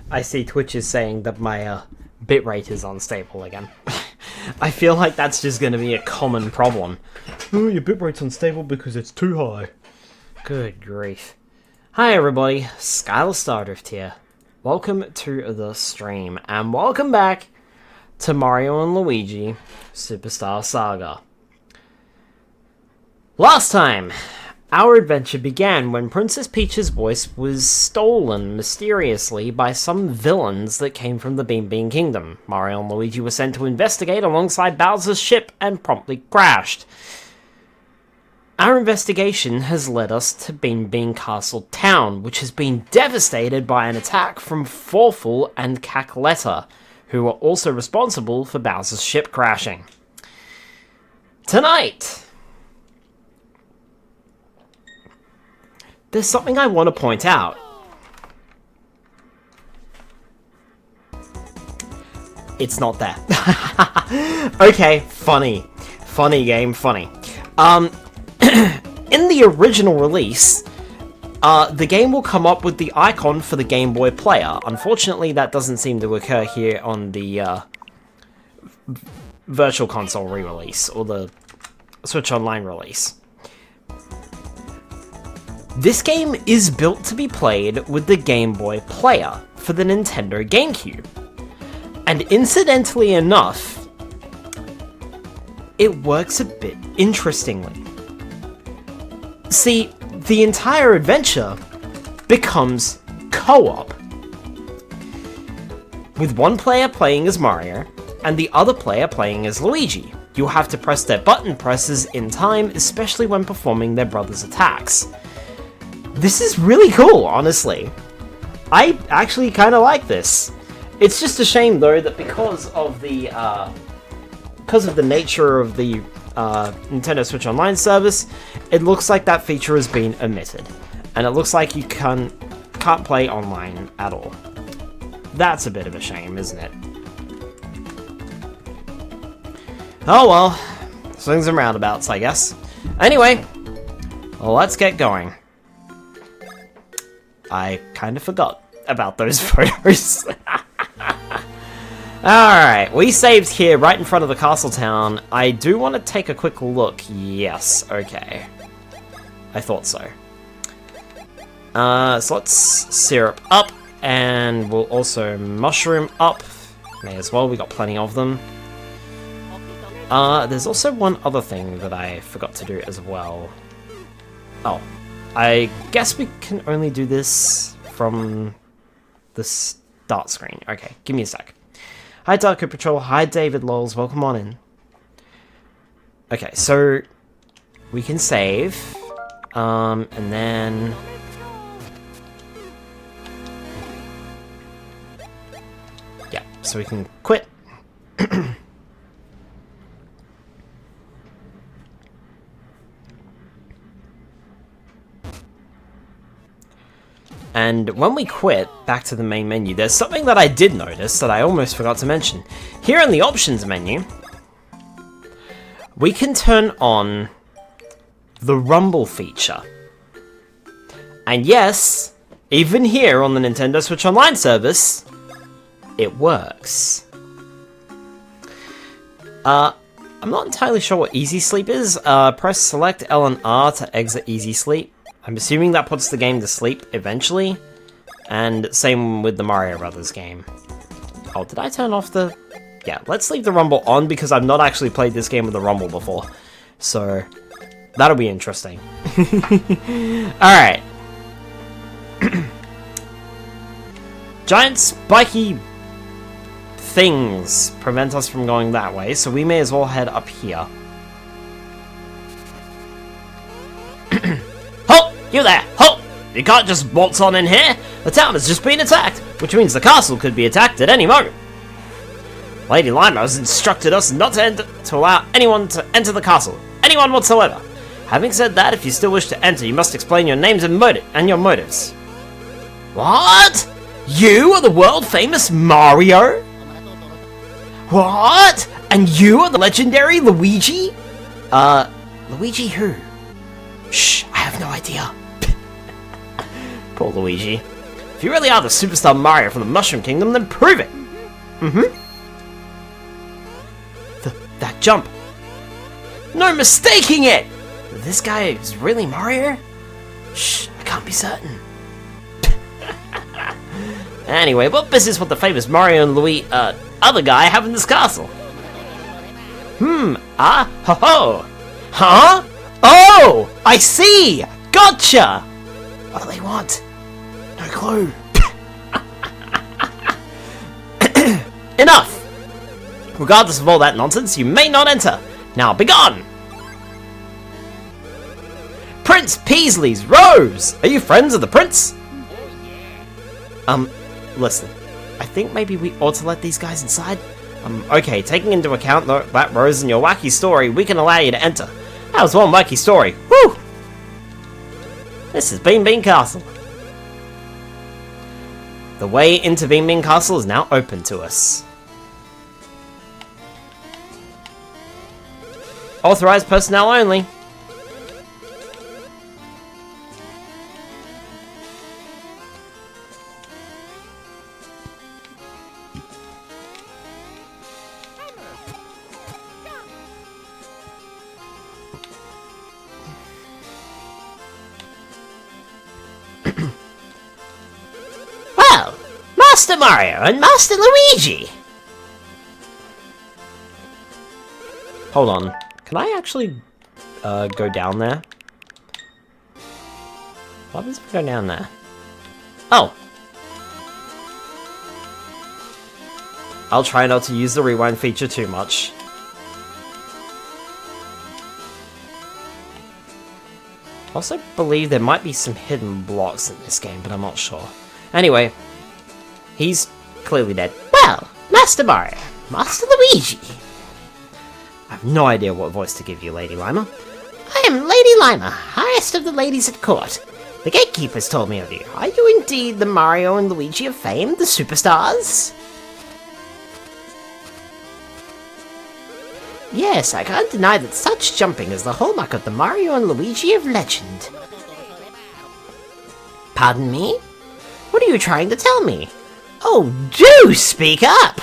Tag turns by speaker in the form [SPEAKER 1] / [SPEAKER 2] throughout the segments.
[SPEAKER 1] I see Twitch is saying that my bitrate is unstable again. I feel like that's just going to be a common problem. Oh, your bitrate's unstable because it's too high. Good grief. Hi everybody, Skylar Stardrift here. Welcome to the stream, and welcome back to Mario and Luigi Superstar Saga. Last time, our adventure began when Princess Peach's voice was stolen mysteriously by some villains that came from the Beanbean Kingdom. Mario and Luigi were sent to investigate alongside Bowser's ship and promptly crashed. Our investigation has led us to Beanbean Castle town, which has been devastated by an attack from Forful and Cackletta, who are also responsible for Bowser's ship crashing. Tonight, there's something I want to point out. It's not there. Okay, funny. Funny game, funny. In the original release, the game will come up with the icon for the Game Boy player. Unfortunately, that doesn't seem to occur here on the Virtual Console re-release, or the Switch Online release. This game is built to be played with the Game Boy player for the Nintendo GameCube. And incidentally enough, it works a bit interestingly. See, the entire adventure becomes co-op, with one player playing as Mario and the other player playing as Luigi. You'll have to press their button presses in time, especially when performing their brother's attacks. This is really cool, honestly. I actually kind of like this. It's just a shame, though, that because of the nature of the Nintendo Switch Online service, it looks like that feature has been omitted, and it looks like you can't play online at all. That's a bit of a shame, isn't it? Oh well, swings and roundabouts, I guess. Anyway, well, let's get going. I kind of forgot about those photos. Alright, we saved here right in front of the castle town. I do want to take a quick look. Yes, okay. I thought so. So let's syrup up, and we'll also mushroom up. May as well, we got plenty of them. There's also one other thing that I forgot to do as well. Oh, I guess we can only do this from the start screen. Okay, give me a sec. Hi Darko Patrol, hi David Lols, welcome on in. Okay, so we can save, and then yeah, so we can quit. And when we quit, back to the main menu, there's something that I did notice that I almost forgot to mention. Here in the options menu, we can turn on the rumble feature. And yes, even here on the Nintendo Switch Online service, it works. I'm not entirely sure what Easy Sleep is. Press select L and R to exit Easy Sleep. I'm assuming that puts the game to sleep eventually, and same with the Mario Brothers game. Oh, did I turn off the... Yeah, let's leave the rumble on, because I've not actually played this game with the rumble before, so that'll be interesting. Alright. Giant spiky things prevent us from going that way, so we may as well head up here. You there! Halt! You can't just waltz on in here! The town has just been attacked, which means the castle could be attacked at any moment. Lady Lima has instructed us not to allow anyone to enter the castle. Anyone whatsoever. Having said that, if you still wish to enter, you must explain your names and your motives. What? You are the world-famous Mario? What? And you are the legendary Luigi? Luigi who? Shh, I have no idea. Poor Luigi. If you really are the superstar Mario from the Mushroom Kingdom, then prove it! That jump! No mistaking it! This guy is really Mario? Shh, I can't be certain. Anyway, what business would the famous Mario and Luigi, other guy have in this castle? Ho-ho! Huh? Oh! I see! Gotcha! What do they want? No clue. Enough! Regardless of all that nonsense, you may not enter. Now begone! Prince Peasley's Rose! Are you friends of the prince? Listen. I think maybe we ought to let these guys inside. Okay, taking into account that Rose and your wacky story, we can allow you to enter. That was one wacky story. Woo! This is Beanbean Castle. The way into Beanbean Castle is now open to us. Authorized personnel only. Well, Master Mario and Master Luigi! Hold on. Can I actually go down there? What happens if I go down there? Oh! I'll try not to use the rewind feature too much. I also believe there might be some hidden blocks in this game, but I'm not sure. Anyway, he's clearly dead. Well, Master Mario, Master Luigi. I have no idea what voice to give you, Lady Lima. I am Lady Lima, highest of the ladies at court. The gatekeepers told me of you. Are you indeed the Mario and Luigi of fame, the superstars? Yes, I can't deny that such jumping is the hallmark of the Mario and Luigi of legend. Pardon me? What are you trying to tell me? Oh, do speak up!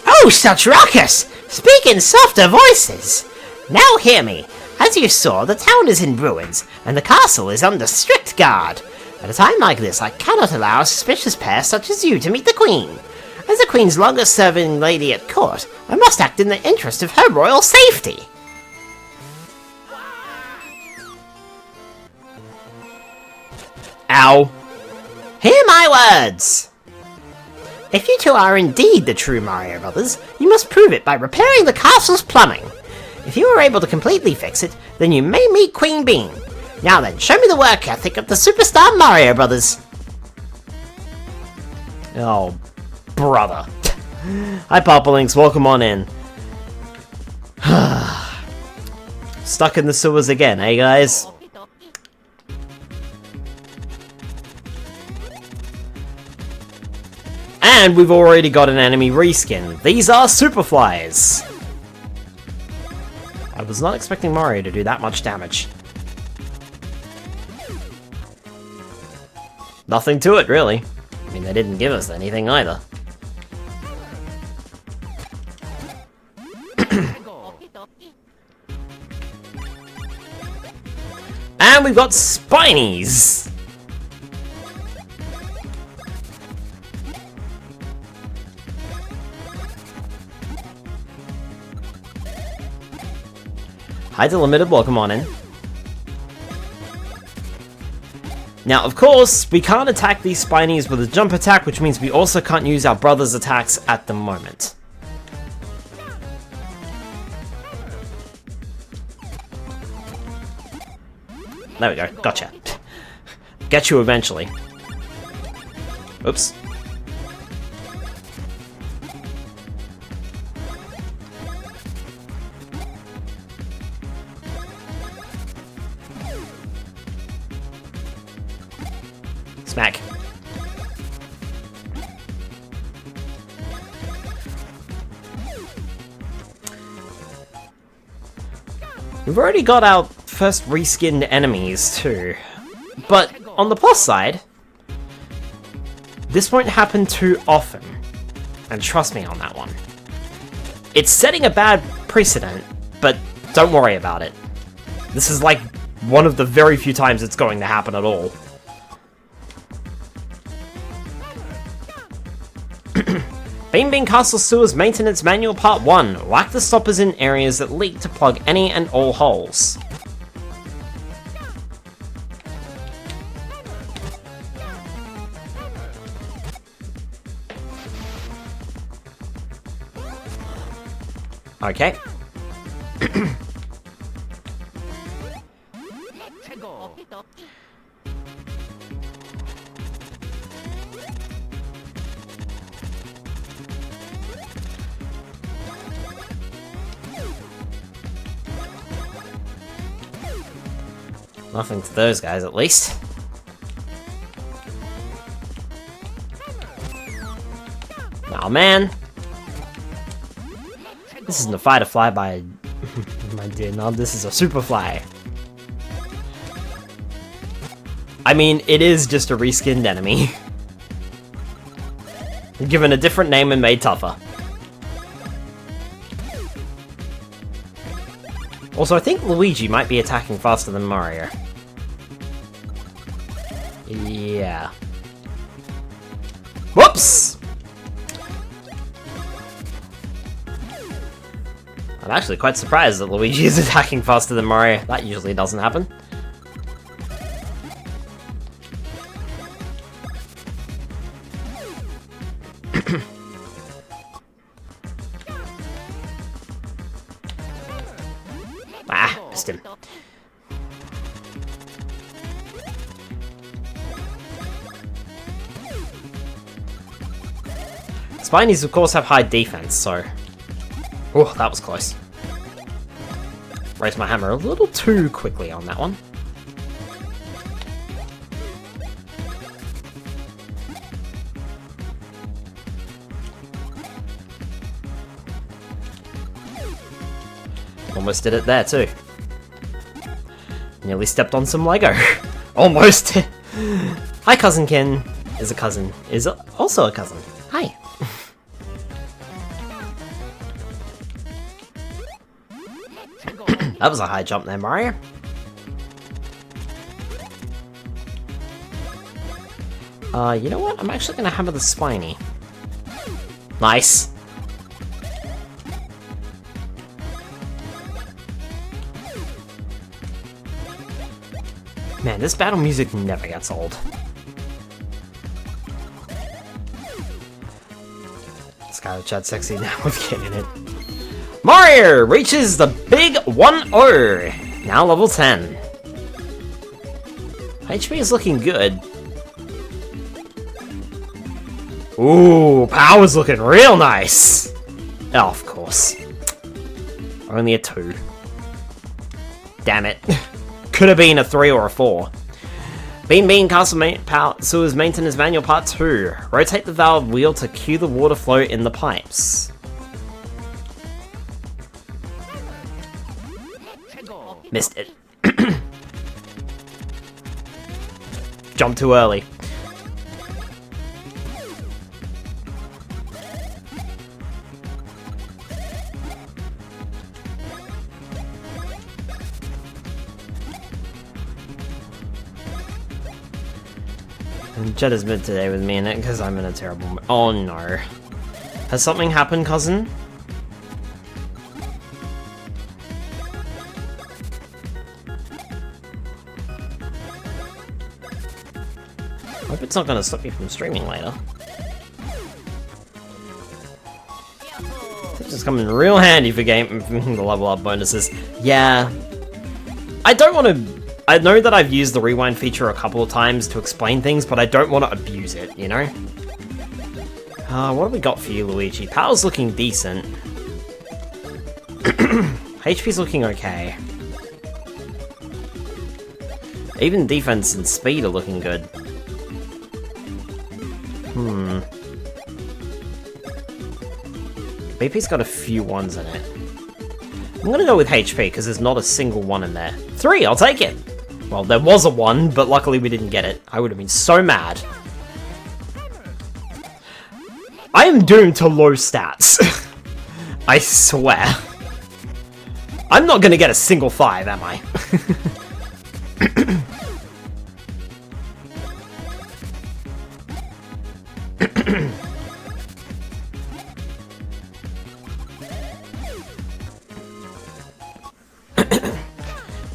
[SPEAKER 1] Oh, such ruckus! Speak in softer voices! Now hear me. As you saw, the town is in ruins, and the castle is under strict guard. At a time like this, I cannot allow a suspicious pair such as you to meet the Queen. As the Queen's longest-serving lady at court, I must act in the interest of her royal safety. Ow. Hear my words! If you two are indeed the true Mario Brothers, you must prove it by repairing the castle's plumbing. If you are able to completely fix it, then you may meet Queen Bean. Now then, show me the work ethic of the superstar Mario Brothers. Oh, brother. Hi, Papalinks, welcome on in. Stuck in the sewers again, eh, guys? And we've already got an enemy reskin. These are Superflies. I was not expecting Mario to do that much damage. Nothing to it, really. I mean, they didn't give us anything either. And we've got Spinies! Hi Delimited, welcome on in. Now, of course, we can't attack these Spinies with a jump attack, which means we also can't use our brother's attacks at the moment. There we go, gotcha. Get you eventually. Oops. Smack. We've already got our first reskinned enemies, too. But on the plus side, this won't happen too often. And trust me on that one. It's setting a bad precedent, but don't worry about it. This is like one of the very few times it's going to happen at all. Beanbean Castle Sewers Maintenance Manual Part 1. Whack the stoppers in areas that leak to plug any and all holes. Okay. Nothing to those guys, at least. Nah, man. This isn't a fighter fly by... my dear, no, this is a super fly. I mean, it is just a reskinned enemy. Given a different name and made tougher. Also, I think Luigi might be attacking faster than Mario. Yeah. Whoops! I'm actually quite surprised that Luigi is attacking faster than Mario. That usually doesn't happen. Ah, missed him. Spinies, of course, have high defense, so... Oh, that was close. Raised my hammer a little too quickly on that one. Almost did it there, too. Nearly stepped on some Lego. Almost. Hi, Cousinkin. Is a cousin. Is also a cousin. Hi. That was a high jump there, Mario. You know what? I'm actually gonna hammer the spiny. Nice. Man, this battle music never gets old. Skylar Chad sexy now with getting it. Mario reaches the big 1-0. Now level 10. HP is looking good. Ooh, power's looking real nice. Oh, of course. Only a 2. Damn it. Could have been a 3 or a 4. Beanbean Castle Sewers Maintenance Manual Part 2. Rotate the valve wheel to cue the water flow in the pipes. Missed it. Jump too early. And Jed is mid today with me in it because I'm in a terrible mood. Oh no. Has something happened, cousin? Hope it's not gonna stop you from streaming later. This is coming real handy for the level up bonuses. Yeah. I don't want to... I know that I've used the rewind feature a couple of times to explain things, but I don't want to abuse it, you know? What have we got for you, Luigi? Power's looking decent. HP's looking okay. Even defense and speed are looking good. BP's got a few 1s in it. I'm gonna go with HP, because there's not a single 1 in there. 3, I'll take it! Well, there was a 1, but luckily we didn't get it. I would have been so mad. I am doomed to low stats. I swear. I'm not gonna get a single 5, am I?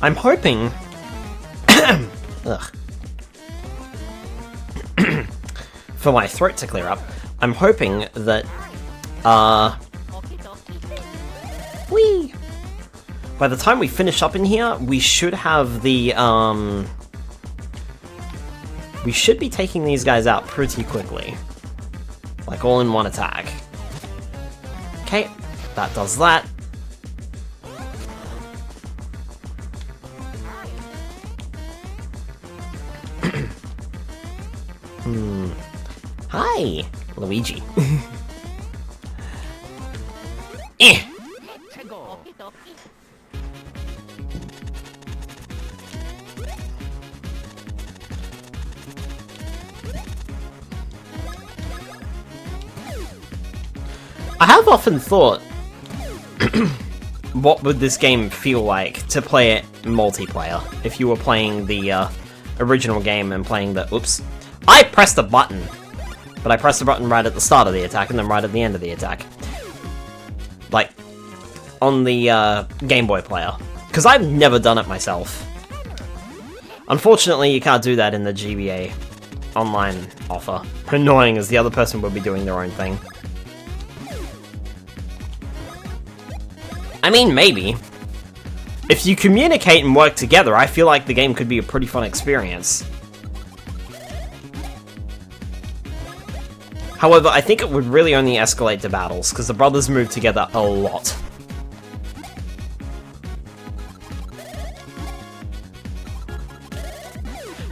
[SPEAKER 1] I'm hoping... Ugh. For my throat to clear up, I'm hoping that, whee! By the time we finish up in here, we should have the, we should be taking these guys out pretty quickly. Like, all in one attack. Okay, that does that. Hi, Luigi. Eh. I have often thought, what would this game feel like to play it multiplayer if you were playing the original game and playing the... Oops. I pressed a button! But I pressed the button right at the start of the attack and then right at the end of the attack. Like, on the Game Boy player. Because I've never done it myself. Unfortunately, you can't do that in the GBA online offer. Annoying as the other person would be doing their own thing. I mean, maybe. If you communicate and work together, I feel like the game could be a pretty fun experience. However, I think it would really only escalate to battles, because the brothers move together a lot.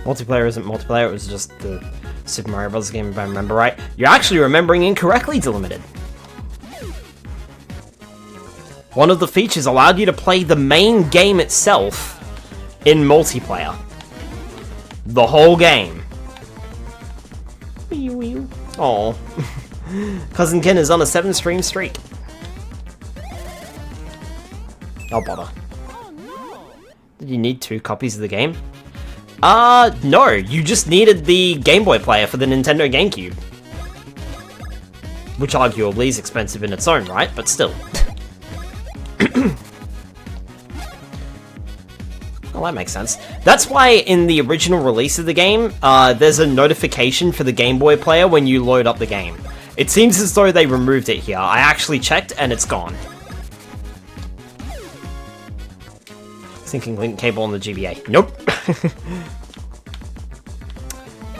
[SPEAKER 1] Multiplayer isn't multiplayer, it was just the Super Mario Bros. Game, if I remember right. You're actually remembering incorrectly, Delimited. One of the features allowed you to play the main game itself in multiplayer. The whole game. Aww. Cousin Ken is on a 7-stream streak. Oh, bother. Did you need 2 copies of the game? No, you just needed the Game Boy player for the Nintendo GameCube. Which arguably is expensive in its own right, but still. Well, that makes sense. That's why in the original release of the game, there's a notification for the Game Boy player when you load up the game. It seems as though they removed it here. I actually checked and it's gone. Syncing link cable on the GBA. Nope.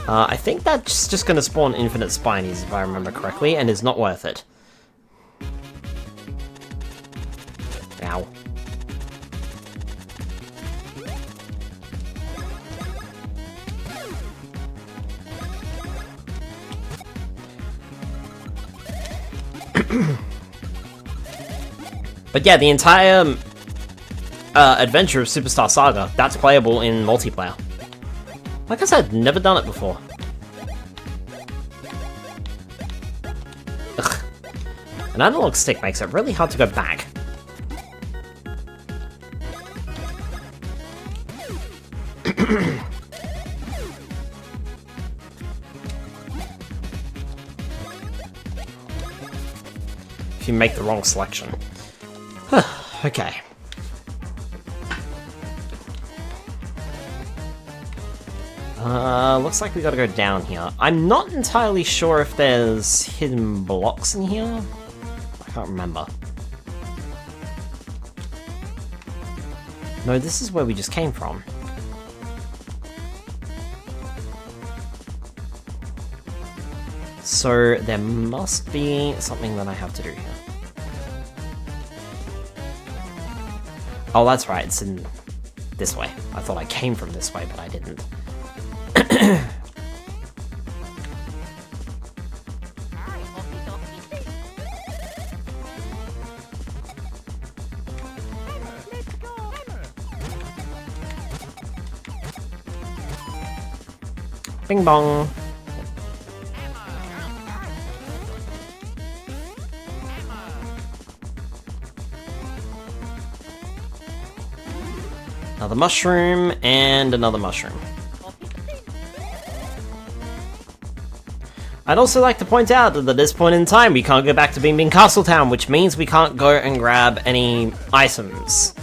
[SPEAKER 1] I think that's just going to spawn infinite Spinies if I remember correctly, and is not worth it. Ow. But yeah, the entire adventure of Superstar Saga, that's playable in multiplayer. Like I said, never done it before. Ugh. An analog stick makes it really hard to go back. If you make the wrong selection. Okay. Looks like we gotta go down here. I'm not entirely sure if there's hidden blocks in here. I can't remember. No, this is where we just came from. So there must be something that I have to do here. Oh, that's right, it's in this way. I thought I came from this way, but I didn't. Bing bong. Another mushroom, and another mushroom. I'd also like to point out that at this point in time, we can't go back to Beanbean Castle Town, which means we can't go and grab any items.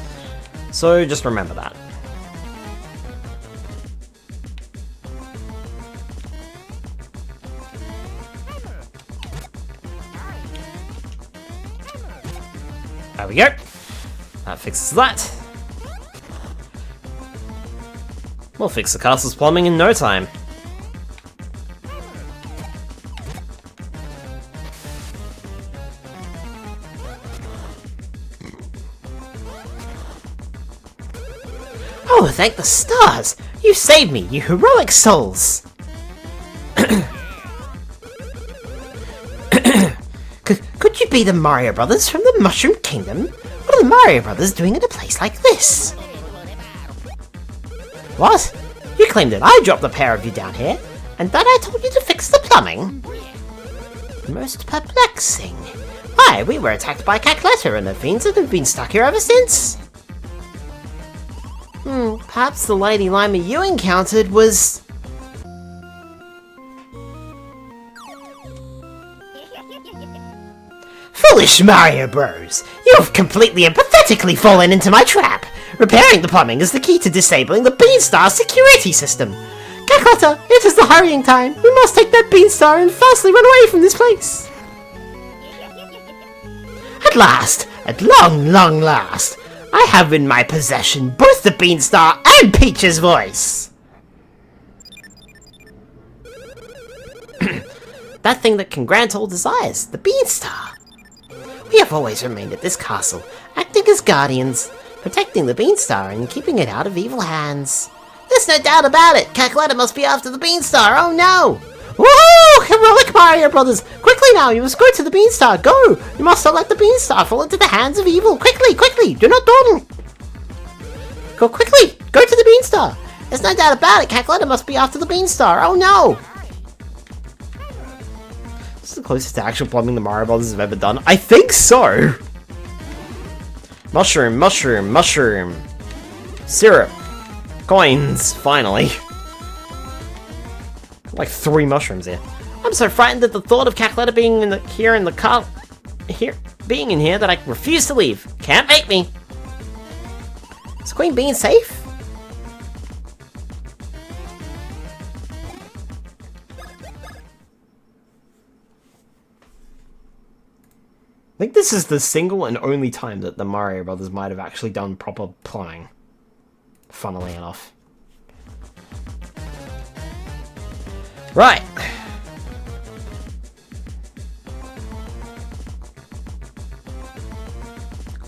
[SPEAKER 1] So just remember that. There we go. That fixes that. We'll fix the castle's plumbing in no time.
[SPEAKER 2] Oh, thank the stars! You saved me, you heroic souls! Could you be the Mario Brothers from the Mushroom Kingdom? What are the Mario Brothers doing in a place like this? What? You claimed that I dropped the pair of you down here, and that I told you to fix the plumbing? Most perplexing. Why, we were attacked by Cackletta and the fiends that have been stuck here ever since. Perhaps the Lady Lima you encountered was... Foolish Mario Bros! You've completely and pathetically fallen into my trap! Repairing the plumbing is the key to disabling the Beanstar security system! Cackletta, it is the hurrying time! We must take that Beanstar and fastly run away from this place! At last! At long last! I have in my possession both the Beanstar and Peach's voice! That thing that can grant all desires, the Beanstar! We have always remained at this castle, acting as guardians, protecting the Beanstar and keeping it out of evil hands. There's no doubt about it, Cackletta must be after the Beanstar, oh no! Woo! Heroic Mario Brothers! Quickly now, you must go to the Beanstar, go! You must not let the Beanstar fall into the hands of evil! Quickly! Do not dawdle! Go quickly! Go to the Beanstar! There's no doubt about it, Cackletta must be after the Beanstar, oh no! This is the closest to actual plumbing the Mario Brothers have ever done. I think so! Mushroom. Syrup. Coins, finally. Like 3 mushrooms here. I'm so frightened at the thought of Cackletta being in here that I refuse to leave. Can't make me. Is Queen Bean safe? I think this is the single and only time that the Mario Brothers might have actually done proper plumbing. Funnily enough. Right.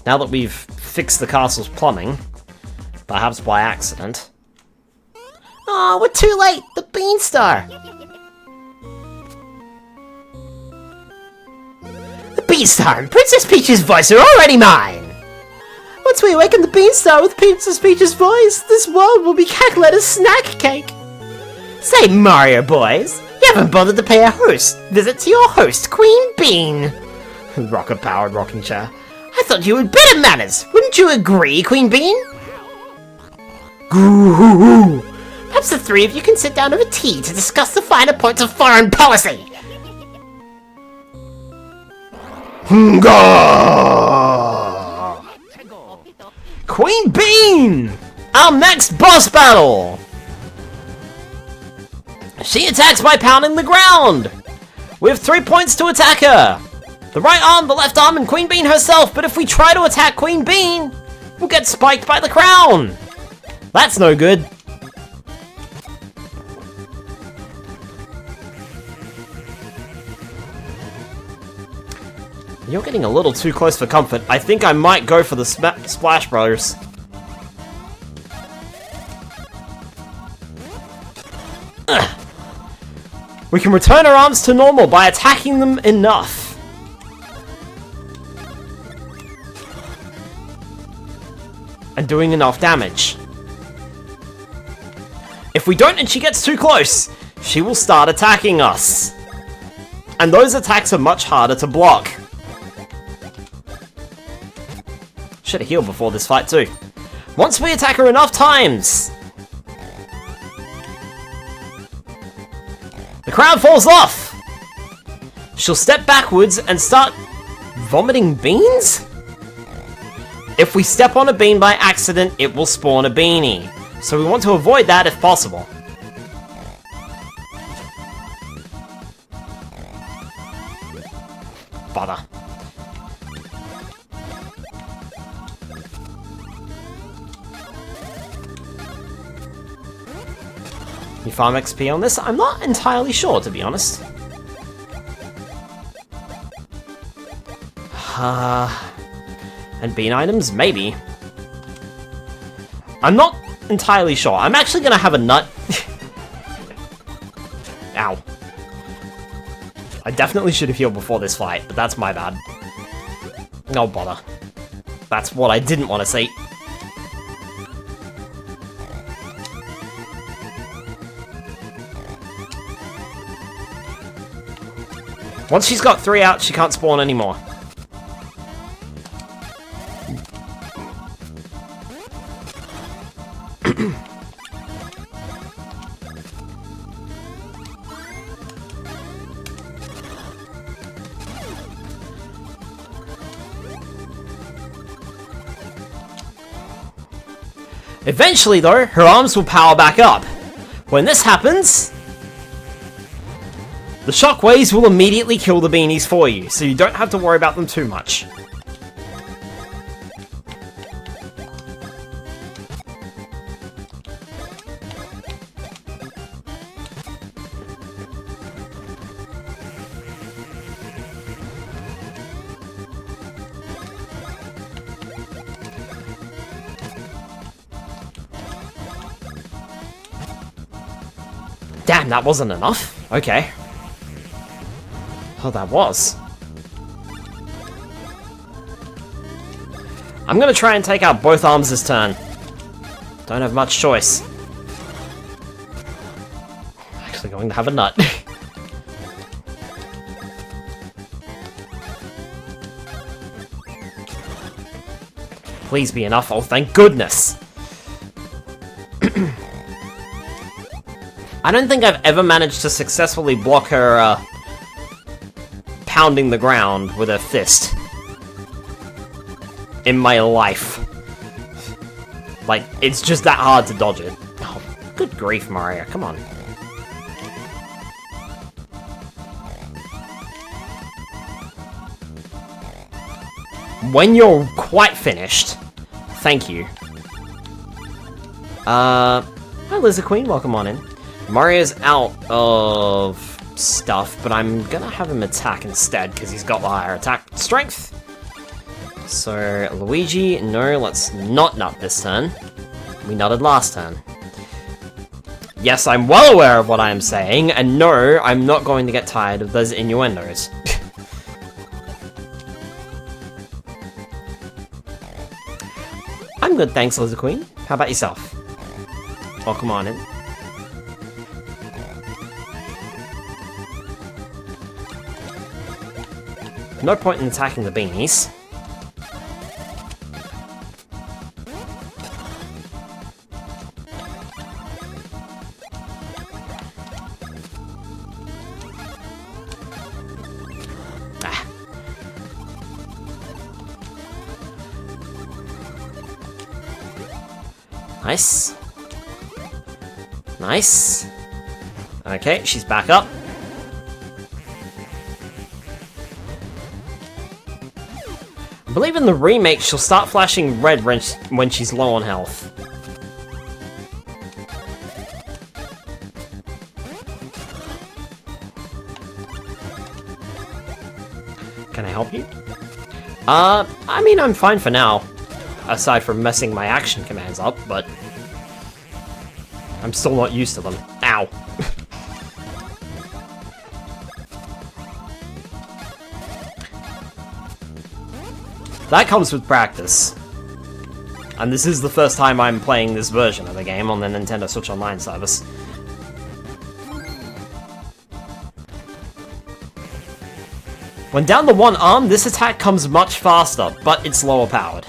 [SPEAKER 2] Now that we've fixed the castle's plumbing, perhaps by accident. Oh, we're too late! The Beanstar! The Beanstar and Princess Peach's voice are already mine! Once we awaken the Beanstar with Princess Peach's voice, this world will be Cackletta's snack cake! Say, Mario boys, you haven't bothered to pay a visit to your host, Queen Bean! Rocket-powered rocking chair. I thought you had better manners! Wouldn't you agree, Queen Bean? Goo-hoo-hoo! Perhaps the 3 of you can sit down over tea to discuss the finer points of foreign policy! Queen Bean! Our next boss battle! She attacks by pounding the ground! We have 3 points to attack her! The right arm, the left arm, and Queen Bean herself, but if we try to attack Queen Bean, we'll get spiked by the crown! That's no good. You're getting a little too close for comfort. I think I might go for the Splash Brothers. Ugh. We can return our arms to normal by attacking them enough. And doing enough damage. If we don't and she gets too close,
[SPEAKER 1] she will start attacking us. And those attacks are much harder to block. Should have healed before this fight too. Once we attack her enough times, the crown falls off. She'll step backwards and start vomiting beans? If we step on a bean by accident, it will spawn a beanie. So we want to avoid that if possible. Bother. You farm XP on this? I'm not entirely sure, to be honest. And bean items? Maybe. I'm not entirely sure. I'm actually gonna have a nut. Ow. I definitely should have healed before this fight, but that's my bad. No bother. That's what I didn't want to say. Once she's got 3 out, she can't spawn anymore. Eventually, though, her arms will power back up. When this happens, the shockwaves will immediately kill the beanies for you, so you don't have to worry about them too much. Damn, that wasn't enough. Okay. Oh, that was. I'm gonna try and take out both arms this turn. Don't have much choice. I'm actually going to have a nut. Please be enough. Oh, thank goodness. I don't think I've ever managed to successfully block her, pounding the ground with her fist in my life. Like, it's just that hard to dodge it. Oh, good grief, Mario, come on. When you're quite finished, thank you. Hi Lizard Queen, welcome on in. Mario's out of stuff, but I'm gonna have him attack instead, because he's got the higher attack strength. So, Luigi, no, let's not nut this turn. We nutted last turn. Yes, I'm well aware of what I am saying, and no, I'm not going to get tired of those innuendos. I'm good, thanks, Lizard Queen. How about yourself? Welcome on in. No point in attacking the beanies. Ah. Nice. Nice. Okay, she's back up. I believe in the remake, she'll start flashing red when she's low on health. Can I help you? I mean, I'm fine for now. Aside from messing my action commands up, but I'm still not used to them. Ow. That comes with practice. And this is the first time I'm playing this version of the game on the Nintendo Switch Online service. When down to one arm, this attack comes much faster, but it's lower powered.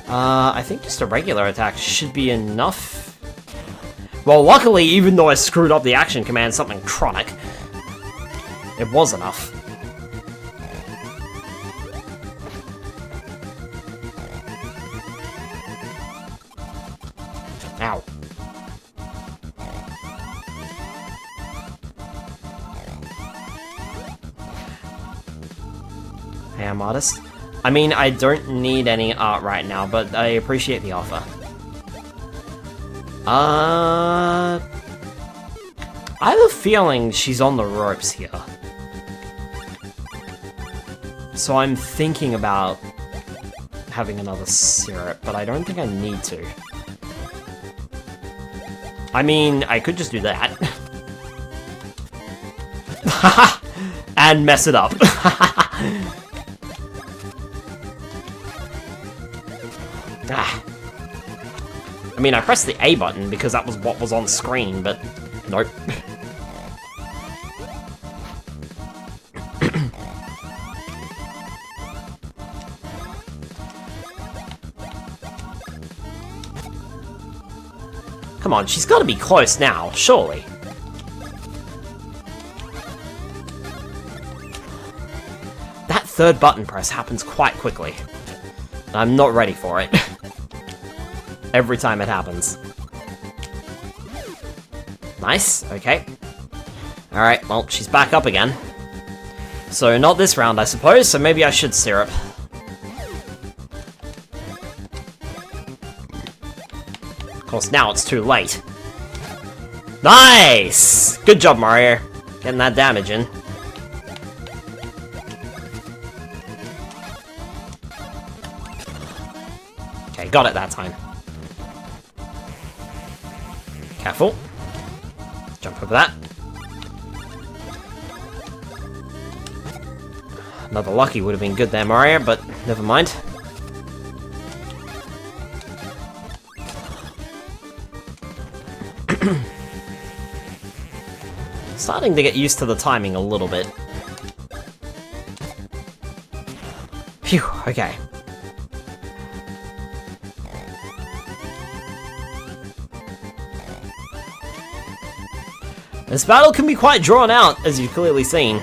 [SPEAKER 1] I think just a regular attack should be enough. Well, luckily, even though I screwed up the action command something chronic, it was enough. Ow. Hey, I'm artist. I mean, I don't need any art right now, but I appreciate the offer. I have a feeling she's on the ropes here. So I'm thinking about having another syrup, but I don't think I need to. I mean, I could just do that. And mess it up. Ah. I mean, I pressed the A button because that was what was on screen, but nope. Come on, she's got to be close now, surely. That third button press happens quite quickly. I'm not ready for it. Every time it happens. Nice, okay. Alright, well, she's back up again. So not this round, I suppose, so maybe I should syrup. Of course, now it's too late. Nice! Good job, Mario. Getting that damage in. Okay, got it that time. Careful. Jump over that. Another lucky would have been good there, Mario, but never mind. Starting to get used to the timing a little bit. Phew, okay. This battle can be quite drawn out, as you've clearly seen.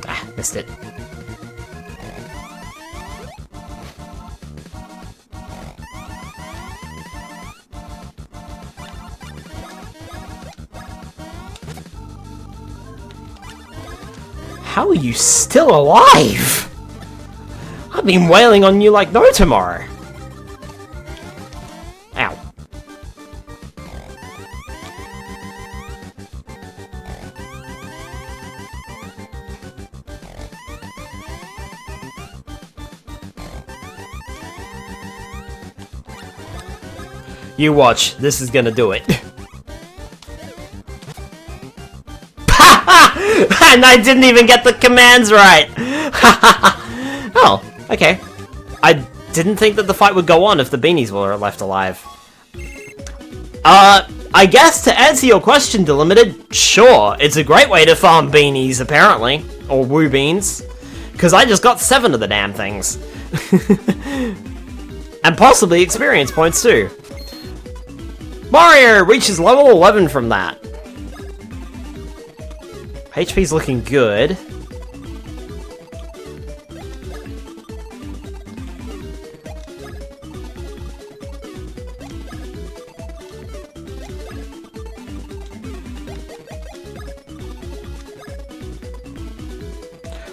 [SPEAKER 1] Ah, missed it. How are you still alive? I've been wailing on you like no tomorrow. Ow. You watch, this is gonna do it. And I didn't even get the commands right! Oh, okay. I didn't think that the fight would go on if the beanies were left alive. I guess to answer your question, Delimited, sure, it's a great way to farm beanies, apparently. Or woo beans. Because I just got 7 of the damn things. And possibly experience points too. Mario reaches level 11 from that. HP's looking good.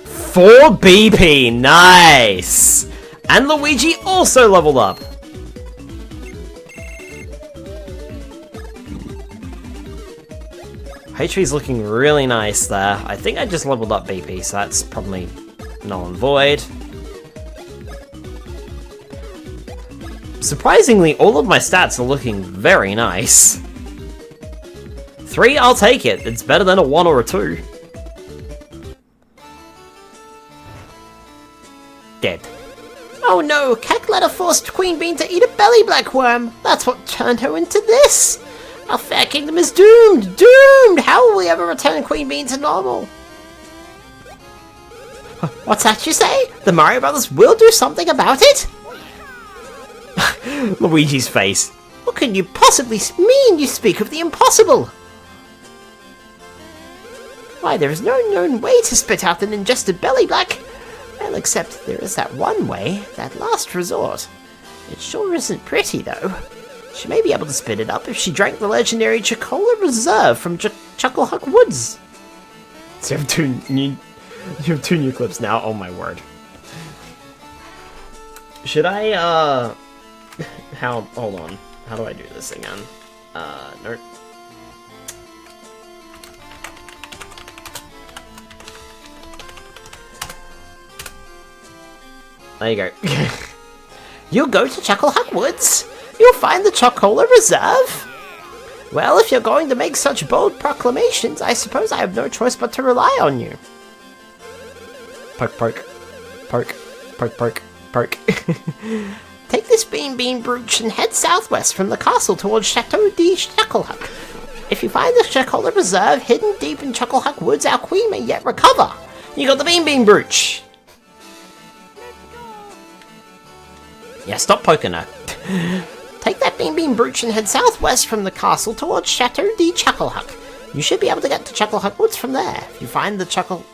[SPEAKER 1] Four BP, nice! And Luigi also leveled up. HP's looking really nice there. I think I just leveled up BP, so that's probably null and void. Surprisingly, all of my stats are looking very nice. 3, I'll take it. It's better than a 1 or a 2. Dead.
[SPEAKER 2] Oh no, Cackletta forced Queen Bean to eat a belly black worm. That's what turned her into this. Our fair kingdom is doomed! Doomed! How will we ever return Queen Bean to normal? What's that you say? The Mario Brothers will do something about it?
[SPEAKER 1] Luigi's face.
[SPEAKER 2] What can you possibly mean? You speak of the impossible. Why, there is no known way to spit out an ingested belly black. Well, except there is that one way, that last resort. It sure isn't pretty, though. She may be able to spit it up if she drank the legendary Chocola Reserve from Chucklehuck Woods.
[SPEAKER 1] So you have two new clips now? Oh my word. Should I, hold on. How do I do this again? No. There you go.
[SPEAKER 2] You'll go to Chucklehuck Woods? You'll find the Chocola Reserve? Well, if you're going to make such bold proclamations, I suppose I have no choice but to rely on you.
[SPEAKER 1] Poke, poke. Poke, poke, poke, poke.
[SPEAKER 2] Take this Beanbean brooch and head southwest from the castle towards Chateau de Chucklehuck. If you find the Chocola Reserve hidden deep in Chucklehuck Woods, our queen may yet recover. You got the Beanbean brooch.
[SPEAKER 1] Yeah, stop poking her.
[SPEAKER 2] Take that Beanbean brooch and head southwest from the castle towards Chateau de Chucklehuck. You should be able to get to Chucklehuck Woods from there. If you find the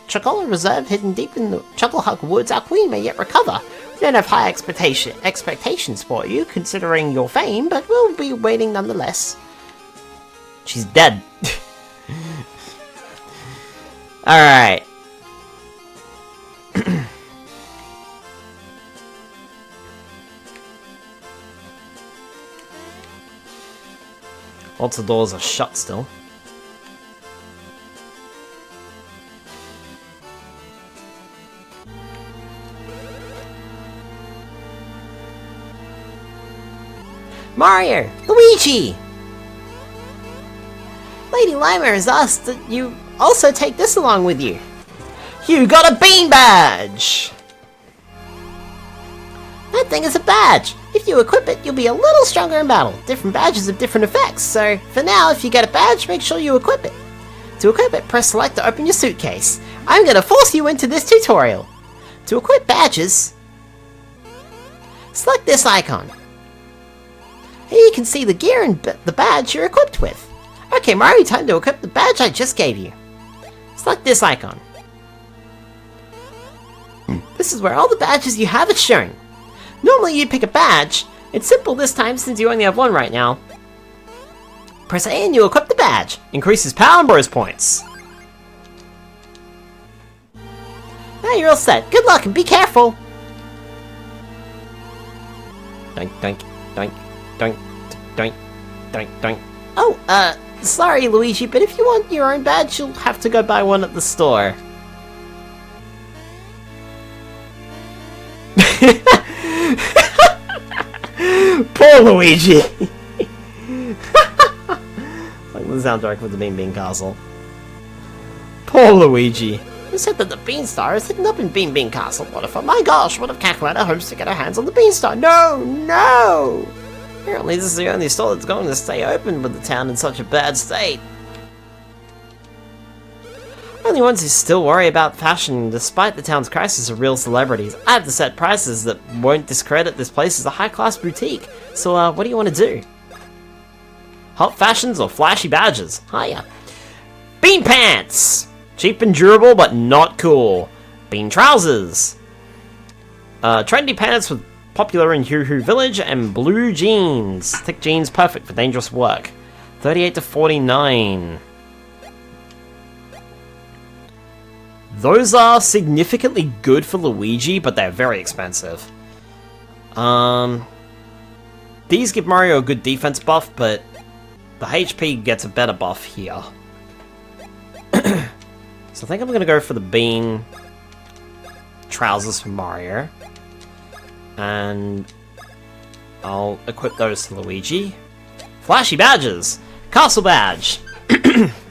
[SPEAKER 2] Chocola Reserve hidden deep in the Chucklehuck Woods, our queen may yet recover. We don't have high expectations for you, considering your fame, but we'll be waiting nonetheless.
[SPEAKER 1] She's dead. Alright. Lots of doors are shut still.
[SPEAKER 2] Mario! Luigi! Lady Lima has asked that you also take this along with you. You got a bean badge! That thing is a badge. If you equip it, you'll be a little stronger in battle. Different badges have different effects, so for now, if you get a badge, make sure you equip it. To equip it, press select to open your suitcase. I'm gonna force you into this tutorial. To equip badges, select this icon. Here you can see the gear and the badge you're equipped with. Okay, Mario, time to equip the badge I just gave you. Select this icon. This is where all the badges you have are shown. Normally you'd pick a badge. It's simple this time since you only have one right now. Press A and you equip the badge.
[SPEAKER 1] Increases power and bros points.
[SPEAKER 2] Now you're all set. Good luck and be careful.
[SPEAKER 1] Doink, doink, doink, doink, doink, doink, doink.
[SPEAKER 2] Oh, sorry Luigi, but if you want your own badge, you'll have to go buy one at the store.
[SPEAKER 1] Poor Luigi! Like the soundtrack for the Beanbean Castle. Poor Luigi.
[SPEAKER 2] You said that the Beanstar is hidden up in Beanbean Castle. What if, oh my gosh, what if Cackletta hopes to get her hands on the Beanstar? No, no!
[SPEAKER 1] Apparently this is the only store that's going to stay open with the town in such a bad state. Only ones who still worry about fashion, despite the town's crisis, are real celebrities. I have to set prices that won't discredit this place as a high-class boutique. So, what do you want to do? Hot fashions or flashy badges? Hiya. Bean pants! Cheap and durable, but not cool. Bean trousers. Trendy pants with popular in Hoo Village, and blue jeans. Thick jeans, perfect for dangerous work. 38 to 49. Those are significantly good for Luigi, but they're very expensive. These give Mario a good defense buff, but the HP gets a better buff here. So I think I'm gonna go for the bean trousers for Mario. And I'll equip those to Luigi. Flashy badges! Castle badge!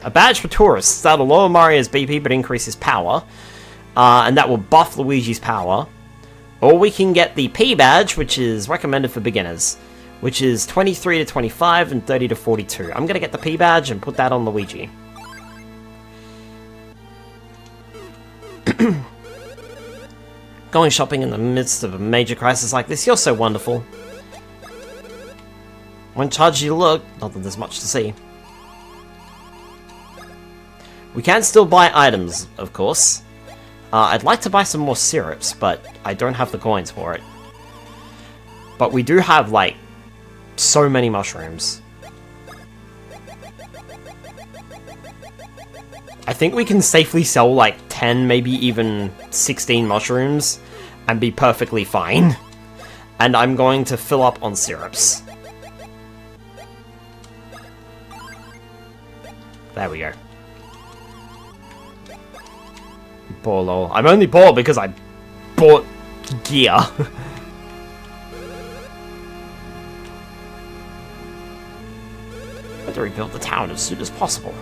[SPEAKER 1] A badge for tourists that'll lower Mario's BP but increase his power. And that will buff Luigi's power. Or we can get the P badge, which is recommended for beginners, which is 23 to 25 and 30 to 42. I'm gonna get the P badge and put that on Luigi. Going shopping in the midst of a major crisis like this, you're so wonderful. Won't charge you to look, not that there's much to see. We can still buy items, of course. I'd like to buy some more syrups, but I don't have the coins for it. But we do have, like, so many mushrooms. I think we can safely sell, like, 10, maybe even 16 mushrooms and be perfectly fine. And I'm going to fill up on syrups. There we go. Poor lol. I'm only poor because I bought gear. I have to rebuild the town as soon as possible.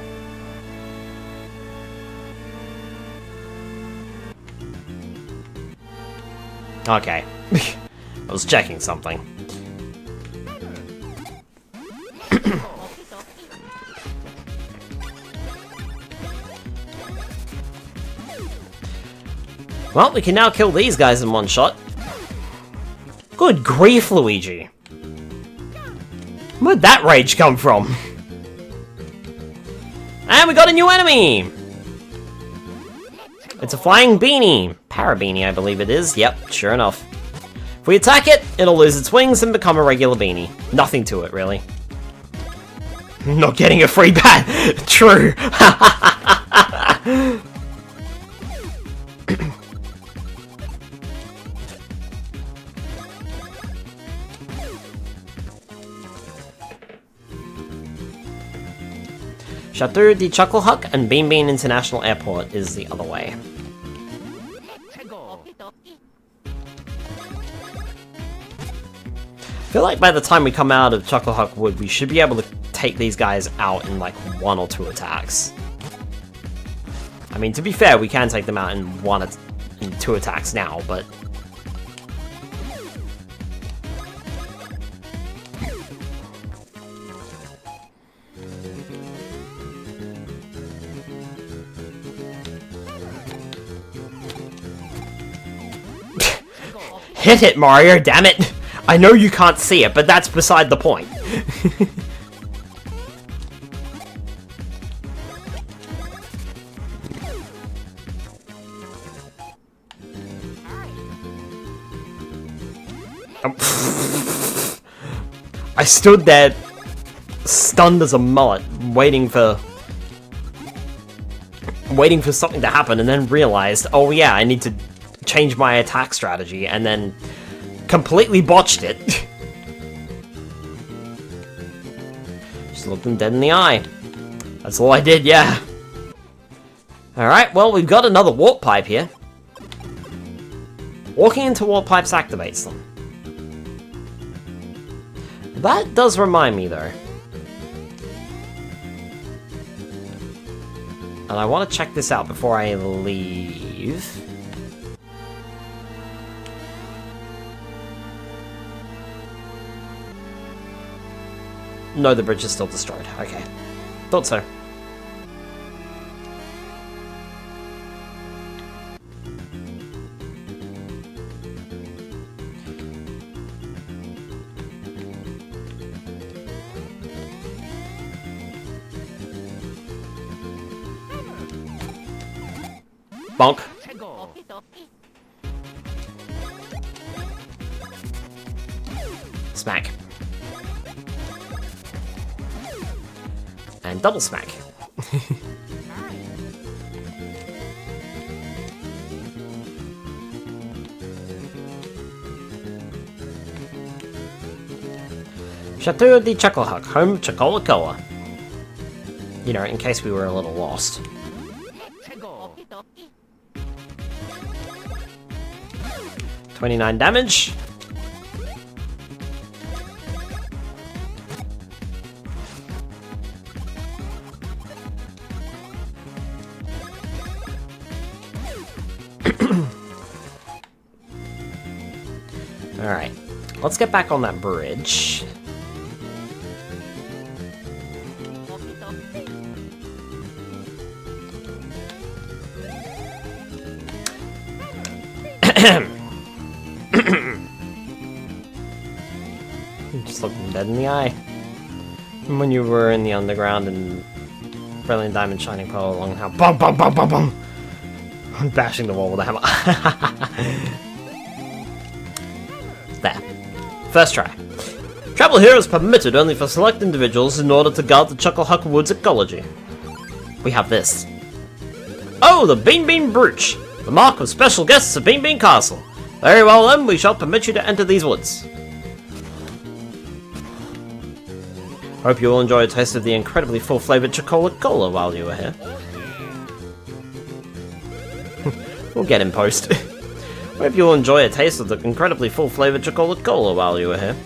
[SPEAKER 1] Okay. I was checking something. Well, we can now kill these guys in one shot. Good grief, Luigi. Where'd that rage come from? And we got a new enemy! It's a flying beanie. Parabeanie, I believe it is. Yep, sure enough. If we attack it, it'll lose its wings and become a regular beanie. Nothing to it, really. Not getting a free bat! True! Chateau de Chucklehuck and Beanbean International Airport is the other way. I feel like by the time we come out of Chucklehuck Wood, we should be able to take these guys out in like 1 or 2 attacks. I mean, to be fair, we can take them out in 2 attacks now, but... Hit it, Mario, damn it! I know you can't see it, but that's beside the point. I stood there, stunned as a mullet, waiting for something to happen, and then realized, oh yeah, I need to change my attack strategy, and then completely botched it. Just looked them dead in the eye. That's all I did, yeah. Alright, well, we've got another warp pipe here. Walking into warp pipes activates them. That does remind me, though. And I want to check this out before I leave. No, the bridge is still destroyed. Okay. Thought so. Bonk. Smack. And double smack. Chateau de Chucklehuck, home of Chucklehuck. You know, in case we were a little lost. 29 damage. Alright, let's get back on that bridge. Just looking dead in the eye. When you were in the underground and Brilliant Diamond Shining Pearl along how bum bum bum bum bum! I'm bashing the wall with a hammer. There. First try. Travel here is permitted only for select individuals in order to guard the Chucklehuck Woods ecology. We have this. Oh, the Beanbean Brooch! The mark of special guests of Beanbean Castle. Very well then, we shall permit you to enter these woods. Hope you will enjoy a taste of the incredibly full-flavoured Chucklehuck Cola while you are here. We'll get in post. Hope you will enjoy a taste of the incredibly full-flavoured Chucklehuck Cola while you are here.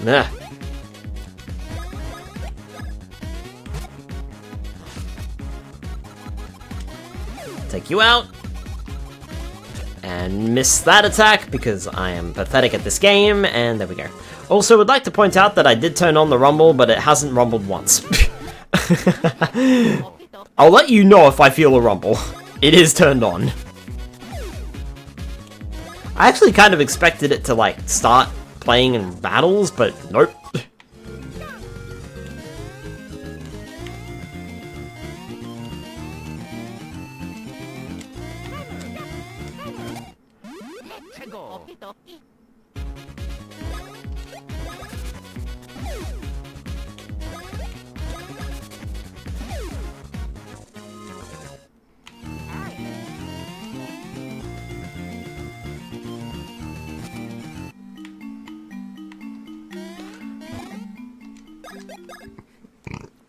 [SPEAKER 1] Nah. Take you out. And miss that attack because I am pathetic at this game, and there we go. Also, would like to point out that I did turn on the rumble, but it hasn't rumbled once. I'll let you know if I feel a rumble. It is turned on. I actually kind of expected it to, like, start playing in battles, but nope.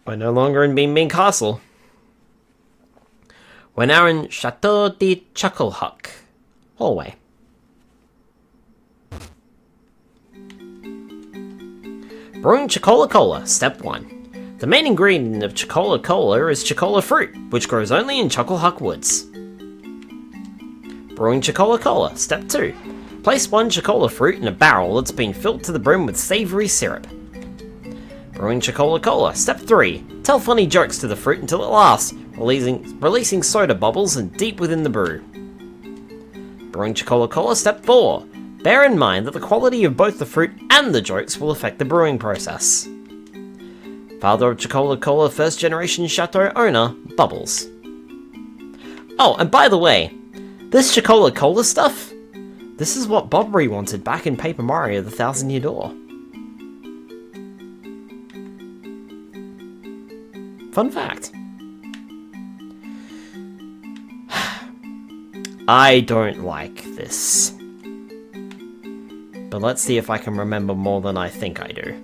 [SPEAKER 1] We're no longer in Beanbean Castle. We're now in Chateau de Chucklehuck. Hallway. Brewing Chocola Cola, Step 1. The main ingredient of Chocola Cola is Chocola fruit, which grows only in Chucklehuck Woods. Brewing Chocola Cola, Step 2. Place 1 Chocola fruit in a barrel that's been filled to the brim with savoury syrup. Brewing Chocola Cola, Step 3. Tell funny jokes to the fruit until it laughs, releasing soda bubbles and deep within the brew. Brewing Chocola Cola, Step 4. Bear in mind that the quality of both the fruit and the jokes will affect the brewing process. Father of Chocola Cola first generation Chateau owner, Bubbles. Oh, and by the way, this Chocola Cola stuff, this is what Bobbery wanted back in Paper Mario the Thousand Year Door. Fun fact. I don't like this. But let's see if I can remember more than I think I do.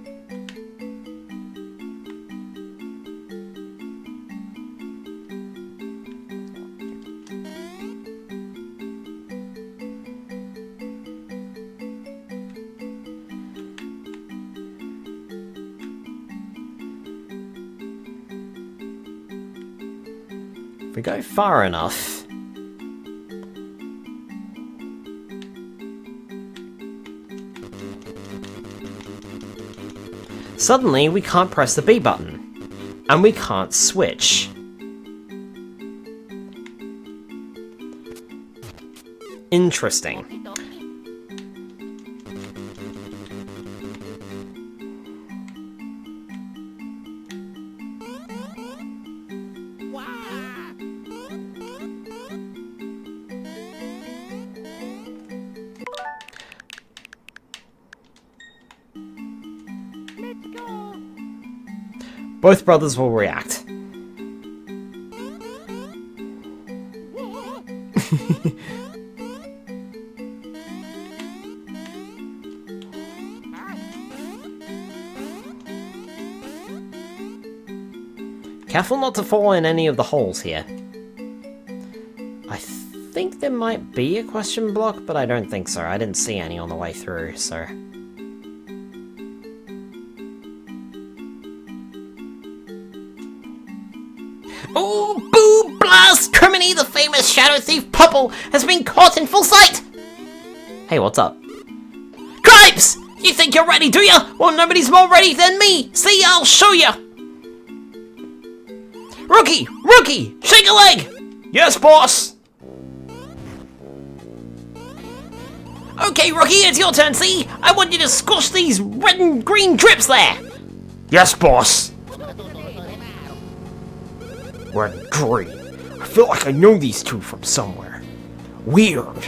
[SPEAKER 1] If we go far enough... Suddenly, we can't press the B button. And we can't switch. Interesting. Both brothers will react. Careful not to fall in any of the holes here. I think there might be a question block, but I don't think so. I didn't see any on the way through, so...
[SPEAKER 2] Shiny, the famous shadow thief Popple, has been caught in full sight!
[SPEAKER 1] Hey, what's up?
[SPEAKER 2] Cripes! You think you're ready, do you? Well, nobody's more ready than me! See, I'll show you! Rookie! Rookie! Shake a leg!
[SPEAKER 3] Yes, boss!
[SPEAKER 2] Okay, Rookie, it's your turn, see? I want you to squash these red and green drips there!
[SPEAKER 3] Yes, boss! Red and green. I feel like I know these two from somewhere. Weird.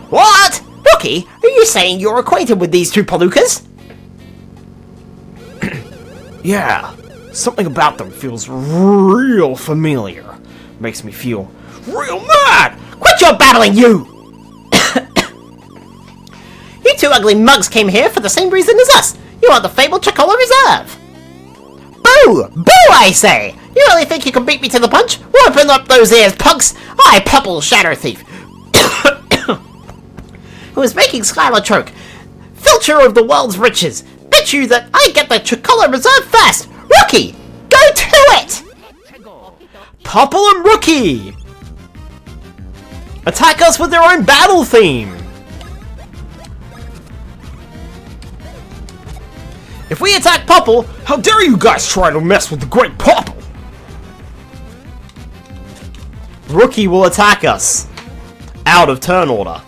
[SPEAKER 2] What? Rookie, are you saying you're acquainted with these two palookas?
[SPEAKER 3] Yeah, something about them feels real familiar. Makes me feel real mad!
[SPEAKER 2] Quit your battling, you! You two ugly mugs came here for the same reason as us. You want the fabled Chocola Reserve. Boo! Boo, I say! You really think you can beat me to the punch? Open up those ears, punks! I, Popple, Shadow Thief, who is making Skylar choke, filcher of the world's riches, bet you that I get the Chocola Reserve first! Rookie! Go to it!
[SPEAKER 1] Popple and Rookie! Attack us with their own battle theme!
[SPEAKER 3] If we attack Popple, how dare you guys try to mess with the great Popple?
[SPEAKER 1] Rookie will attack us. Out of turn order.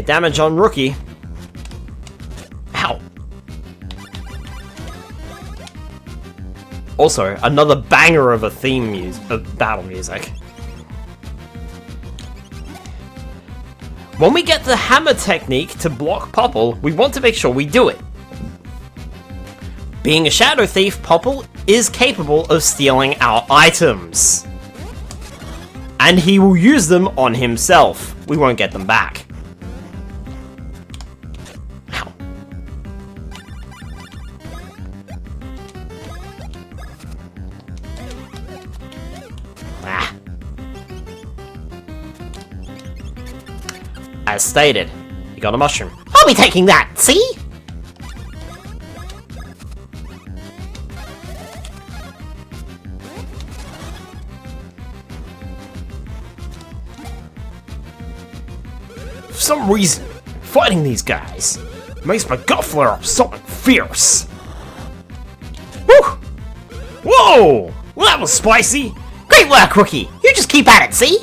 [SPEAKER 1] Damage on Rookie. Ow. Also, another banger of a battle music. When we get the hammer technique to block Popple, we want to make sure we do it. Being a Shadow Thief, Popple is capable of stealing our items. And he will use them on himself. We won't get them back. As stated, you got a mushroom.
[SPEAKER 2] I'll be taking that, see?
[SPEAKER 3] For some reason, fighting these guys makes my gut flare up something fierce. Woo! Whoa! Well, that was spicy!
[SPEAKER 2] Great work, Rookie! You just keep at it, see?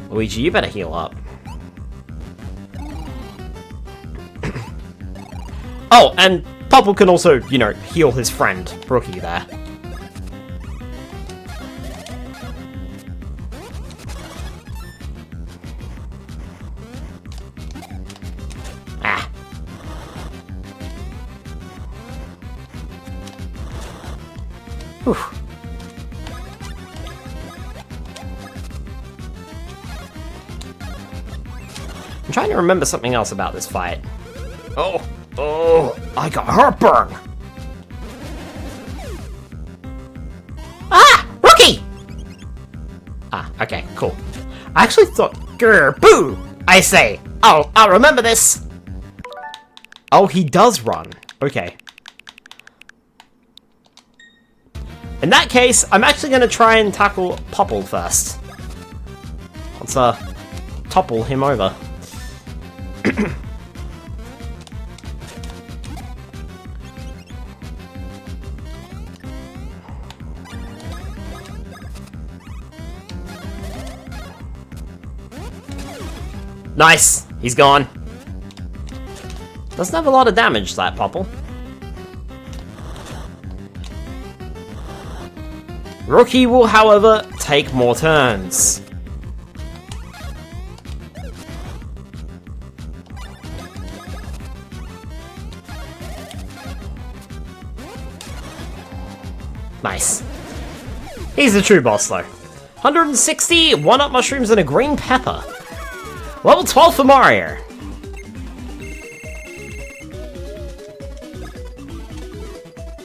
[SPEAKER 1] Luigi, you better heal up. Oh, and Popple can also, you know, heal his friend, Rookie, there. Ah. Whew. I'm trying to remember something else about this fight.
[SPEAKER 3] Oh, I got heartburn!
[SPEAKER 2] Ah! Rookie!
[SPEAKER 1] Ah, okay, cool.
[SPEAKER 2] I actually thought, grr, boo! I say, I'll remember this.
[SPEAKER 1] Oh, he does run. Okay. In that case, I'm actually going to try and tackle Popple first. Let's, topple him over. Nice! He's gone. Doesn't have a lot of damage, that Popple. Rookie will, however, take more turns. Nice. He's the true boss, though. 160 1-up mushrooms and a green pepper. Level 12 for Mario.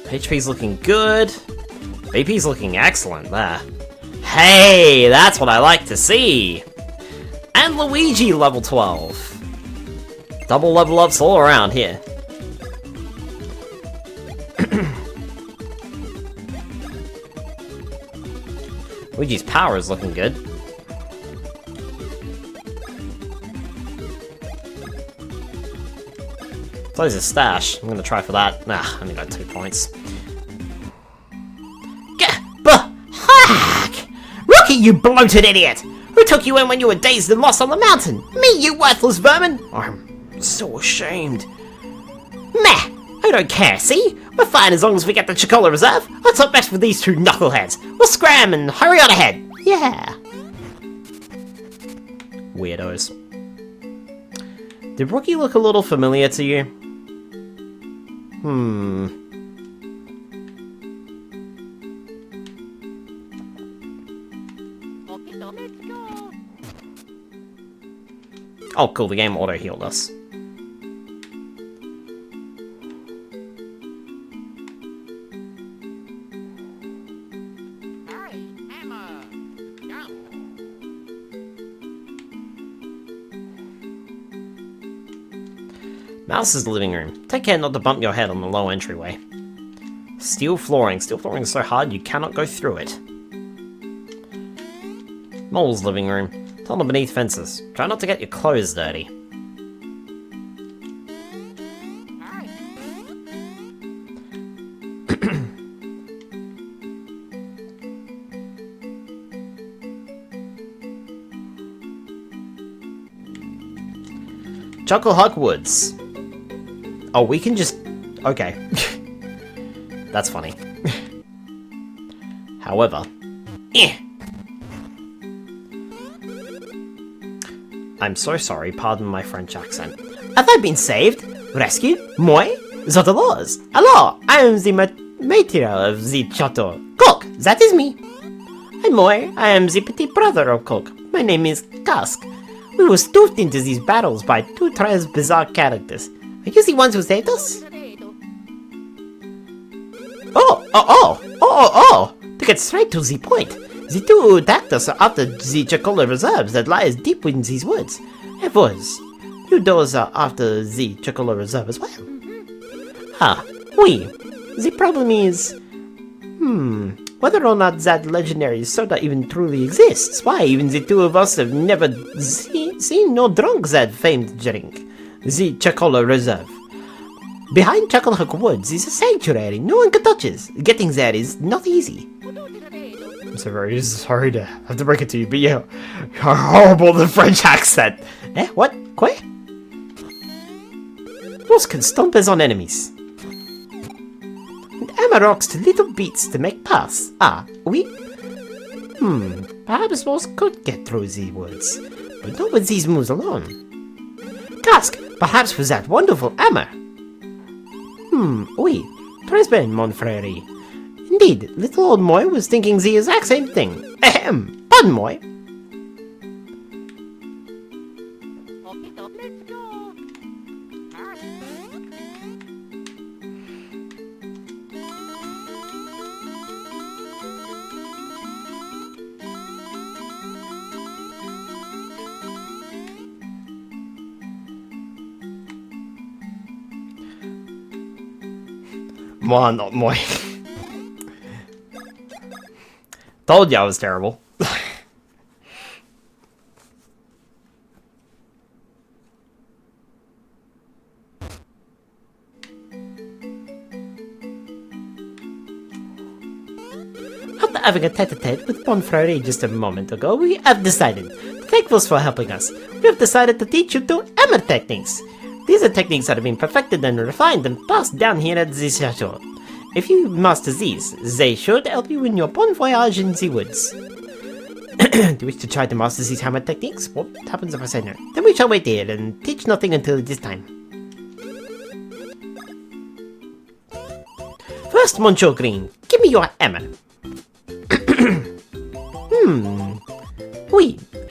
[SPEAKER 1] HP's looking good. BP's looking excellent there. Hey, that's what I like to see. And Luigi level 12. Double level ups all around here. Luigi's power is looking good. So there's a stash. I'm gonna try for that. Nah, I only got 2 points.
[SPEAKER 2] Hack! Rookie, you bloated idiot! Who took you in when you were dazed and lost on the mountain? Me, you worthless vermin!
[SPEAKER 3] I'm so ashamed.
[SPEAKER 2] Meh! I don't care, see? We're fine as long as we get the Chocola Reserve. What's up next with these two knuckleheads? We'll scram and hurry on ahead. Yeah.
[SPEAKER 1] Weirdos. Did Rookie look a little familiar to you? Oh, cool, the game auto-healed us. Mouse's living room. Take care not to bump your head on the low entryway. Steel flooring. Steel flooring is so hard you cannot go through it. Mole's living room. Tunnel beneath fences. Try not to get your clothes dirty. Chucklehuck Woods. Oh, we can just... Okay. That's funny. However... I'm so sorry, pardon my French accent.
[SPEAKER 2] Have I been saved? Rescued? Moi? The laws. Alors, I am the material of the chateau. Cook, that is me. I'm Moi. I am the petit brother of Cook. My name is Cask. We were stuffed into these battles by two très bizarre characters. Are you the ones who saved us? Oh! To get straight to the point, the two who attacked us are after the Chocola Reserves that lies deep in these woods. Hey, boys, you those are after the Chocola Reserve as well. Ah, oui. The problem is... whether or not that legendary soda even truly exists. Why, even the two of us have never seen nor drunk that famed drink. The Chocola Reserve. Behind Chucklehuck Woods is a sanctuary no one can touch us. Getting there is not easy.
[SPEAKER 3] I'm so very sorry to have to break it to you, but you're horrible at the French accent.
[SPEAKER 2] What? Quoi?
[SPEAKER 1] Those can stomp us on enemies.
[SPEAKER 2] And Emma rocks to little beats to make paths. Ah, oui? Perhaps Moss could get through the woods, but not with these moves alone. Cask, perhaps with that wonderful Emma. Oui. Très bien, mon frère. Indeed, little old Moi was thinking the exact same thing. Ahem. Pardon, Moi.
[SPEAKER 3] Moi, not moi.
[SPEAKER 1] Told you I was terrible.
[SPEAKER 2] After having a tete-a-tete with Bonfrere just a moment ago, we have decided, thank us for helping us, we have decided to teach you two Emmer techniques. These are techniques that have been perfected and refined and passed down here at the chateau. If you master these, they should help you in your bon voyage in the woods. Do you wish to try to master these hammer techniques? What happens if I say no? Then we shall wait here and teach nothing until it is time. First, Monsieur Green, give me your hammer.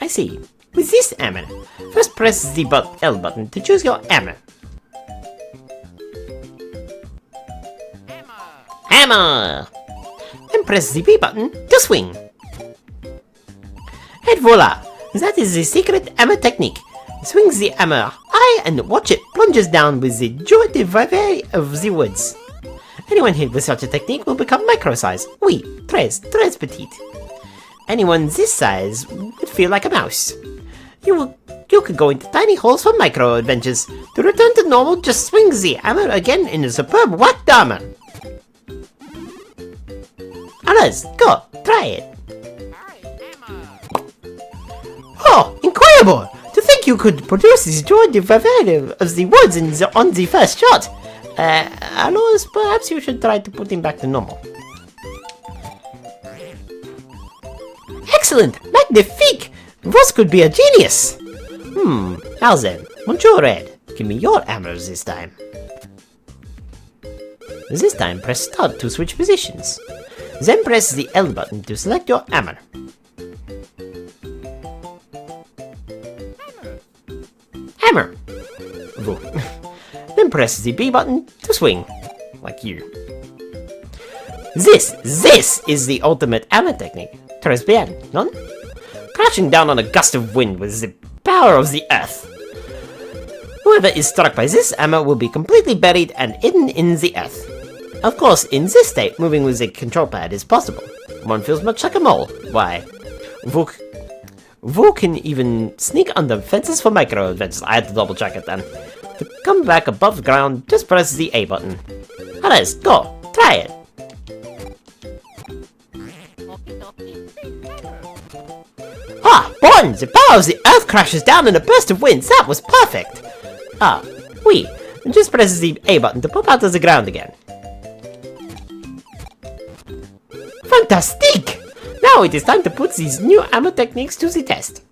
[SPEAKER 2] I see. With this hammer, first press the L button to choose your hammer. Hammer! Then press the B button to swing. And voila! That is the secret hammer technique. Swing the hammer high and watch it plunges down with the joie de vivre of the woods. Anyone hit with such a technique will become micro-size. Oui, très petite. Anyone this size would feel like a mouse. You could go into tiny holes for micro-adventures. To return to normal, just swing the hammer again in a superb whack hammer. Others, go, try it. Oh, incredible! To think you could produce this joy de vivre of the woods on the first shot. Alois, perhaps you should try to put him back to normal. Excellent! Magnifique! Voss could be a genius! Now then, Monsieur Red, give me your hammers this time. This time, press start to switch positions. Then press the L button to select your hammer. Hammer! Then press the B button to swing, like you. This is the ultimate hammer technique. Très bien, non? Crashing down on a gust of wind with the power of the earth. Whoever is struck by this hammer will be completely buried and hidden in the earth. Of course, in this state, moving with a control pad is possible. One feels much like a mole. Why? Vo can even sneak under fences for micro-adventures. I had to double check it then. To come back above ground, just press the A button. Others, go! Try it! Ah, Born! The power of the earth crashes down in a burst of winds. That was perfect! Ah, oui. Just press the A button to pop out of the ground again. Fantastic! Now it is time to put these new hammer techniques to the test.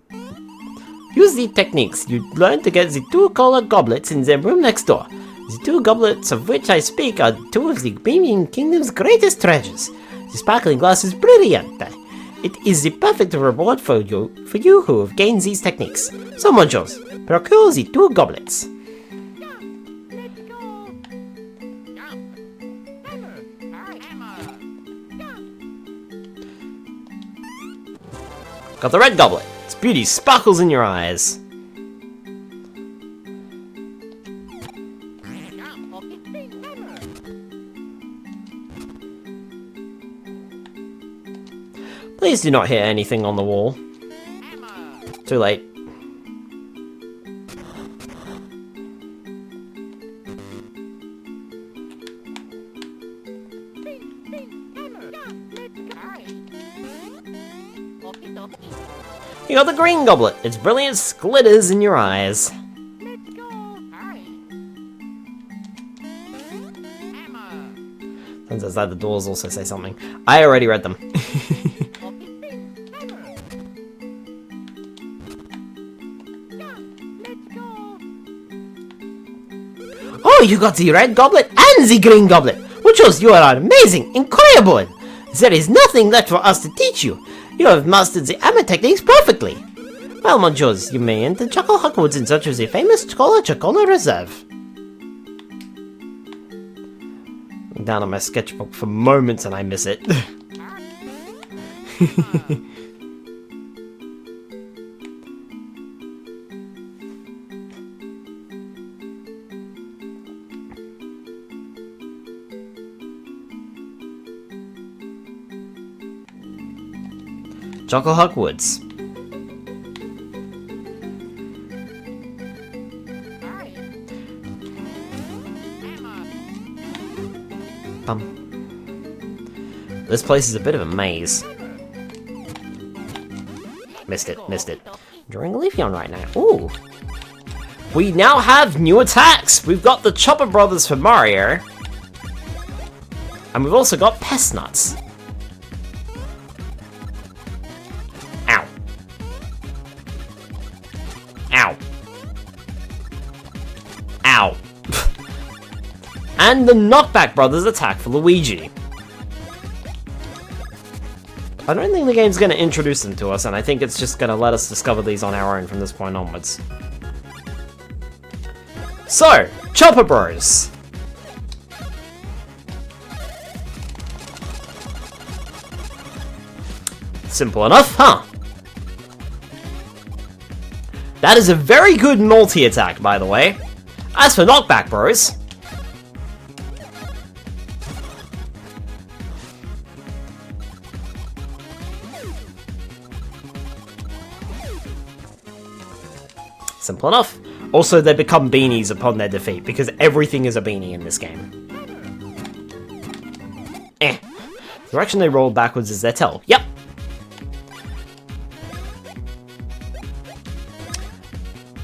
[SPEAKER 2] Use the techniques you learned to get the two colored goblets in the room next door. The two goblets of which I speak are two of the Beanbean Kingdom's greatest treasures. The sparkling glass is brilliant. It is the perfect reward for you who have gained these techniques. So, Monjos, procure the two goblets. Got the red goblet. Its beauty sparkles in your eyes. Please do not hit anything on the wall. Too late. You got the green goblet. Its brilliance glitters in your eyes. Turns out the doors also say something. I already read them. Oh, you got the red goblet and the green goblet! Muchos, you are amazing! Incredible! There is nothing left for us to teach you. You have mastered the hammer techniques perfectly. Well, Monjos, you may enter Chucklehuck Woods in search of the famous Chocola Reserve. I'm down on my sketchbook for moments and I miss it. Chucklehuck Woods. This place is a bit of a maze. Missed it. Drawing a leafy on right now. Ooh. We now have new attacks! We've got the Chopper Brothers for Mario. And we've also got Pest Nuts. And the Knockback Brothers attack for Luigi.
[SPEAKER 1] I don't think the game's going to introduce them to us, and I think it's just going to let us discover these on our own from this point onwards. So, Chopper Bros. Simple enough, huh? That is a very good multi-attack, by the way. As for Knockback Bros, simple enough. Also, they become beanies upon their defeat, because everything is a beanie in this game. The direction they roll backwards is their tail. Yep.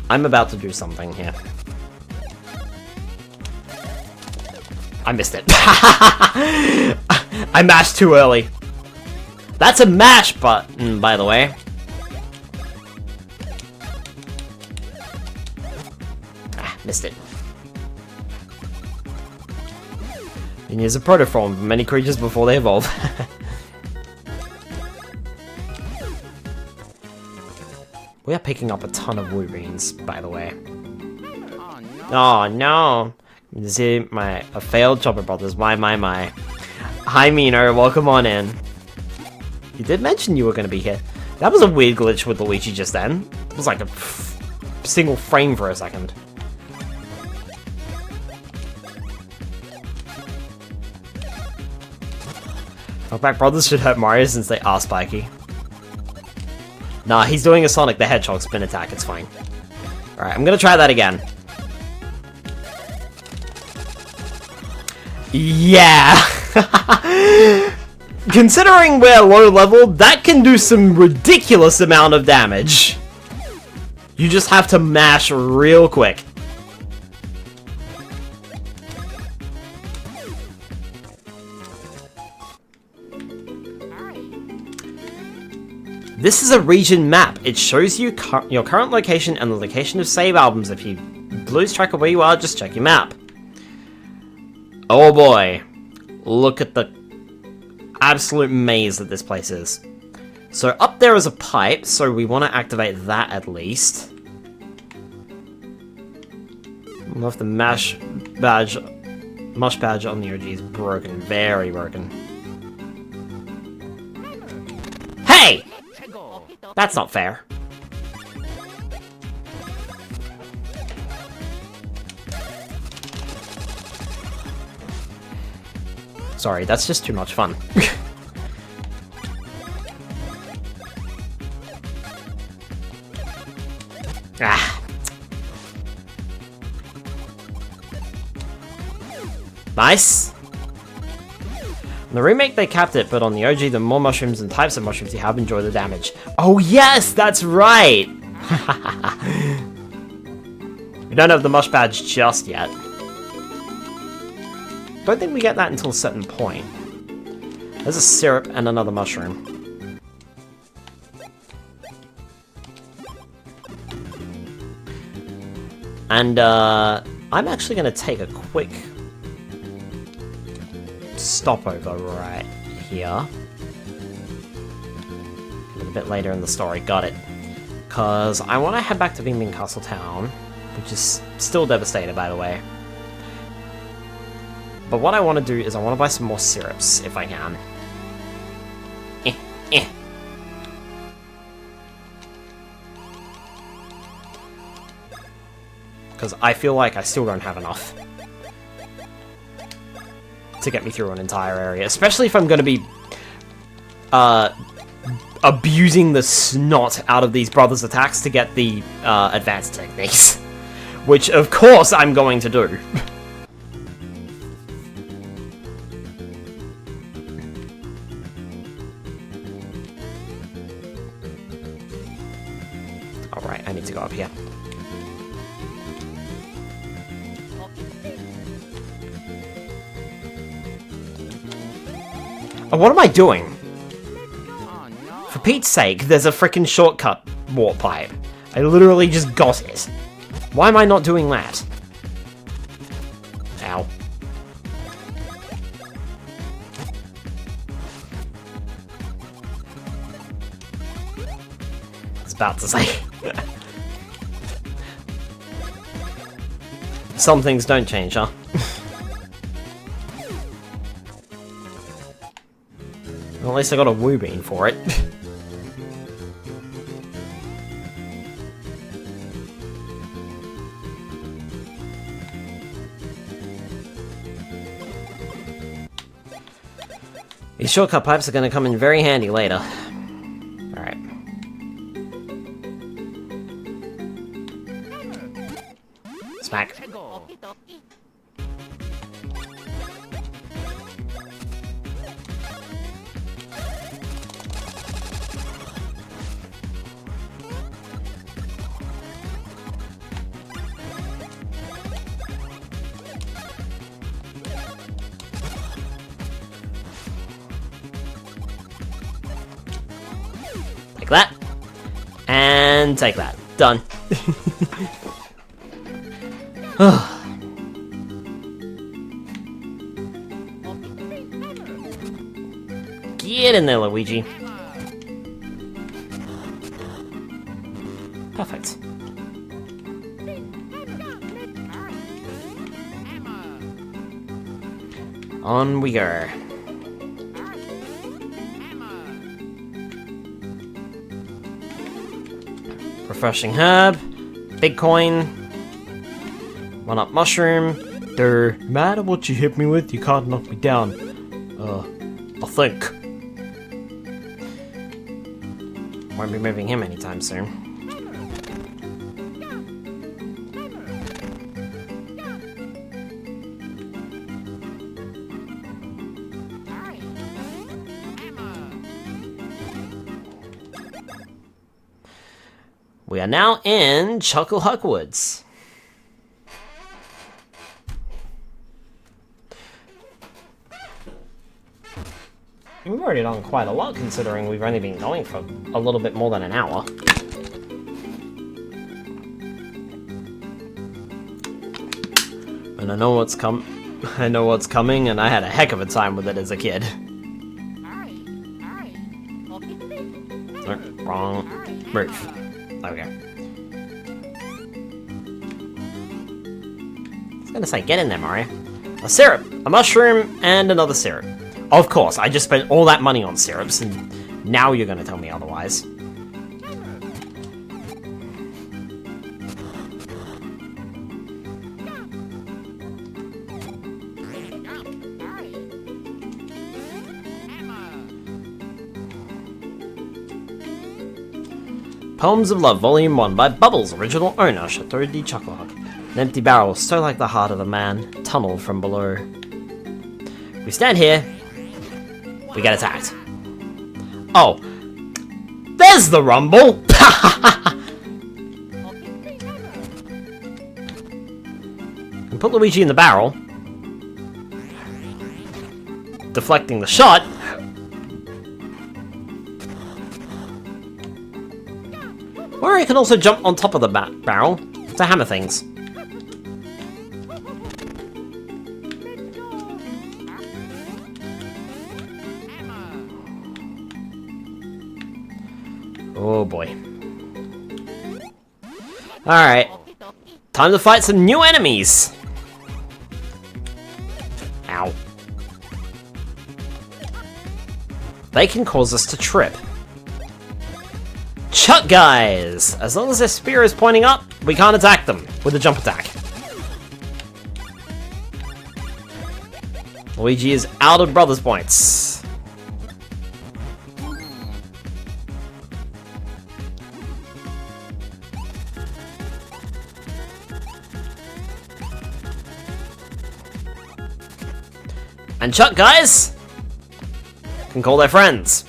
[SPEAKER 1] I'm about to do something here. I missed it. I mashed too early. That's a mash button, by the way. Missed it. And here's a protoform for many creatures before they evolve. We are picking up a ton of woo beans, by the way. Oh no! You see, a failed Chopper Brothers. My. Hi Mino, welcome on in. You did mention you were going to be here. That was a weird glitch with Luigi just then. It was like a single frame for a second. Knockback Brothers should hurt Mario since they are spiky. Nah, he's doing a Sonic the Hedgehog spin attack, it's fine. Alright, I'm gonna try that again. Yeah! Considering we're low level, that can do some ridiculous amount of damage. You just have to mash real quick. This is a region map. It shows you your current location and the location of save albums. If you lose track of where you are, just check your map. Oh boy. Look at the absolute maze that this place is. So up there is a pipe, so we want to activate that at least. Well, if the mush badge on the OG is broken. Very broken. Hey! That's not fair. Sorry, that's just too much fun. Ah. Nice. In the remake, they capped it, but on the OG, the more mushrooms and types of mushrooms you have, enjoy the damage. Oh yes, that's right! We don't have the mush badge just yet. Don't think we get that until a certain point. There's a syrup and another mushroom. And, I'm actually going to take a quick stopover right here. A little bit later in the story, got it. Because I want to head back to Beanbean Castle Town, which is still devastated, by the way. But what I want to do is I want to buy some more syrups, if I can. Because I feel like I still don't have enough to get me through an entire area, especially if I'm going to be abusing the snot out of these brothers' attacks to get the advanced techniques, which of course I'm going to do. Alright, I need to go up here. Oh, what am I doing? For Pete's sake, there's a frickin' shortcut warp pipe. I literally just got it. Why am I not doing that? Ow. about to say. Some things don't change, huh? Well, at least I got a woo bean for it. These shortcut pipes are going to come in very handy later. Alright. Smack. Take that. And take that. Done. Get in there, Luigi. Perfect. On we go. Refreshing herb, big coin, 1-up mushroom. No matter what you hit me with, you can't knock me down. I think. Won't be moving him anytime soon. We are now in Chucklehuck Woods. We've already done quite a lot considering we've only been going for a little bit more than an hour. And I know what's coming, and I had a heck of a time with it as a kid. Oh, wrong roof. Okay. I was gonna say, get in there, Mario. A syrup, a mushroom, and another syrup. Of course, I just spent all that money on syrups, and now you're gonna tell me otherwise. Poems of Love, Volume 1, by Bubbles, original owner, Chateau de Chucklehuck. An empty barrel, so like the heart of a man, tunnel from below. We stand here, we get attacked. Oh, there's the rumble! We put Luigi in the barrel, deflecting the shot. Mario can also jump on top of the barrel to hammer things. Oh boy. Alright. Time to fight some new enemies! Ow. They can cause us to trip. Chuck guys! As long as their spear is pointing up, we can't attack them with a jump attack. Luigi is out of brothers points. And Chuck guys can call their friends.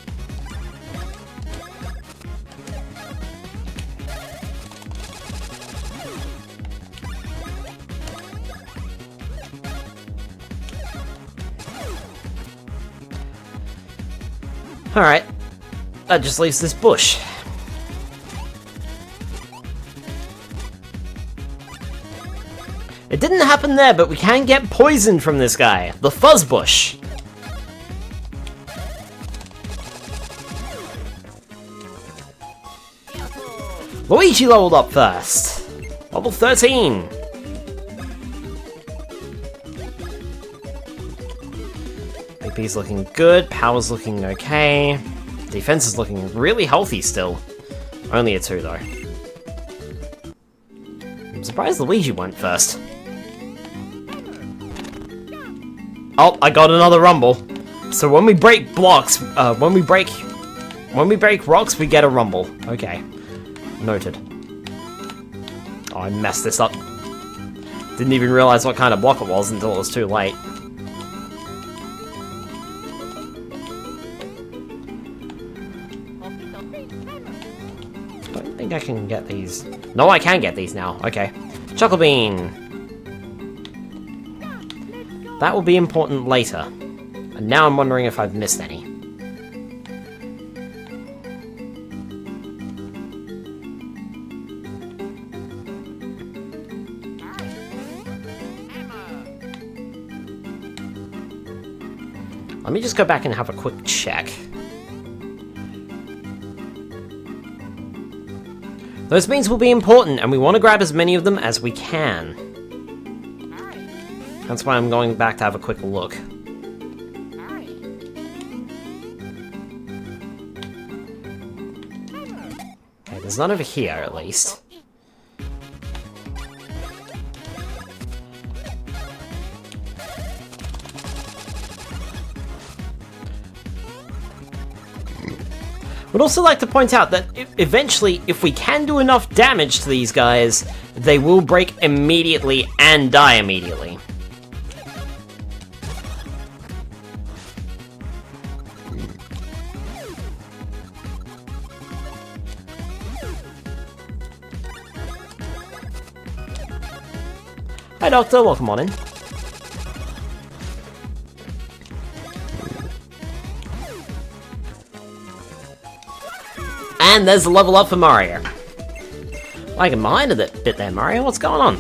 [SPEAKER 1] Alright, that just leaves this bush. It didn't happen there, but we can get poisoned from this guy, the fuzz bush. Luigi leveled up first. Level 13. AP's looking good, power's looking okay. Defense is looking really healthy still. Only a 2 though. I'm surprised Luigi went first. Oh, I got another rumble. So when we break blocks, when we break rocks, we get a rumble. Okay. Noted. Oh, I messed this up. Didn't even realize what kind of block it was until it was too late. Don't think I can get these. No, I can get these now. Okay. Chuckle Bean. That will be important later. And now I'm wondering if I've missed any. Let me just go back and have a quick check. Those beans will be important, and we want to grab as many of them as we can. That's why I'm going back to have a quick look. Okay, there's none over here, at least. Would also like to point out that eventually, if we can do enough damage to these guys, they will break immediately and die immediately. Hi Doctor, welcome on in. And there's the level up for Mario. Lagging behind a bit there, Mario. What's going on?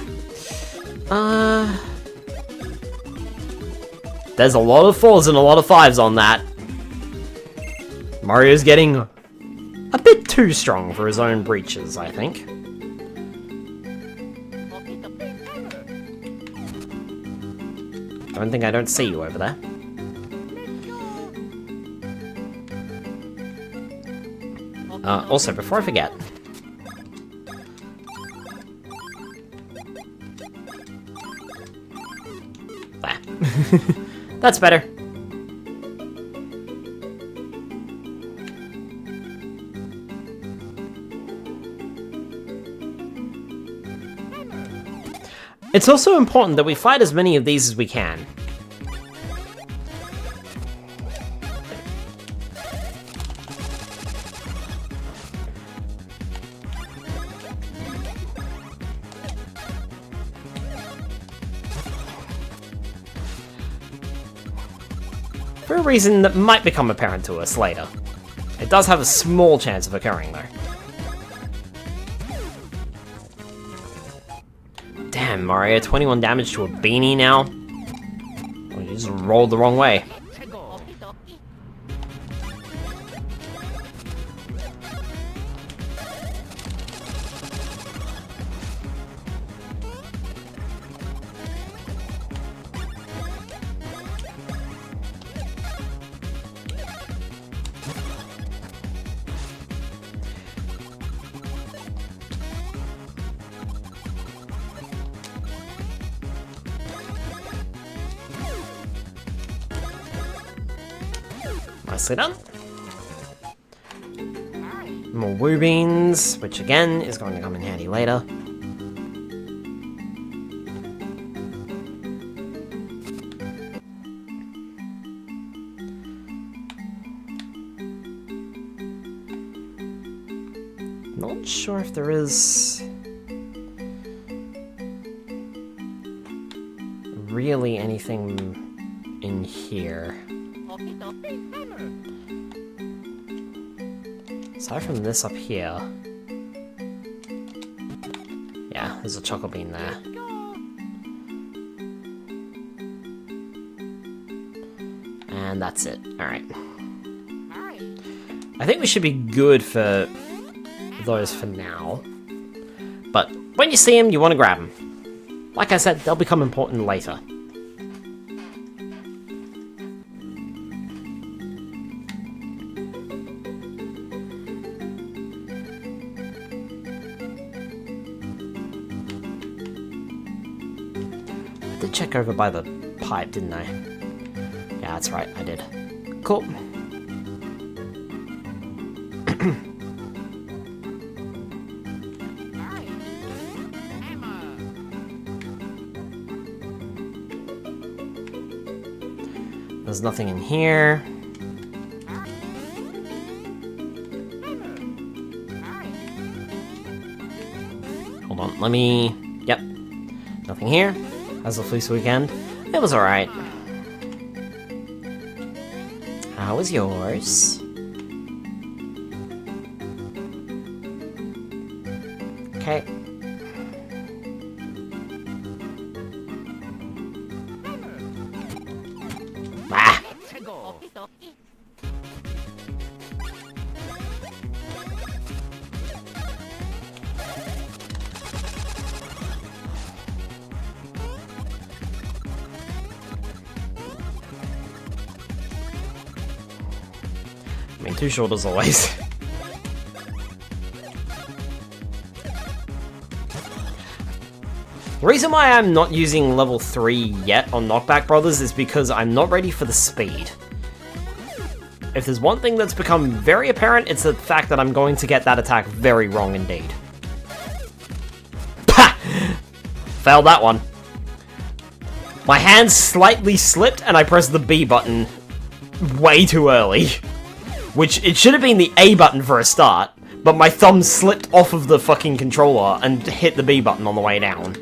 [SPEAKER 1] There's a lot of 4s and a lot of 5s on that. Mario's getting a bit too strong for his own breeches, I think. I don't see you over there. Also, before I forget... There. That's better. It's also important that we fight as many of these as we can. For a reason that might become apparent to us later. It does have a small chance of occurring, though. Damn, Mario, 21 damage to a beanie now? Well, you just rolled the wrong way. Nicely done. More woo beans, which again is going to come in handy later. Not sure if there is really anything in here. Aside from this up here... Yeah, there's a chocolate bean there. And that's it. Alright. I think we should be good for those for now. But when you see them, you want to grab them. Like I said, they'll become important later. I did check over by the pipe, didn't I? Yeah, that's right, I did. Cool. There's nothing in here. Hold on, let me... Yep. Nothing here. How's the fleece weekend? It was alright. How was yours? Okay. Ah! I mean, too short as always. The reason why I'm not using level 3 yet on Knockback Brothers is because I'm not ready for the speed. If there's one thing that's become very apparent, it's the fact that I'm going to get that attack very wrong indeed. Pah! Failed that one. My hand slightly slipped and I pressed the B button way too early. Which, it should have been the A button for a start, but my thumb slipped off of the fucking controller and hit the B button on the way down.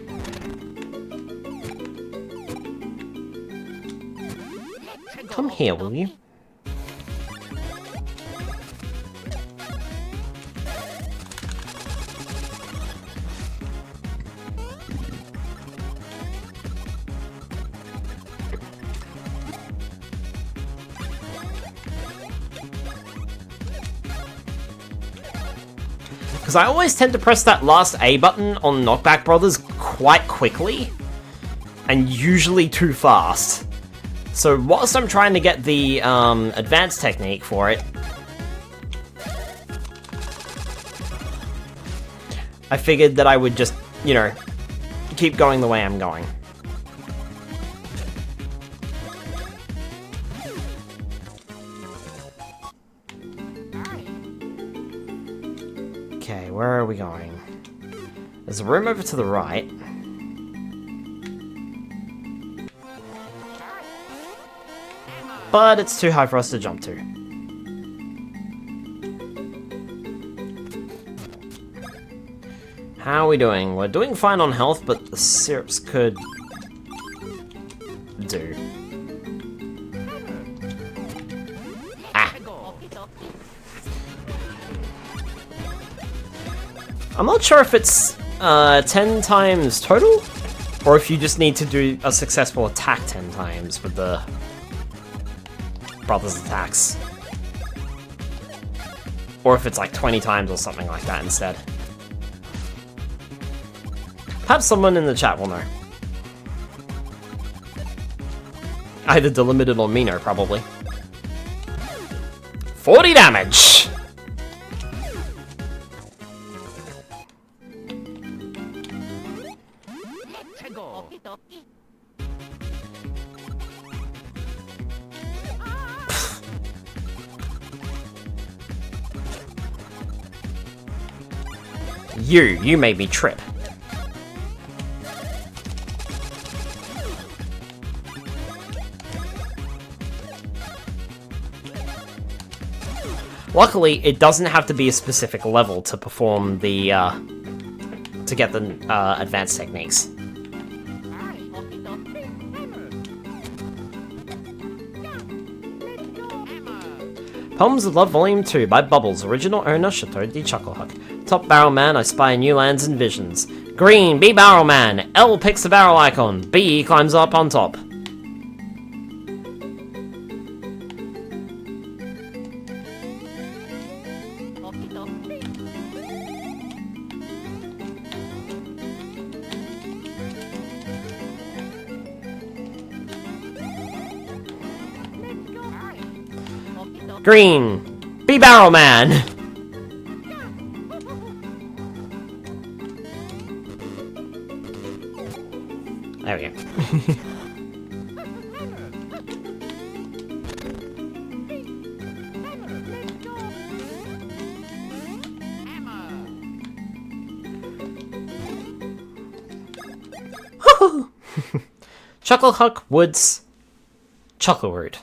[SPEAKER 1] Come here, will you? Because I always tend to press that last A button on Knockback Brothers quite quickly, and usually too fast. So whilst I'm trying to get the advanced technique for it, I figured that I would just, you know, keep going the way I'm going. Okay, where are we going? There's a room over to the right. But it's too high for us to jump to. How are we doing? We're doing fine on health, but the syrups could do. Ah! I'm not sure if it's 10 times total, or if you just need to do a successful attack 10 times with the brothers' attacks. Or if it's like 20 times or something like that instead. Perhaps someone in the chat will know. Either Delimited or Mino, probably. 40 damage! You made me trip. Luckily, it doesn't have to be a specific level to perform the, to get the, advanced techniques. Poems of Love Volume 2 by Bubbles, original owner Chateau de Chucklehuck. Top barrel man, I spy new lands and visions. Green, B barrel man. L picks the barrel icon. B climbs up on top. Green, be Barrel Man! There we go. Chucklehuck Woods, Chuckleroot.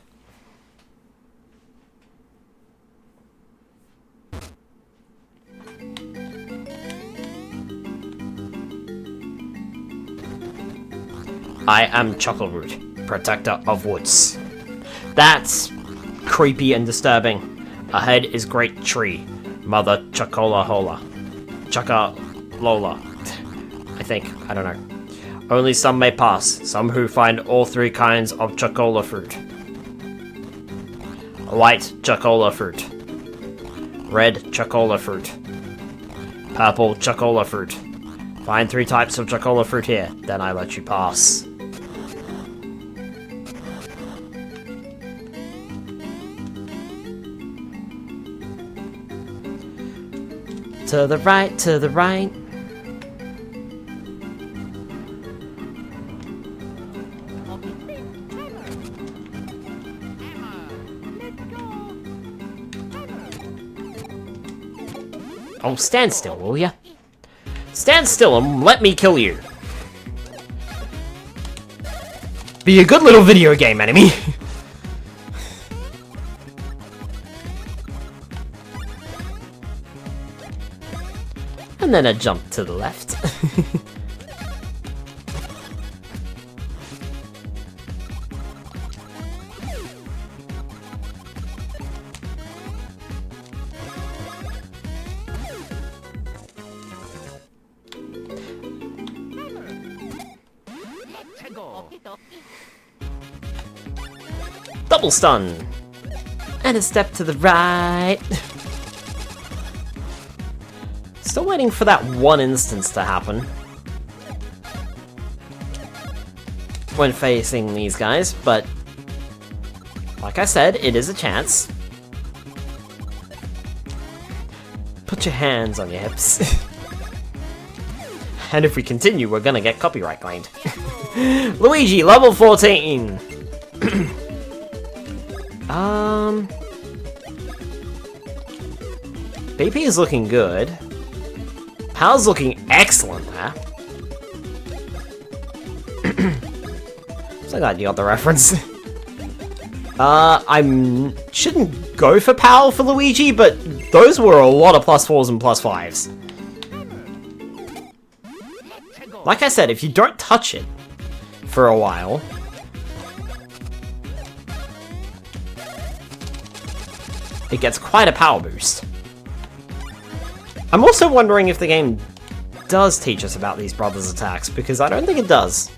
[SPEAKER 1] I am Chuckleroot, protector of woods. That's creepy and disturbing. Ahead is Great Tree, Mother Chuckalahola. Chuckalola. I think. I don't know. Only some may pass, some who find all three kinds of chocola fruit. White chocola fruit. Red chocola fruit. Purple chocola fruit. Find 3 types of chocola fruit here, then I let you pass. To the right, to the right. Oh, stand still, will ya? Stand still and let me kill you. Be a good little video game enemy. And then a jump to the left. Double stun! And a step to the right. Still waiting for that one instance to happen when facing these guys, but like I said, it is a chance. Put your hands on your hips. And if we continue, we're gonna get copyright claimed. Luigi, level 14! BP is looking good. Pal's looking excellent there. So glad you got the reference. I shouldn't go for Pal for Luigi, but those were a lot of +4s and +5s. Like I said, if you don't touch it for a while, it gets quite a power boost. I'm also wondering if the game does teach us about these brothers' attacks, because I don't think it does.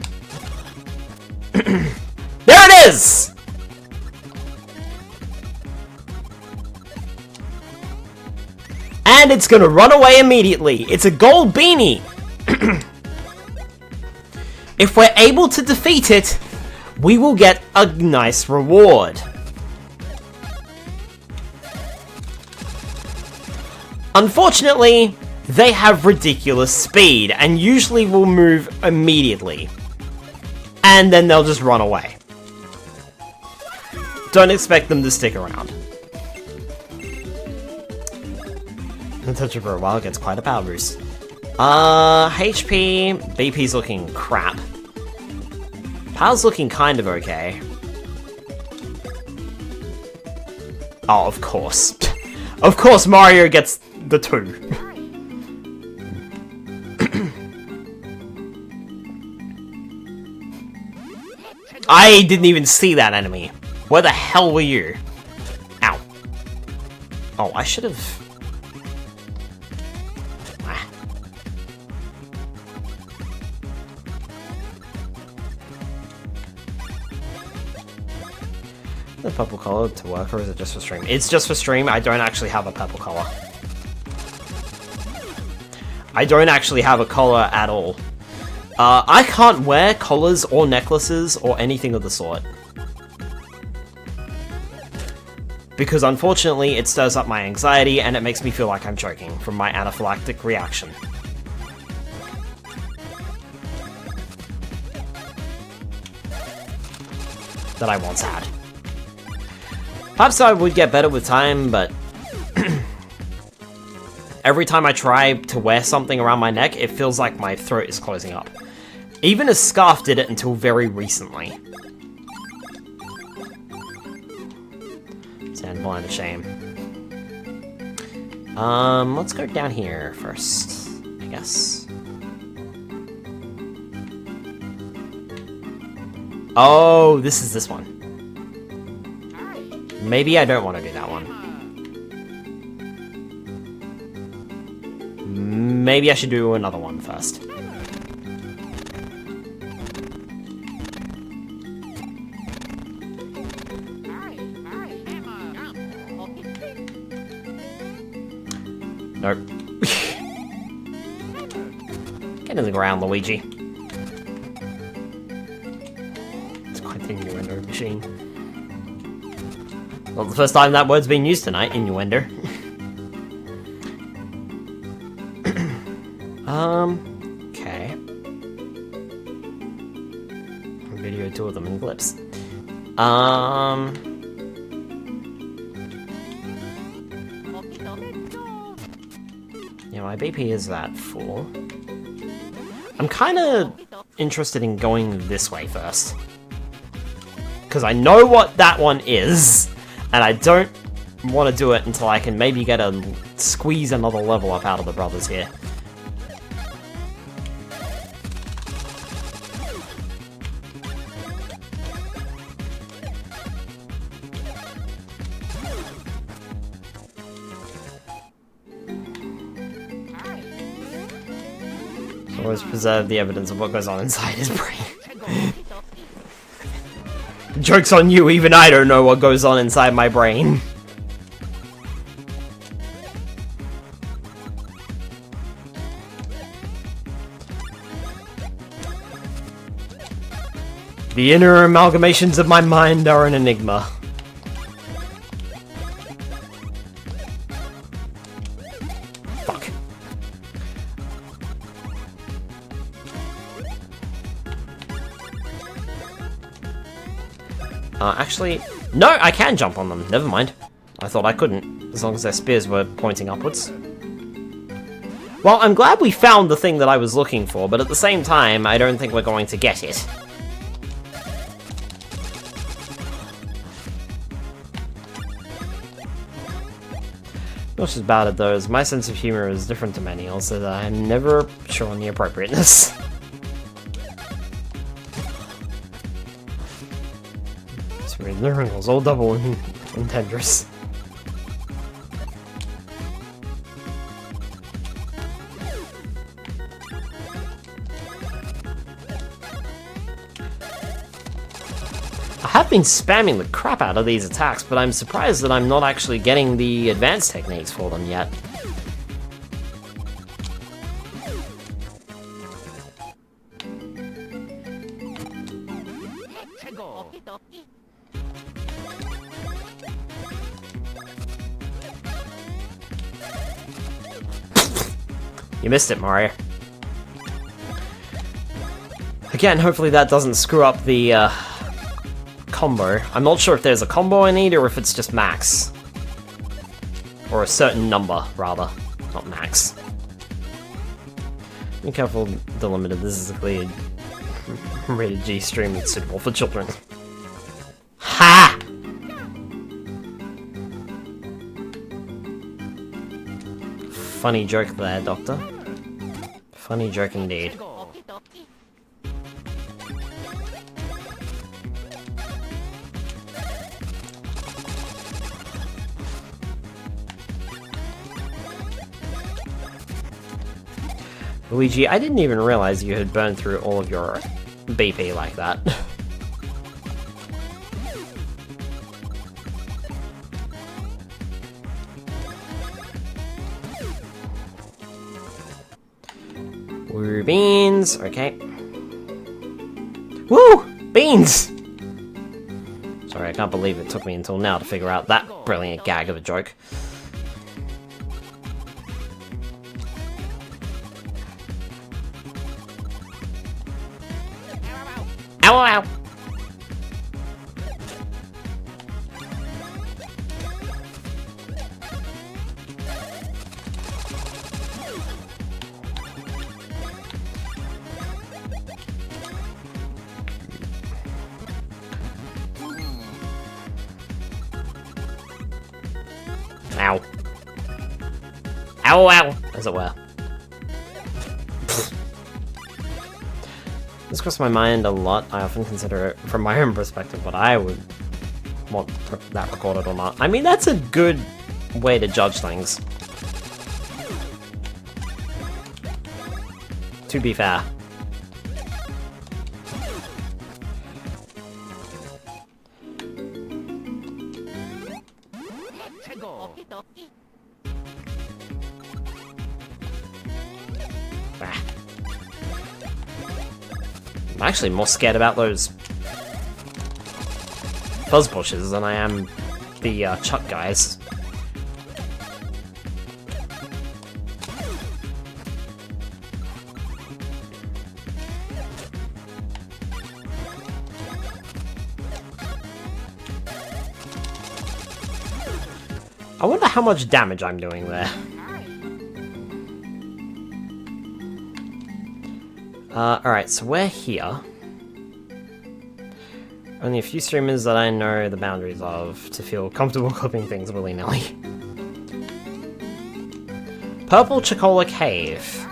[SPEAKER 1] There it is! And it's gonna run away immediately. It's a gold beanie! If we're able to defeat it, we will get a nice reward. Unfortunately, they have ridiculous speed and usually will move immediately. And then they'll just run away. Don't expect them to stick around. The touch of for a while gets quite a power boost. HP, BP's looking crap. Pal's looking kind of okay. Oh, of course. Of course Mario gets the 2. I didn't even see that enemy. Where the hell were you? Ow. Oh, I should have... The purple color to work, or is it just for stream? It's just for stream. I don't actually have a purple color. I don't actually have a collar at all. I can't wear collars or necklaces or anything of the sort. because unfortunately it stirs up my anxiety and it makes me feel like I'm choking from my anaphylactic reaction. That I once had. Perhaps I would get better with time, but every time I try to wear something around my neck, it feels like my throat is closing up. Even a scarf did it until very recently. Stand blind of shame. Let's go down here first, I guess. Oh, this is this one. Maybe I don't want to do that one. Maybe I should do another one first. Nope. Get in the ground, Luigi. It's quite the innuendo machine. Not the first time that word's been used tonight, innuendo. Okay. Video two of them in clips. Yeah, my BP is that full. I'm kind of interested in going this way first. Because I know what that one is, and I don't want to do it until I can maybe squeeze another level up out of the brothers here. Always preserve the evidence of what goes on inside his brain. Joke's on you, even I don't know what goes on inside my brain. The inner amalgamations of my mind are an enigma. Fuck. Actually, no, I can jump on them. Never mind. I thought I couldn't, as long as their spears were pointing upwards. Well, I'm glad we found the thing that I was looking for, but at the same time, I don't think we're going to get it. Not as bad at those. My sense of humor is different to many, also that I'm never sure on the appropriateness. The wrinkles all double and tendrous. I have been spamming the crap out of these attacks, but I'm surprised that I'm not actually getting the advanced techniques for them yet. You missed it, Mario. Again, hopefully that doesn't screw up the combo. I'm not sure if there's a combo I need or if it's just max. Or a certain number, rather. Not max. Be careful, delimited. This is a clear rated G stream that's suitable for children. Ha! Funny joke there, Doctor. Funny joke indeed. Luigi, I didn't even realize you had burned through all of your BP like that. Beans, okay. Woo! Beans! Sorry, Sorry, I can't believe it took me until now to figure out that brilliant gag of a joke. Ow, ow, ow! Ow. Ow, ow, as it were. This crossed my mind a lot. I often consider it, from my own perspective, what I would want that recorded or not. I mean, that's a good way to judge things. To be fair. I'm actually more scared about those fuzz bushes than I am the Chuck guys. I wonder how much damage I'm doing there. Alright, so we're here. Only a few streamers that I know the boundaries of to feel comfortable clipping things willy-nilly. Purple Chocola Cave.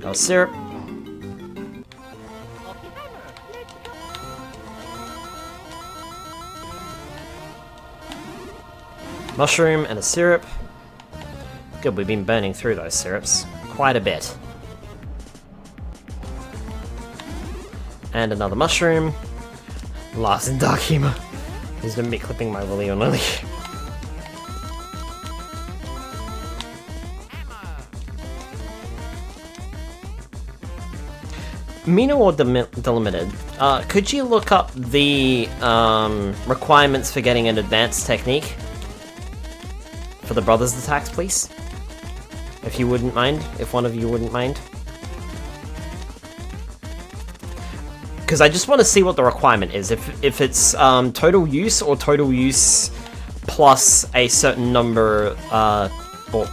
[SPEAKER 1] Got syrup. Mushroom and a syrup. Good, we've been burning through those syrups quite a bit. And another mushroom. Last in dark humor. He's gonna be clipping my willy or nilly. Mino or delimited, could you look up the requirements for getting an advanced technique for the brothers attacks, please? If you wouldn't mind, if one of you wouldn't mind. Because I just want to see what the requirement is. If it's total use or total use plus a certain number, or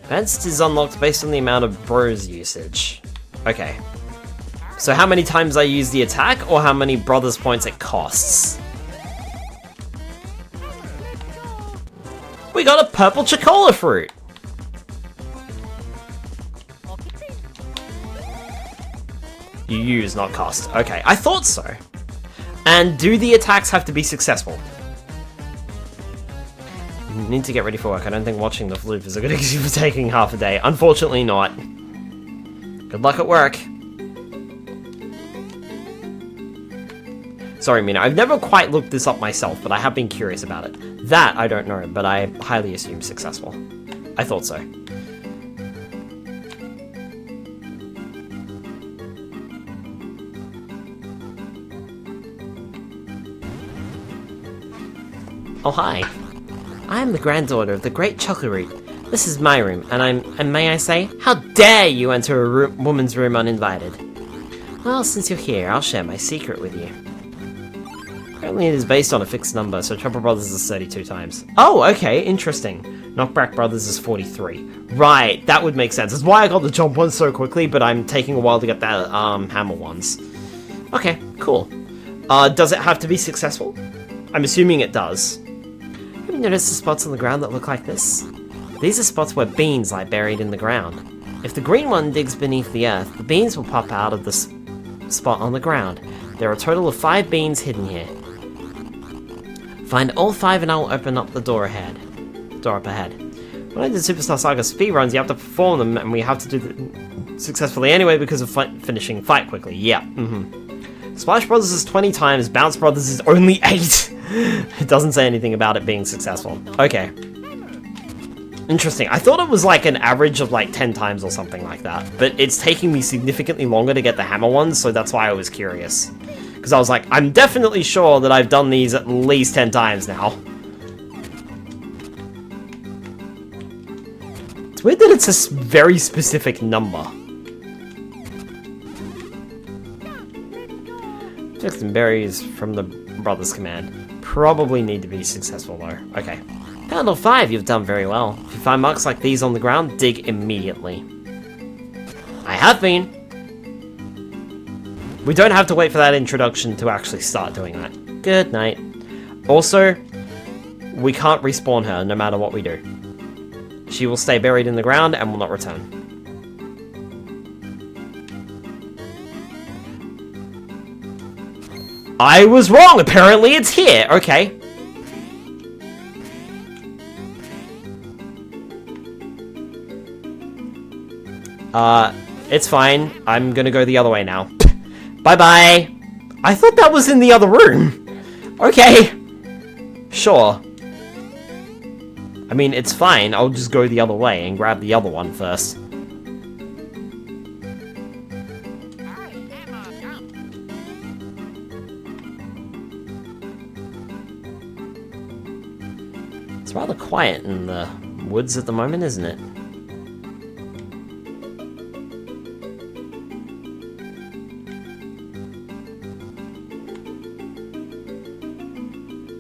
[SPEAKER 1] advanced is unlocked based on the amount of bros usage. Okay. So how many times I use the attack, or how many brothers points it costs? We got a purple chocola fruit! You use, not cost. Okay, I thought so. And do the attacks have to be successful? Need to get ready for work. I don't think watching the floof is a good excuse for taking half a day. Unfortunately not. Good luck at work. Sorry, Mina. I've never quite looked this up myself, but I have been curious about it. That, I don't know, but I highly assume successful. I thought so. Oh, hi. I am the granddaughter of the great Chucklehuck. This is my room, and may I say, how dare you enter a woman's room uninvited? Well, since you're here, I'll share my secret with you. Apparently it is based on a fixed number, so Trouble Brothers is 32 times. Oh, okay, interesting. Knockback Brothers is 43. Right, that would make sense. That's why I got the jump ones so quickly, but I'm taking a while to get the hammer ones. Okay, cool. Does it have to be successful? I'm assuming it does. Have you noticed the spots on the ground that look like this? These are spots where beans lie buried in the ground. If the green one digs beneath the earth, the beans will pop out of the spot on the ground. There are a total of 5 beans hidden here. Find all 5 and I'll open up the door up ahead. When I did Superstar Saga speedruns, you have to perform them, and we have to do them successfully anyway because of finishing fight quickly. Yeah, Splash Brothers is 20 times, Bounce Brothers is only 8! It doesn't say anything about it being successful. Okay. Interesting. I thought it was like an average of like 10 times or something like that, but it's taking me significantly longer to get the hammer ones, so that's why I was curious. Because I was like, I'm definitely sure that I've done these at least 10 times now. It's weird that it's a very specific number. Objects and berries from the Brothers Command. Probably need to be successful though. Okay. Panel 5, you've done very well. If you find marks like these on the ground, dig immediately. I have been. We don't have to wait for that introduction to actually start doing that. Good night. Also, we can't respawn her no matter what we do. She will stay buried in the ground and will not return. I was wrong! Apparently it's here! Okay. It's fine. I'm gonna go the other way now. Bye-bye! I thought that was in the other room! Okay! Sure. I mean, it's fine. I'll just go the other way and grab the other one first. It's rather quiet in the woods at the moment, isn't it?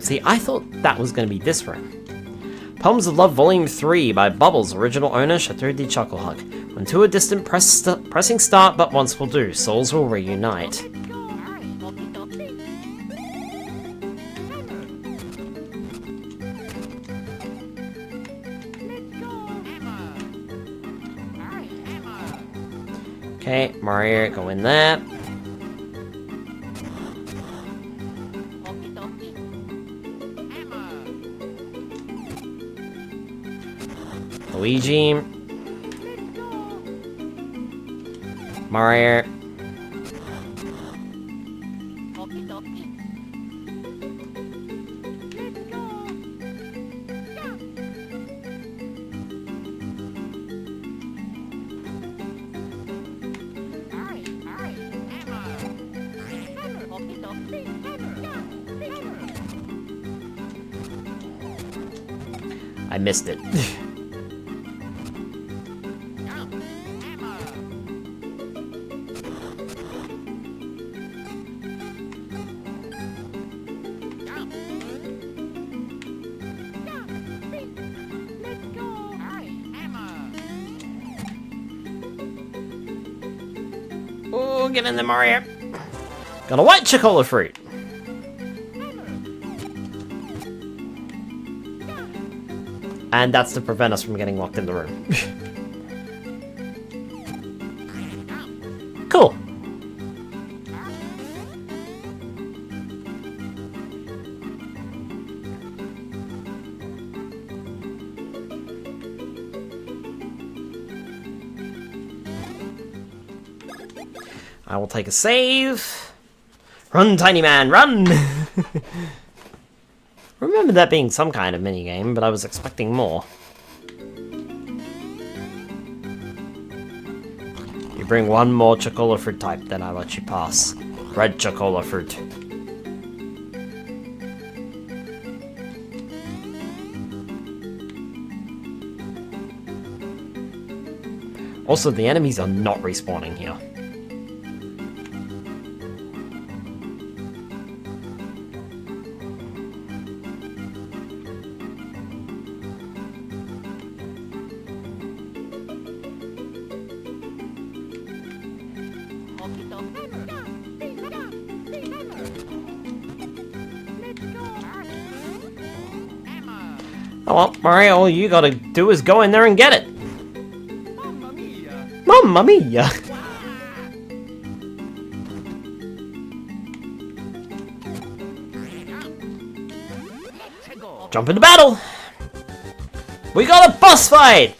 [SPEAKER 1] See, I thought that was going to be this room. Poems of Love Volume 3 by Bubbles, original owner Chateau de Chucklehuck. When two are distant, pressing start but once will do. Souls will reunite. Okay, Mario, go in there. Luigi. Mario. I missed it. Oh, get in there, Mario. Got a white chocola fruit. And that's to prevent us from getting locked in the room. Cool. I will take a save. Run, tiny man, run! Remember that being some kind of minigame, but I was expecting more. You bring one more chocola fruit type, then I let you pass. Red chocola fruit. Also, the enemies are not respawning here. Oh well, Mario, all you gotta do is go in there and get it. Mamma mia! Jump into battle! We got a boss fight!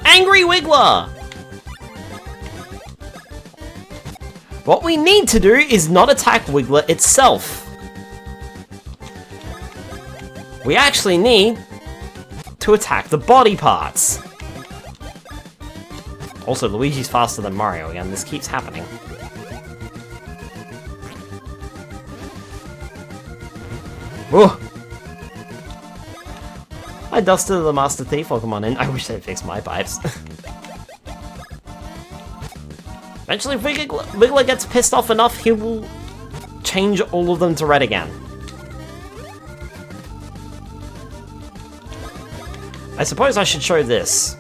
[SPEAKER 1] Angry Wiggler! What we need to do is not attack Wiggler itself. We actually need to attack the body parts. Also, Luigi's faster than Mario again. This keeps happening. Whoa! I dusted the Master Thief. Welcome on in. I wish they'd fix my pipes. Eventually, if Wiggler gets pissed off enough, he will change all of them to red again. I suppose I should show this.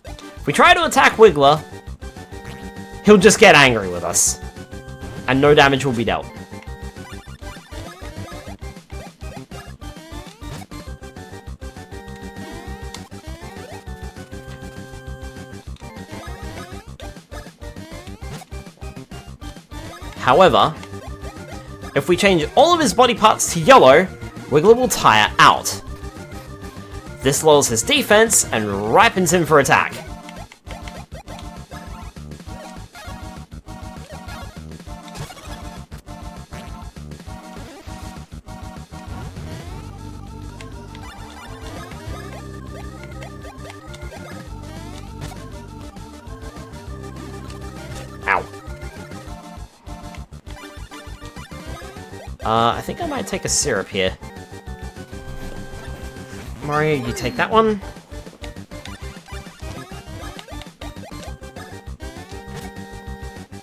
[SPEAKER 1] If we try to attack Wiggler, he'll just get angry with us. And no damage will be dealt. However, if we change all of his body parts to yellow, Wiggler will tire out. This lowers his defense and ripens him for attack. Ow. I think I might take a syrup here. Mario, you take that one.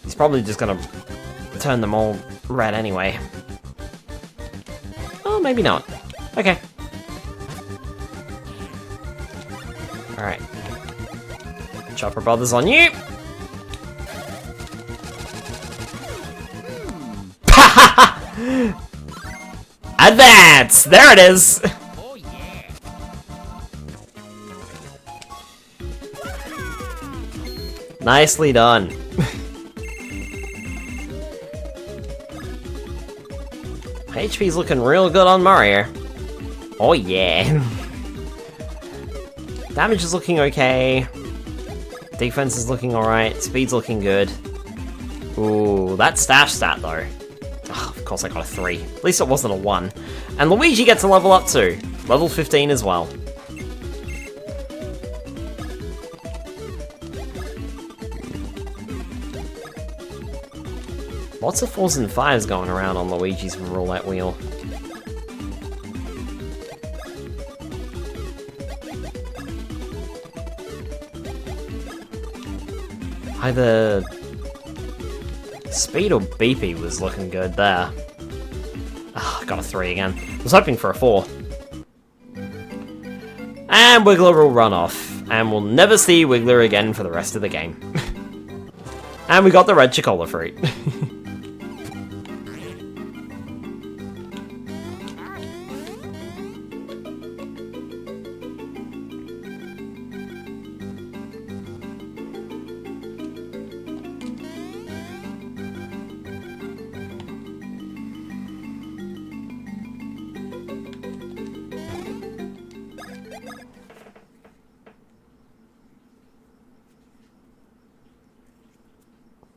[SPEAKER 1] He's probably just gonna turn them all red anyway. Oh, maybe not. Okay. Alright. Chopper Brothers on you! Advance! There it is!
[SPEAKER 4] Oh yeah.
[SPEAKER 1] Nicely done. HP's looking real good on Mario. Oh yeah. Damage is looking okay. Defense is looking alright. Speed's looking good. Ooh, that stash stat though. Oh, of course I got a 3. At least it wasn't a 1. And Luigi gets a level up too. Level 15 as well. Lots of 4s and 5s going around on Luigi's roulette wheel. Either Speed or BP was looking good there. Ah, got a 3 again. I was hoping for a 4. And Wiggler will run off. And we'll never see Wiggler again for the rest of the game. And we got the red Chocola fruit.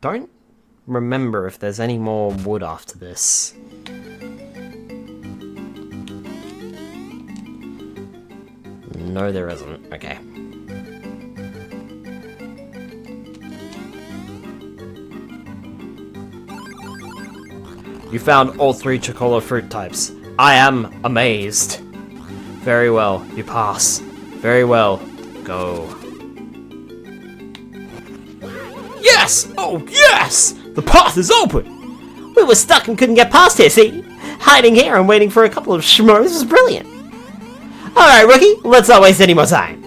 [SPEAKER 1] Don't remember if there's any more wood after this. No, there isn't. Okay. You found all 3 Chocola fruit types. I am amazed. Very well, you pass. Very well, go.
[SPEAKER 3] Yes! Oh, yes! The path is open!
[SPEAKER 2] We were stuck and couldn't get past here, see? Hiding here and waiting for a couple of schmoes was brilliant. Alright, rookie, let's not waste any more time.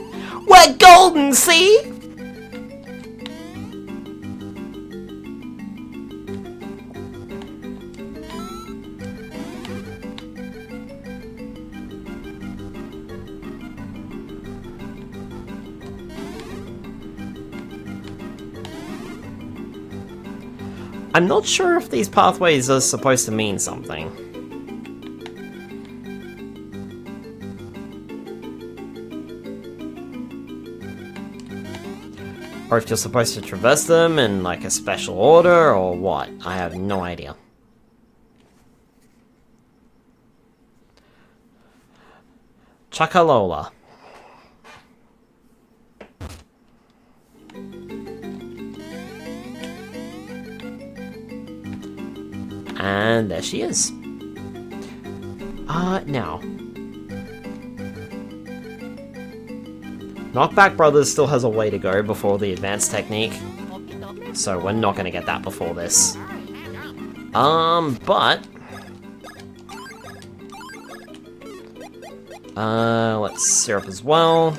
[SPEAKER 2] We're golden, see?
[SPEAKER 1] I'm not sure if these pathways are supposed to mean something. Or if you're supposed to traverse them in like a special order or what. I have no idea. Chuckalola. And there she is. Now. Knockback Brothers still has a way to go before the advanced technique. So we're not going to get that before this. But... let's syrup as well.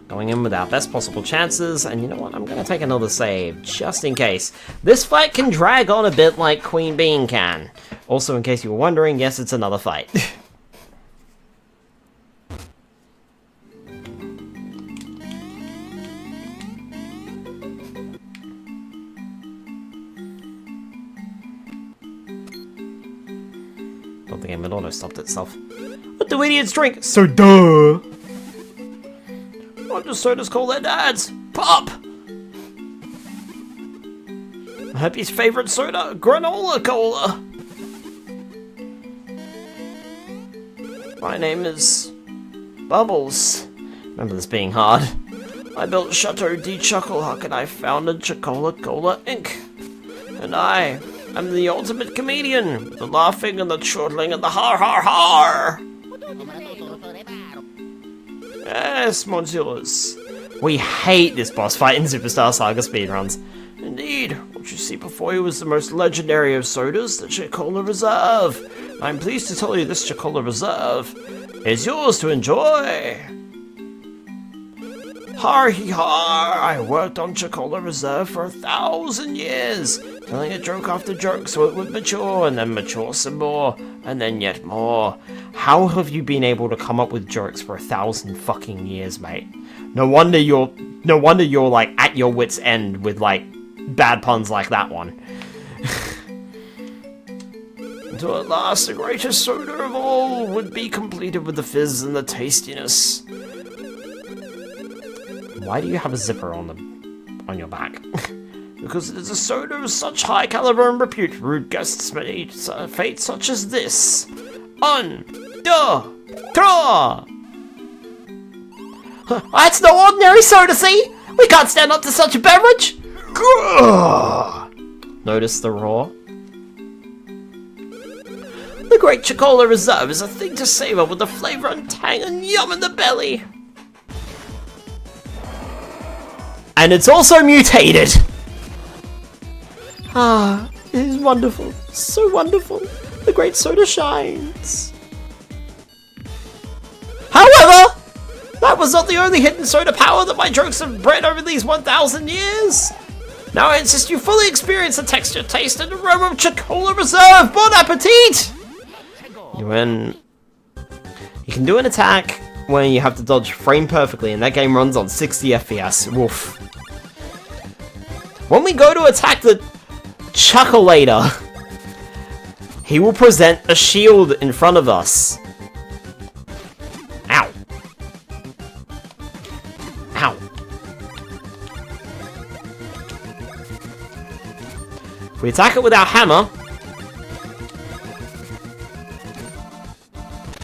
[SPEAKER 1] Going in with our best possible chances, and you know what, I'm gonna take another save, just in case. This fight can drag on a bit like Queen Bean can. Also, in case you were wondering, yes, it's another fight. Don't think it auto-stopped itself. What do idiots drink? Soda! What do sodas call their dads? Pop! Happy's favorite soda, granola cola. My name is Bubbles. Remember this being hard. I built Chateau de Chucklehuck and I founded Chocola Cola Inc. And I am the ultimate comedian. The laughing and the chortling and the har har har. Yes, monsieurs. We hate this boss fight in Superstar Saga speedruns. Indeed, what you see before you is the most legendary of sodas, the Chocola Reserve. I'm pleased to tell you this Chocola Reserve is yours to enjoy. Har he har! I worked on Chocola Reserve for 1,000 years, telling a joke after joke so it would mature, and then mature some more, and then yet more. How have you been able to come up with jokes for 1,000 fucking years, mate? No wonder you're like at your wit's end with like bad puns like that one. Until at last the greatest soda of all would be completed with the fizz and the tastiness. Why do you have a zipper on your back? Because it is a soda of such high caliber and repute, rude guests may meet fate such as this.
[SPEAKER 2] That's no ordinary soda, see? We can't stand up to such a beverage.
[SPEAKER 1] Notice the roar?
[SPEAKER 2] The Great Chocola Reserve is a thing to savor with the flavor and tang and yum in the belly.
[SPEAKER 1] And it's also mutated!
[SPEAKER 2] Ah, it is wonderful. So wonderful. The great soda shines.
[SPEAKER 1] However,
[SPEAKER 2] that was not the only hidden soda power that my jokes have bred over these 1,000 years. Now I insist you fully experience the texture, taste, and aroma of Chocola Reserve. Bon appetit!
[SPEAKER 1] You can do an attack when you have to dodge frame perfectly, and that game runs on 60 FPS. Woof. When we go to attack the Chuckleator, he will present a shield in front of us. Ow. Ow. If we attack it with our hammer,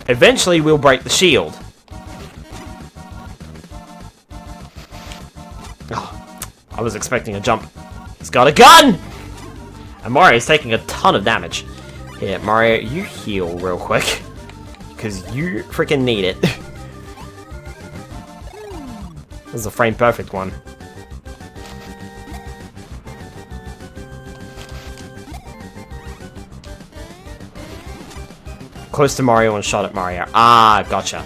[SPEAKER 1] eventually we'll break the shield. Oh, I was expecting a jump. He's got a gun! And Mario's taking a ton of damage. Here, Mario, you heal real quick. Because you freaking need it. This is a frame perfect one. Close to Mario and shot at Mario. Ah, gotcha.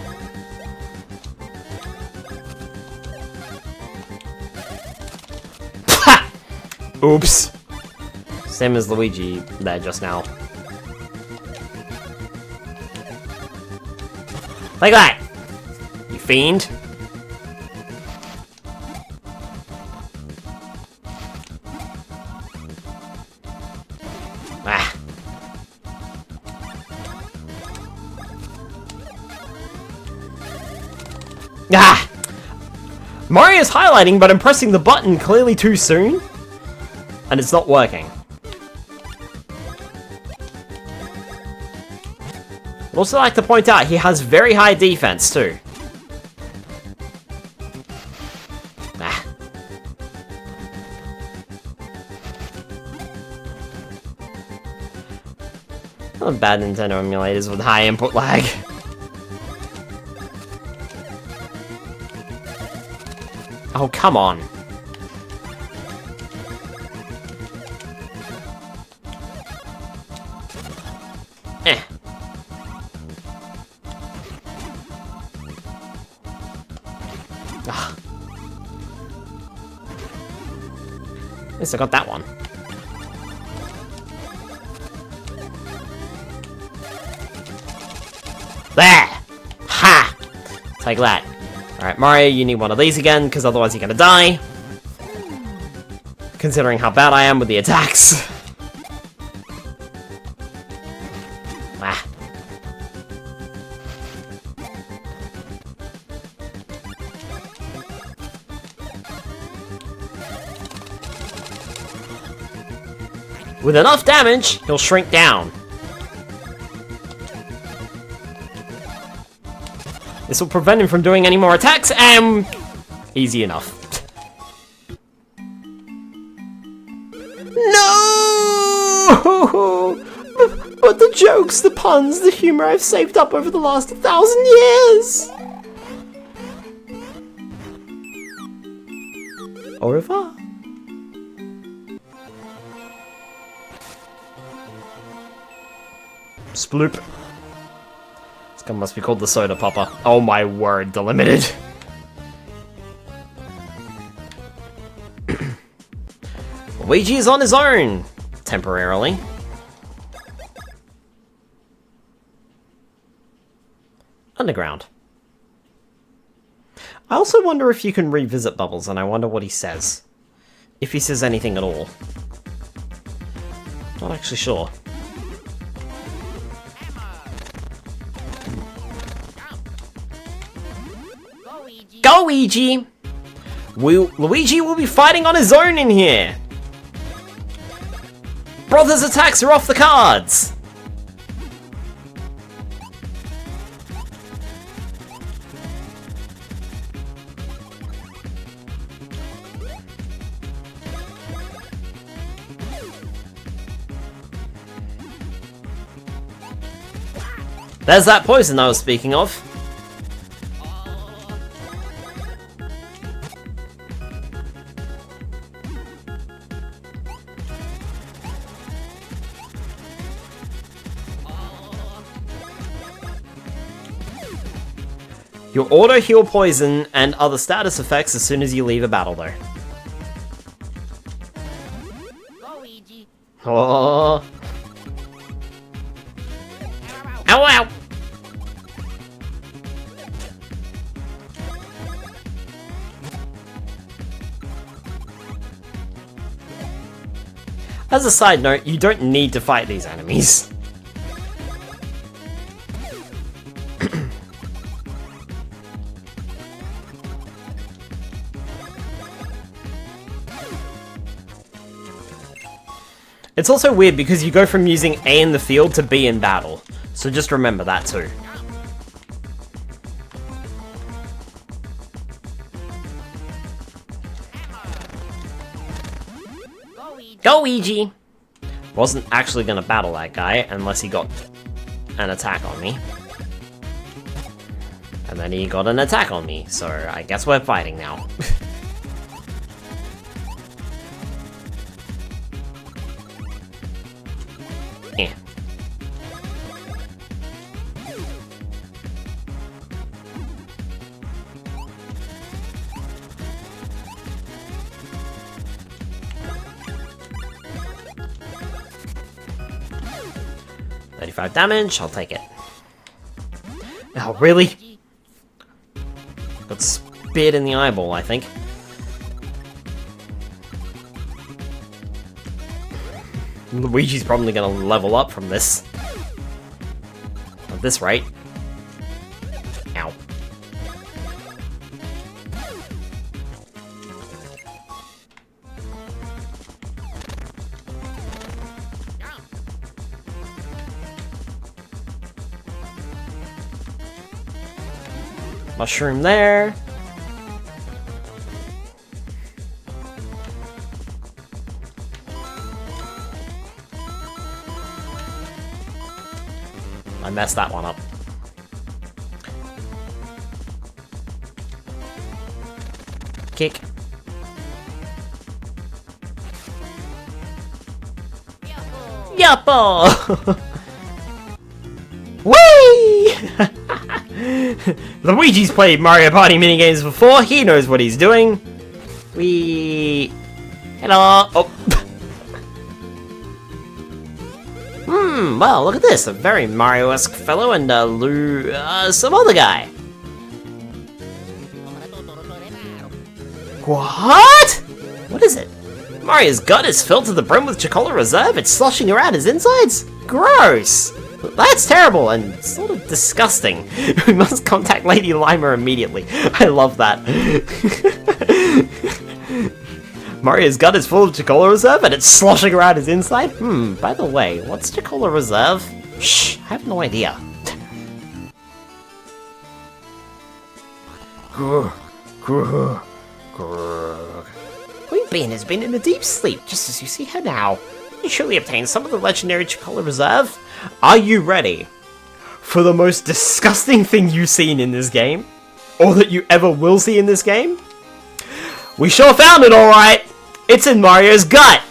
[SPEAKER 1] Oops. Same as Luigi there just now. Like that! You fiend. Ah. Ah! Mario's highlighting, but I'm pressing the button clearly too soon. And it's not working. Also like to point out, he has very high defense too. Ah. Not bad Nintendo emulators with high input lag. Oh, come on. Eh. Ah. At least I got that one. There! Ha! Take that. Alright, Mario, you need one of these again, because otherwise you're gonna die. Considering how bad I am with the attacks. Ah. With enough damage, he'll shrink down. This will prevent him from doing any more attacks, and easy enough. No! But the jokes, the puns, the humor I've saved up over the last 1,000 years! Au revoir. Sploop. This gun must be called the Soda Popper. Oh my word, delimited. Luigi is on his own, temporarily. Underground. I also wonder if you can revisit Bubbles, and I wonder what he says. If he says anything at all. Not actually sure. Go, Luigi! Luigi will be fighting on his own in here! Brother's attacks are off the cards! There's that poison I was speaking of. You auto-heal poison and other status effects as soon as you leave a battle, though.
[SPEAKER 4] Luigi.
[SPEAKER 1] Oh. Ow, ow! As a side note, you don't need to fight these enemies. It's also weird because you go from using A in the field to B in battle, so just remember that too. Go, Luigi! Wasn't actually gonna battle that guy unless he got an attack on me. And then he got an attack on me, so I guess we're fighting now. Eh. $35 damage, I'll take it. Oh, really? Got speared in the eyeball, I think. Luigi's probably gonna level up from this. At this rate. Ow. Mushroom there. I messed that one up. Kick. Yuppo! Whee! Luigi's played Mario Party minigames before. He knows what he's doing. Hello. Oh. Well, look at this. A very Mario-esque fellow and some other guy. What? What is it? Mario's gut is filled to the brim with Chocola Reserve. It's sloshing around his insides. Gross. That's terrible and sort of disgusting. We must contact Lady Lima immediately. I love that. Mario's gut is full of Chocola Reserve and it's sloshing around his inside? By the way, what's Chocola Reserve? Shh, I have no idea.
[SPEAKER 2] Queen Bean has been in a deep sleep, just as you see her now. You surely obtained some of the legendary Chocola Reserve.
[SPEAKER 1] Are you ready for the most disgusting thing you've seen in this game? Or that you ever will see in this game? We sure found it, alright! It's in Mario's gut!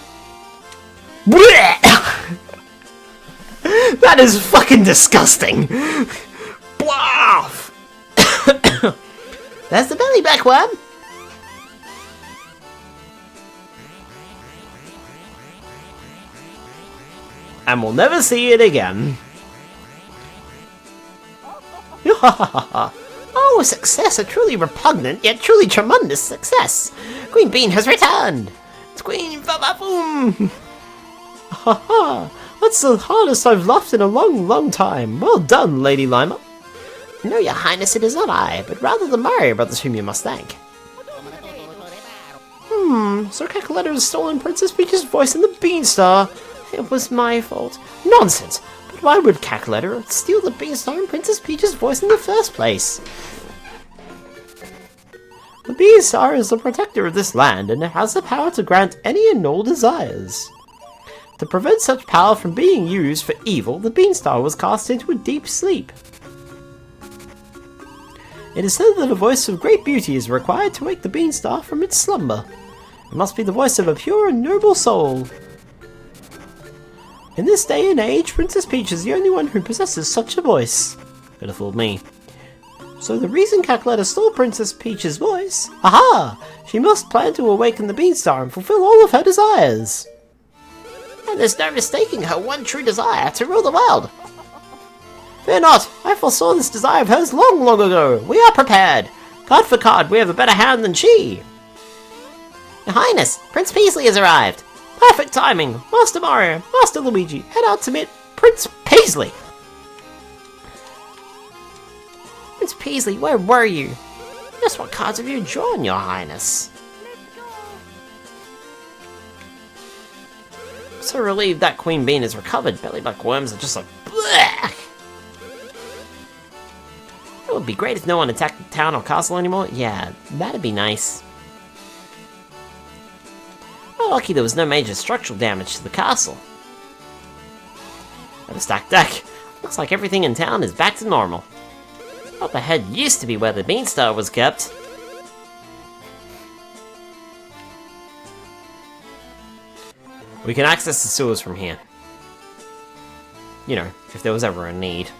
[SPEAKER 1] That is fucking disgusting! Bwaff!
[SPEAKER 2] There's the belly backworm.
[SPEAKER 1] And we'll never see it again.
[SPEAKER 2] Oh, a success! A truly repugnant, yet truly tremendous success! Queen Bean has returned! It's Queen Ba-Ba-Boom!
[SPEAKER 1] Haha! That's the hardest I've laughed in a long, long time. Well done, Lady Lima.
[SPEAKER 2] No, your highness, it is not I, but rather the Mario brothers whom you must thank.
[SPEAKER 1] Sir Cacoletta has stolen Princess Peach's voice in the Beanstar. It was my fault. Nonsense! But why would Cacoletta steal the Beanstar and Princess Peach's voice in the first place? The Beanstar is the protector of this land, and it has the power to grant any and all desires. To prevent such power from being used for evil, the Beanstar was cast into a deep sleep. It is said that a voice of great beauty is required to wake the Beanstar from its slumber. It must be the voice of a pure and noble soul. In this day and age, Princess Peach is the only one who possesses such a voice. Could have fooled me. So the reason Cacoletta stole Princess Peach's voice... Aha! She must plan to awaken the Beanstar and fulfill all of her desires.
[SPEAKER 2] And there's no mistaking her one true desire to rule the world.
[SPEAKER 1] Fear not! I foresaw this desire of hers long, long ago. We are prepared. Card for card, we have a better hand than she.
[SPEAKER 2] Your Highness, Prince Peasley has arrived.
[SPEAKER 1] Perfect timing. Master Mario, Master Luigi, head out to meet Prince Peasley.
[SPEAKER 2] Prince Peasley, where were you? Just what cards have you drawn, Your Highness?
[SPEAKER 1] So relieved that Queen Bean is recovered. Bellybuck worms are just like bleh.
[SPEAKER 2] It would be great if no one attacked the town or castle anymore. Yeah, that'd be nice.
[SPEAKER 1] Well, lucky there was no major structural damage to the castle. Got a stacked deck. Looks like everything in town is back to normal. Up ahead used to be where the Beanstar was kept. We can access the sewers from here. You know, if there was ever a need.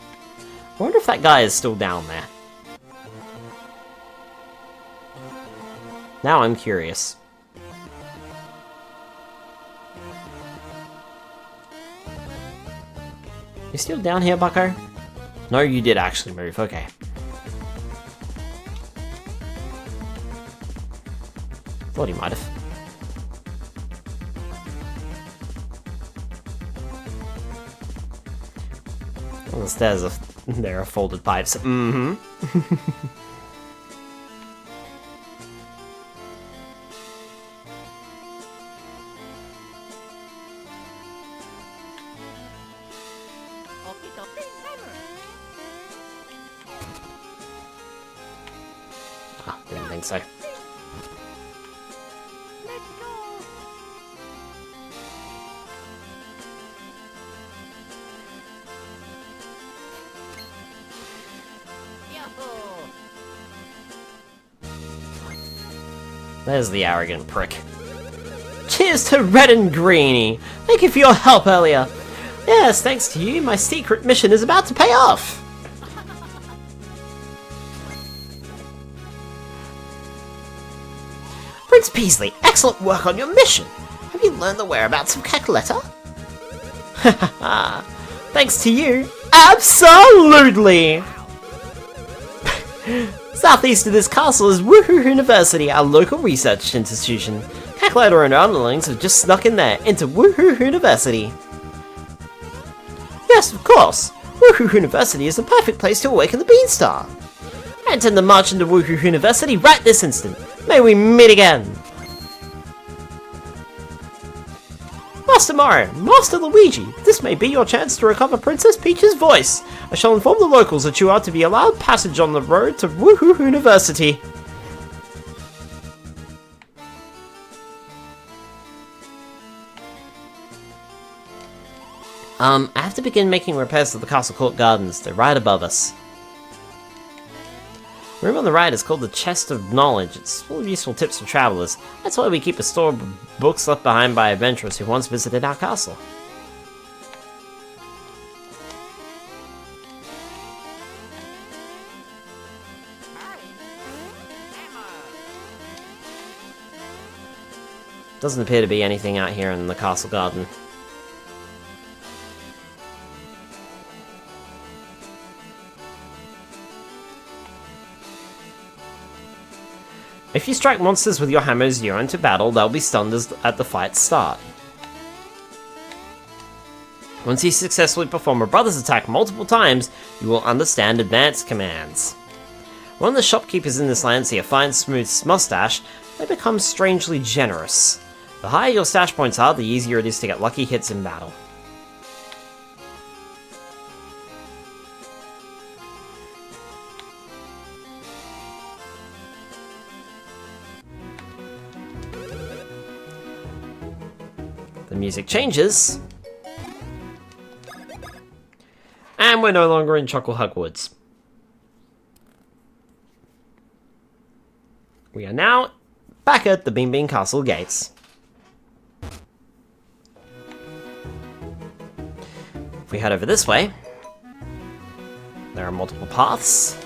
[SPEAKER 1] I wonder if that guy is still down there. Now I'm curious. You still down here, bucko? No, you did actually move, okay. Thought he might have. Well, the stairs are... there are folded pipes. Mm-hmm. Ah, didn't think so.
[SPEAKER 4] Let's go. Yahoo!
[SPEAKER 1] There's the arrogant prick. Cheers to Red and Greeny! Thank you for your help earlier. Yes, thanks to you, my secret mission is about to pay off.
[SPEAKER 2] Prince Peasley, excellent work on your mission. Have you learned the whereabouts of Cackletta?
[SPEAKER 1] Thanks to you, absolutely! Southeast of this castle is Woohoo University, our local research institution. Cackletta and her underlings have just snuck in there, into Woohoo University.
[SPEAKER 2] Yes, of course. Woohoo University is the perfect place to awaken the Beanstar.
[SPEAKER 1] I intend to march into Woohoo University right this instant. May we meet again!
[SPEAKER 2] Master Mario, Master Luigi, this may be your chance to recover Princess Peach's voice.
[SPEAKER 1] I shall inform the locals that you are to be allowed passage on the road to Woohoo University. I have to begin making repairs to the Castle Court Gardens. They're right above us. The room on the right is called the Chest of Knowledge. It's full of useful tips for travelers. That's why we keep a store of books left behind by adventurers who once visited our castle. Doesn't appear to be anything out here in the castle garden. If you strike monsters with your hammers you enter battle, they'll be stunned at the fight's start. Once you successfully perform a brother's attack multiple times, you will understand advanced commands. When the shopkeepers in this land see a fine smooth mustache, they become strangely generous. The higher your stash points are, the easier it is to get lucky hits in battle. The music changes, and we're no longer in Chucklehuck Woods. We are now back at the Beanbean Castle gates. If we head over this way, there are multiple paths.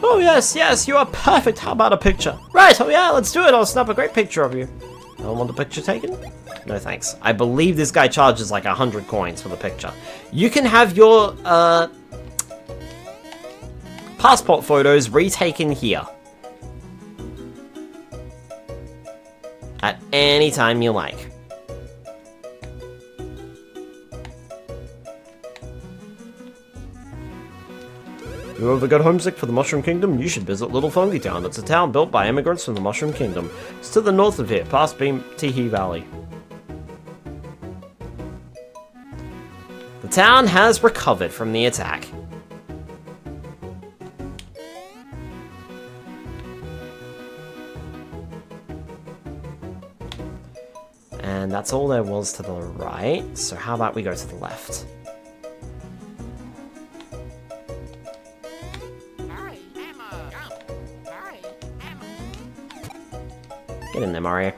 [SPEAKER 1] Oh yes, yes, you are perfect. How about a picture? Right, oh yeah, let's do it. I'll snap a great picture of you. I don't want the picture taken? No thanks. I believe this guy charges like 100 coins for the picture. You can have your passport photos retaken here. At any time you like. You ever get homesick for the Mushroom Kingdom? You should visit Little Fungi Town. It's a town built by immigrants from the Mushroom Kingdom. It's to the north of here, past Teehee Valley. The town has recovered from the attack. And that's all there was to the right, so how about we go to the left? Get in there, Mario.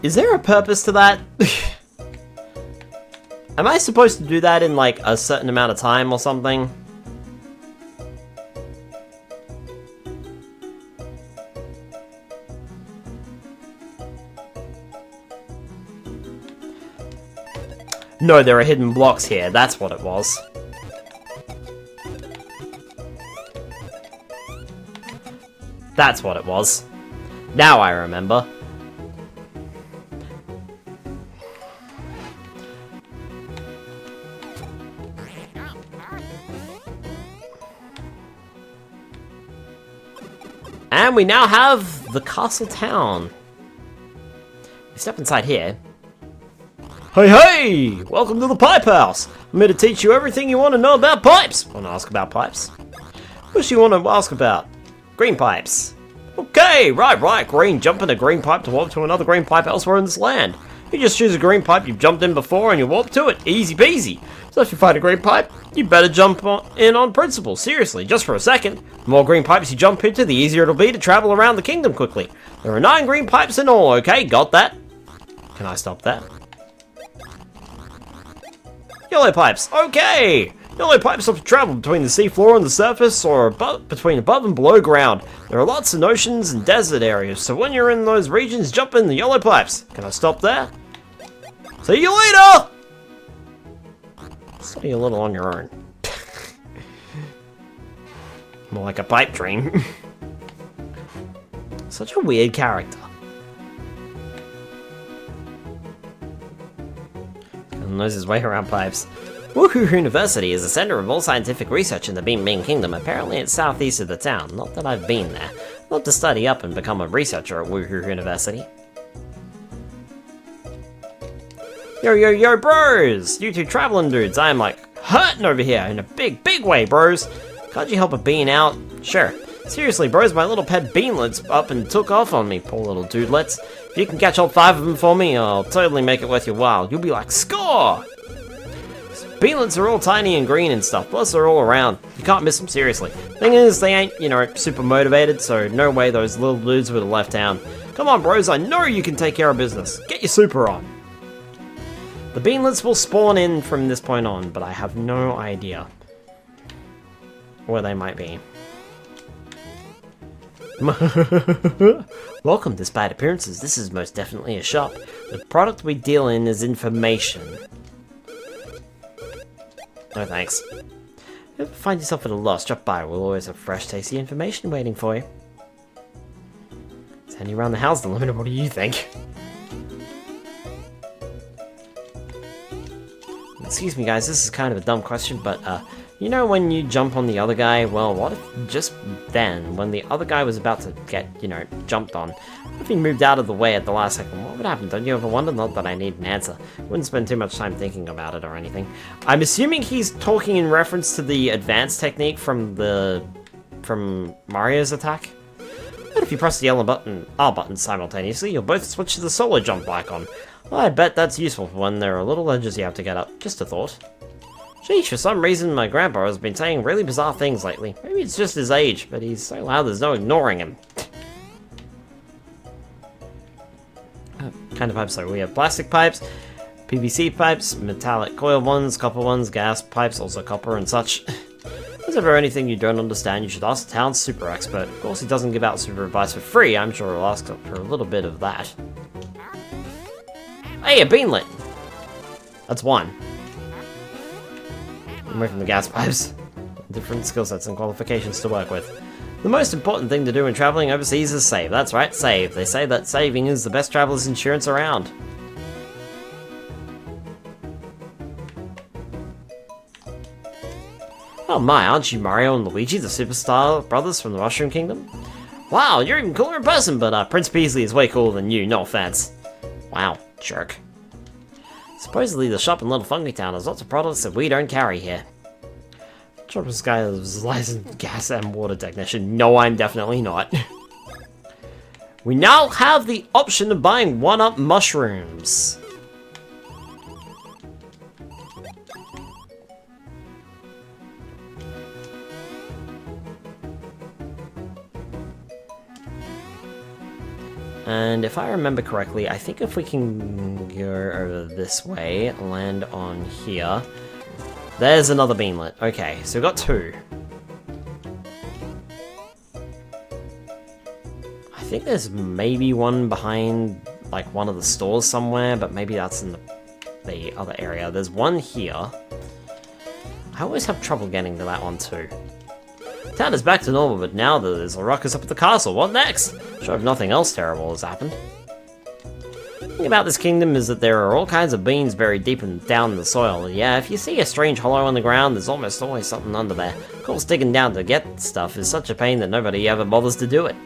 [SPEAKER 1] Is there a purpose to that? Am I supposed to do that in like a certain amount of time or something? No, there are hidden blocks here, that's what it was. That's what it was. Now I remember. And we now have the castle town. We step inside here. Hey, hey! Welcome to the pipe house! I'm here to teach you everything you want to know about pipes! Want to ask about pipes? What do you want to ask about? Green pipes. Okay, right, green. Jump in a green pipe to warp to another green pipe elsewhere in this land. You just choose a green pipe you've jumped in before and you warp to it. Easy peasy. So if you find a green pipe, you better jump in on principle. Seriously, just for a second. The more green pipes you jump into, the easier it'll be to travel around the kingdom quickly. There are 9 green pipes in all, okay? Got that? Can I stop that? Yellow pipes, okay! Yellow pipes often travel between the seafloor and the surface, or between above and below ground. There are lots of oceans and desert areas, so when you're in those regions, jump in the yellow pipes. Can I stop there? See you later! Study a little on your own. More like a pipe dream. Such a weird character. And knows his way around pipes. Woohoo University is the center of all scientific research in the Beanbean Kingdom. Apparently it's southeast of the town. Not that I've been there. I'd love to study up and become a researcher at Woohoo University. Yo, bros! You two traveling dudes, I am like hurting over here in a big way, bros. Can't you help a bean out? Sure. Seriously, bros, my little pet beanlets up and took off on me, poor little dudelets. If you can catch all 5 of them for me, I'll totally make it worth your while. You'll be like, score! Beanlets are all tiny and green and stuff, plus they're all around. You can't miss them, seriously. Thing is, they ain't, super motivated, so no way those little dudes would have left town. Come on, bros, I know you can take care of business. Get your super on. The beanlets will spawn in from this point on, but I have no idea where they might be. Welcome, despite appearances, this is most definitely a shop. The product we deal in is information. No thanks. If you ever find yourself at a loss, drop by. We'll always have fresh, tasty information waiting for you. Send you around the house the limit. What do you think? Excuse me, guys. This is kind of a dumb question, but you know when you jump on the other guy? Well, what if just then, when the other guy was about to get, jumped on, what if he moved out of the way at the last second? What would happen? Don't you ever wonder? Not that I need an answer. Wouldn't spend too much time thinking about it or anything. I'm assuming he's talking in reference to the advanced technique from Mario's attack. But if you press the L and R button simultaneously, you'll both switch to the solo jump icon. Well, I bet that's useful for when there are little ledges you have to get up. Just a thought. Sheesh, for some reason my grandpa has been saying really bizarre things lately. Maybe it's just his age, but he's so loud there's no ignoring him. Kind of pipes so we have plastic pipes, PVC pipes, metallic coil ones, copper ones, gas pipes, also copper and such. If there's ever anything you don't understand, you should ask the town's super expert. Of course he doesn't give out super advice for free, I'm sure he'll ask for a little bit of that. Hey, a beanlet! That's one. Away from the gas pipes. Different skill sets and qualifications to work with. The most important thing to do when traveling overseas is save. That's right, save. They say that saving is the best traveler's insurance around. Oh my, aren't you Mario and Luigi, the superstar brothers from the Mushroom Kingdom? Wow, you're even cooler in person, but Prince Peasley is way cooler than you, no offense. Wow, jerk. Supposedly the shop in Little Funky Town has lots of products that we don't carry here. Sure, this guy is licensed gas and water technician. No, I'm definitely not. We now have the option of buying 1-up mushrooms. And if I remember correctly, I think if we can go over this way, land on here. There's another beanlet. Okay, so we've got 2. I think there's maybe one behind, like, one of the stores somewhere, but maybe that's in the the other area. There's one here. I always have trouble getting to that one too. Town is back to normal, but now there's a ruckus up at the castle. What next? Sure, if nothing else terrible has happened. The thing about this kingdom is that there are all kinds of beans buried deep down in the soil. Yeah, if you see a strange hollow in the ground, there's almost always something under there. Of course, digging down to get stuff is such a pain that nobody ever bothers to do it.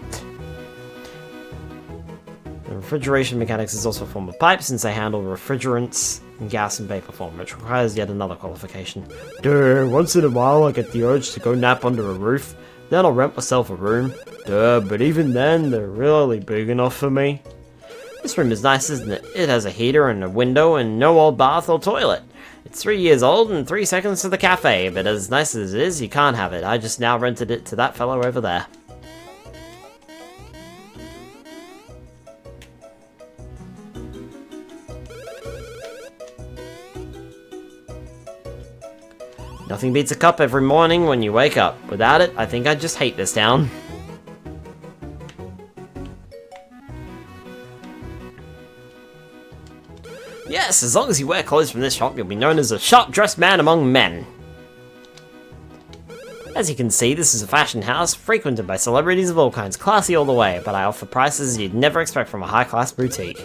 [SPEAKER 1] The refrigeration mechanics is also a form of pipe, since they handle refrigerants in gas and vapor form, which requires yet another qualification. Duh, once in a while I get the urge to go nap under a roof, then I'll rent myself a room. Duh, but even then, they're really big enough for me. This room is nice, isn't it? It has a heater and a window and no old bath or toilet. It's 3 years old and 3 seconds to the cafe, but as nice as it is, you can't have it. I just now rented it to that fellow over there. Nothing beats a cup every morning when you wake up. Without it, I think I'd just hate this town. Yes, as long as you wear clothes from this shop, you'll be known as a sharp-dressed man among men. As you can see, this is a fashion house, frequented by celebrities of all kinds, classy all the way, but I offer prices you'd never expect from a high-class boutique.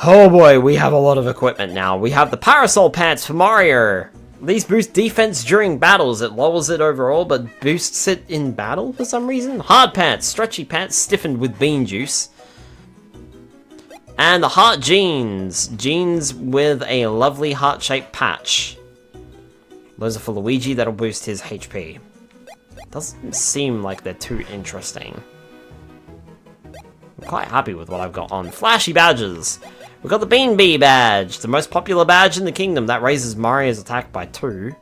[SPEAKER 1] Oh boy, we have a lot of equipment now. We have the parasol pants for Mario. These boost defense during battles. It lowers it overall, but boosts it in battle for some reason. Hard pants, stretchy pants stiffened with bean juice. And the heart jeans. Jeans with a lovely heart-shaped patch. Those are for Luigi, that'll boost his HP. Doesn't seem like they're too interesting. I'm quite happy with what I've got on. Flashy badges. We've got the Beanbean badge, the most popular badge in the kingdom. That raises Mario's attack by 2.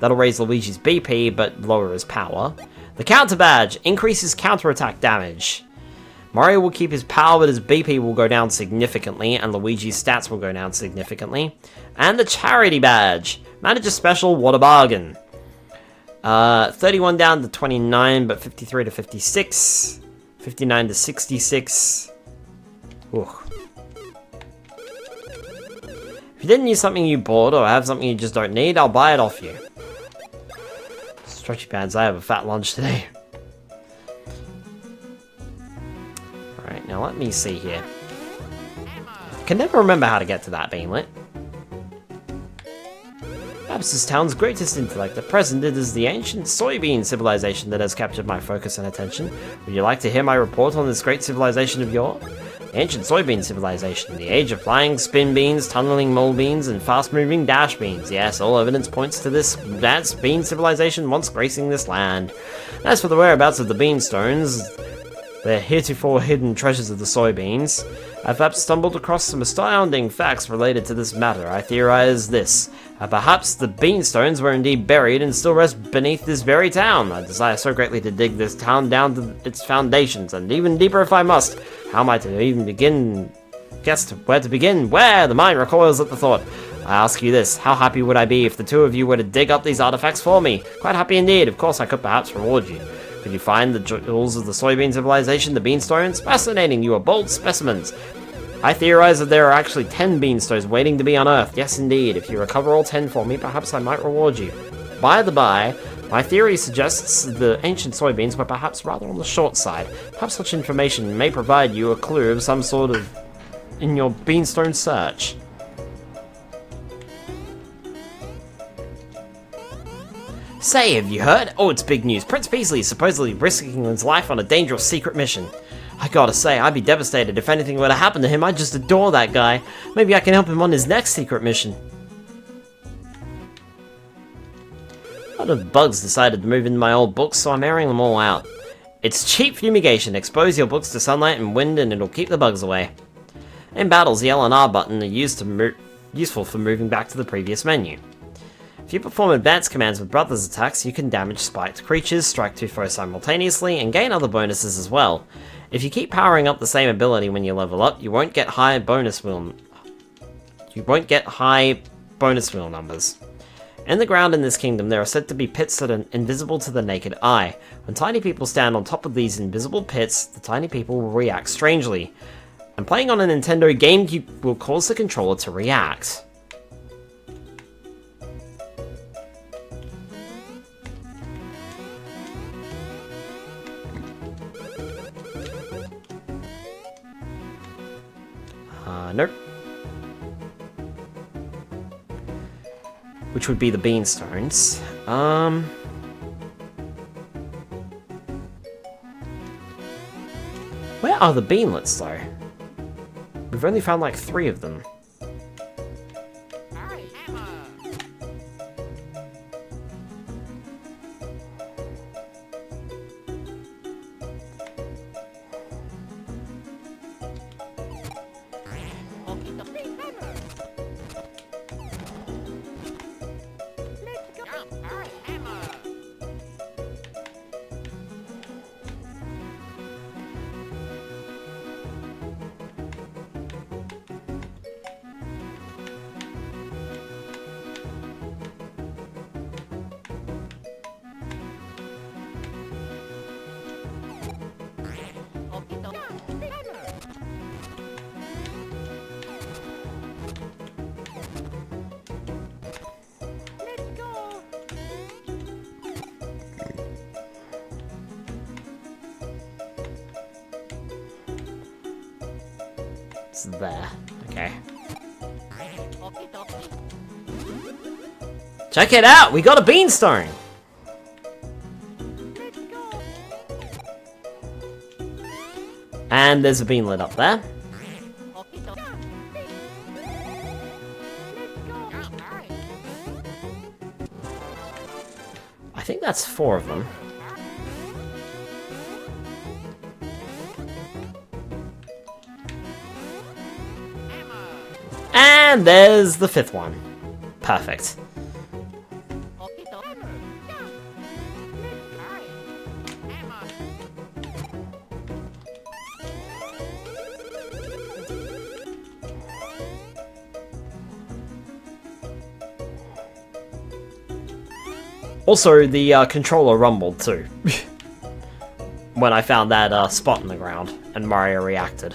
[SPEAKER 1] That'll raise Luigi's BP, but lower his power. The counter badge increases counterattack damage. Mario will keep his power, but his BP will go down significantly, and Luigi's stats will go down significantly. And the Charity Badge. Manager Special, what a bargain. 31 down to 29, but 53 to 56. 59 to 66. Ooh. If you didn't use something you bought, or have something you just don't need, I'll buy it off you. Stretchy pants, I have a fat lunch today. Alright, now let me see here. I can never remember how to get to that beanlet. Perhaps this town's greatest intellect at present, it is the ancient soybean civilization that has captured my focus and attention. Would you like to hear my report on this great civilization of yours? The ancient soybean civilization, the age of flying spin beans, tunneling mole beans, and fast-moving dash beans. Yes, all evidence points to this advanced bean civilization once gracing this land. As for the whereabouts of the beanstones, the heretofore hidden treasures of the soybeans, I've perhaps stumbled across some astounding facts related to this matter. I theorize this. Perhaps the beanstones were indeed buried and still rest beneath this very town. I desire so greatly to dig this town down to its foundations, and even deeper if I must. How am I to even begin? Guess where to begin? Where? The mind recoils at the thought. I ask you this, how happy would I be if the two of you were to dig up these artifacts for me? Quite happy indeed. Of course, I could perhaps reward you. Could you find the jewels of the soybean civilization, the beanstones? Fascinating, you are bold specimens. I theorize that there are actually 10 beanstones waiting to be unearthed. Yes, indeed. If you recover all 10 for me, perhaps I might reward you. By the by, my theory suggests the ancient soybeans were perhaps rather on the short side. Perhaps such information may provide you a clue of some sort of in your beanstone search. Say, have you heard? Oh, it's big news. Prince Peasley is supposedly risking his life on a dangerous secret mission. I gotta say, I'd be devastated if anything were to happen to him. I just adore that guy. Maybe I can help him on his next secret mission. A lot of bugs decided to move into my old books, so I'm airing them all out. It's cheap fumigation. Expose your books to sunlight and wind and it'll keep the bugs away. In battles, the L and R button are useful for moving back to the previous menu. If you perform advanced commands with Brothers attacks, you can damage spiked creatures, strike 2 foes simultaneously, and gain other bonuses as well. If you keep powering up the same ability when you level up, you won't get high bonus wheel numbers. In the ground in this kingdom, there are said to be pits that are invisible to the naked eye. When tiny people stand on top of these invisible pits, the tiny people will react strangely. And playing on a Nintendo GameCube will cause the controller to react. Nope. Which would be the Beanstones. Where are the beanlets, though? We've only found like 3 of them. It's there. Okay. Check it out! We got a beanstone! And there's a beanlet up there. I think that's 4 of them. And there's the 5th one. Perfect. Also, the controller rumbled too. When I found that spot in the ground, and Mario reacted.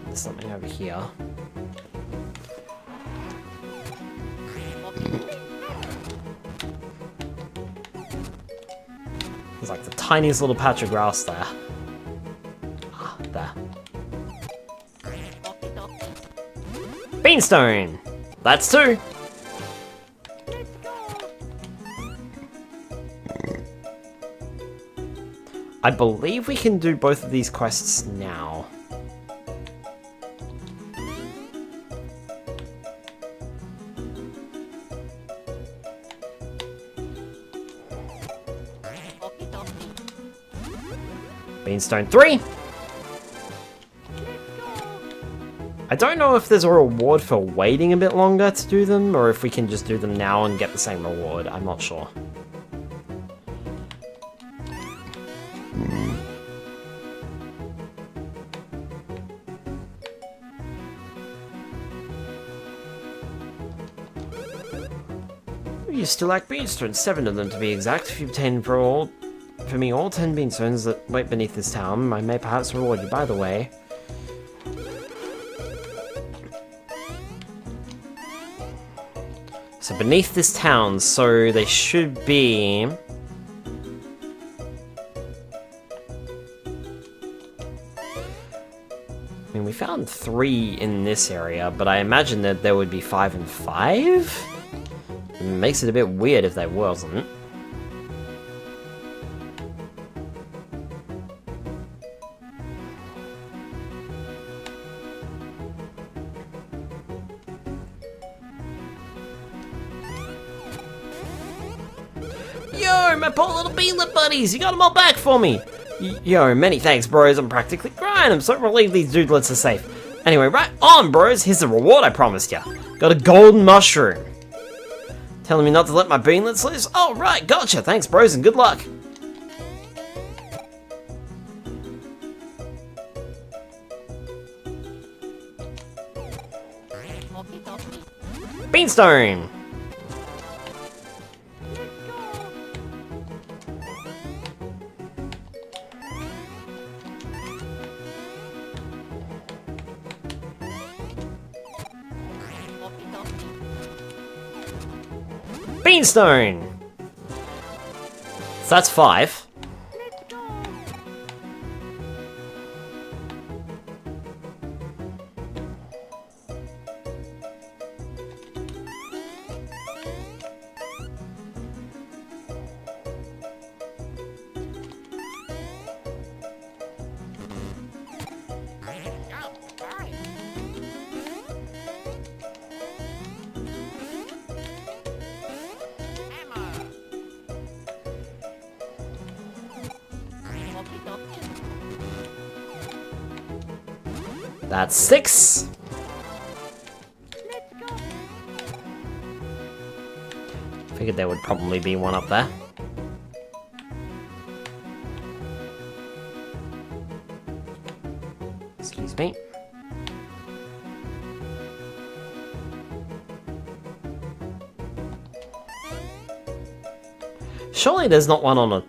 [SPEAKER 1] There's something over here. There's like the tiniest little patch of grass there. Ah, there. Beanstone! That's 2! I believe we can do both of these quests now. Beanstone 3! I don't know if there's a reward for waiting a bit longer to do them, or if we can just do them now and get the same reward. I'm not sure. We used to lack beanstones, 7 of them to be exact. If you obtain for me all 10 beanstones that wait beneath this town, I may perhaps reward you. By the way, so beneath this town, so they should be... I mean, we found 3 in this area, but I imagine that there would be 5 and 5? It makes it a bit weird if there wasn't. Yo, my poor little beanlet buddies, you got them all back for me! Yo, many thanks, bros, I'm practically crying, I'm so relieved these dudelets are safe. Anyway, right on, bros, here's the reward I promised ya. Got a golden mushroom. Telling me not to let my beanlets loose? Oh, right, gotcha, thanks, bros, and good luck. Beanstone! Beanstone! So that's 5. That's 6. Figured there would probably be one up there. Excuse me. Surely there's not one on a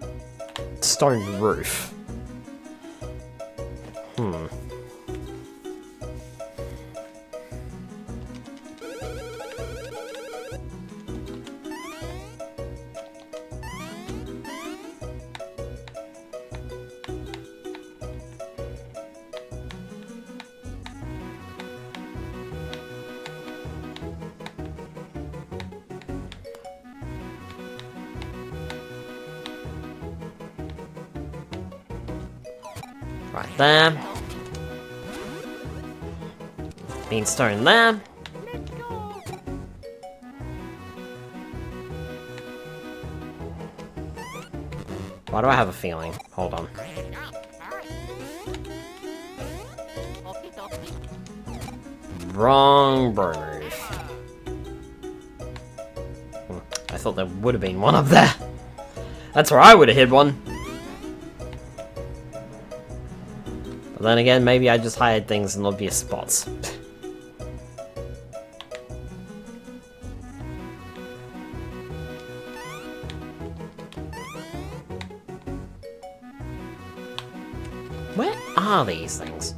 [SPEAKER 1] stone roof. Right there. Beanstone there. Why do I have a feeling? Hold on. Wrong bird. I thought there would have been one up there. That's where I would have hid one. But then again, maybe I just hide things in obvious spots. Where are these things?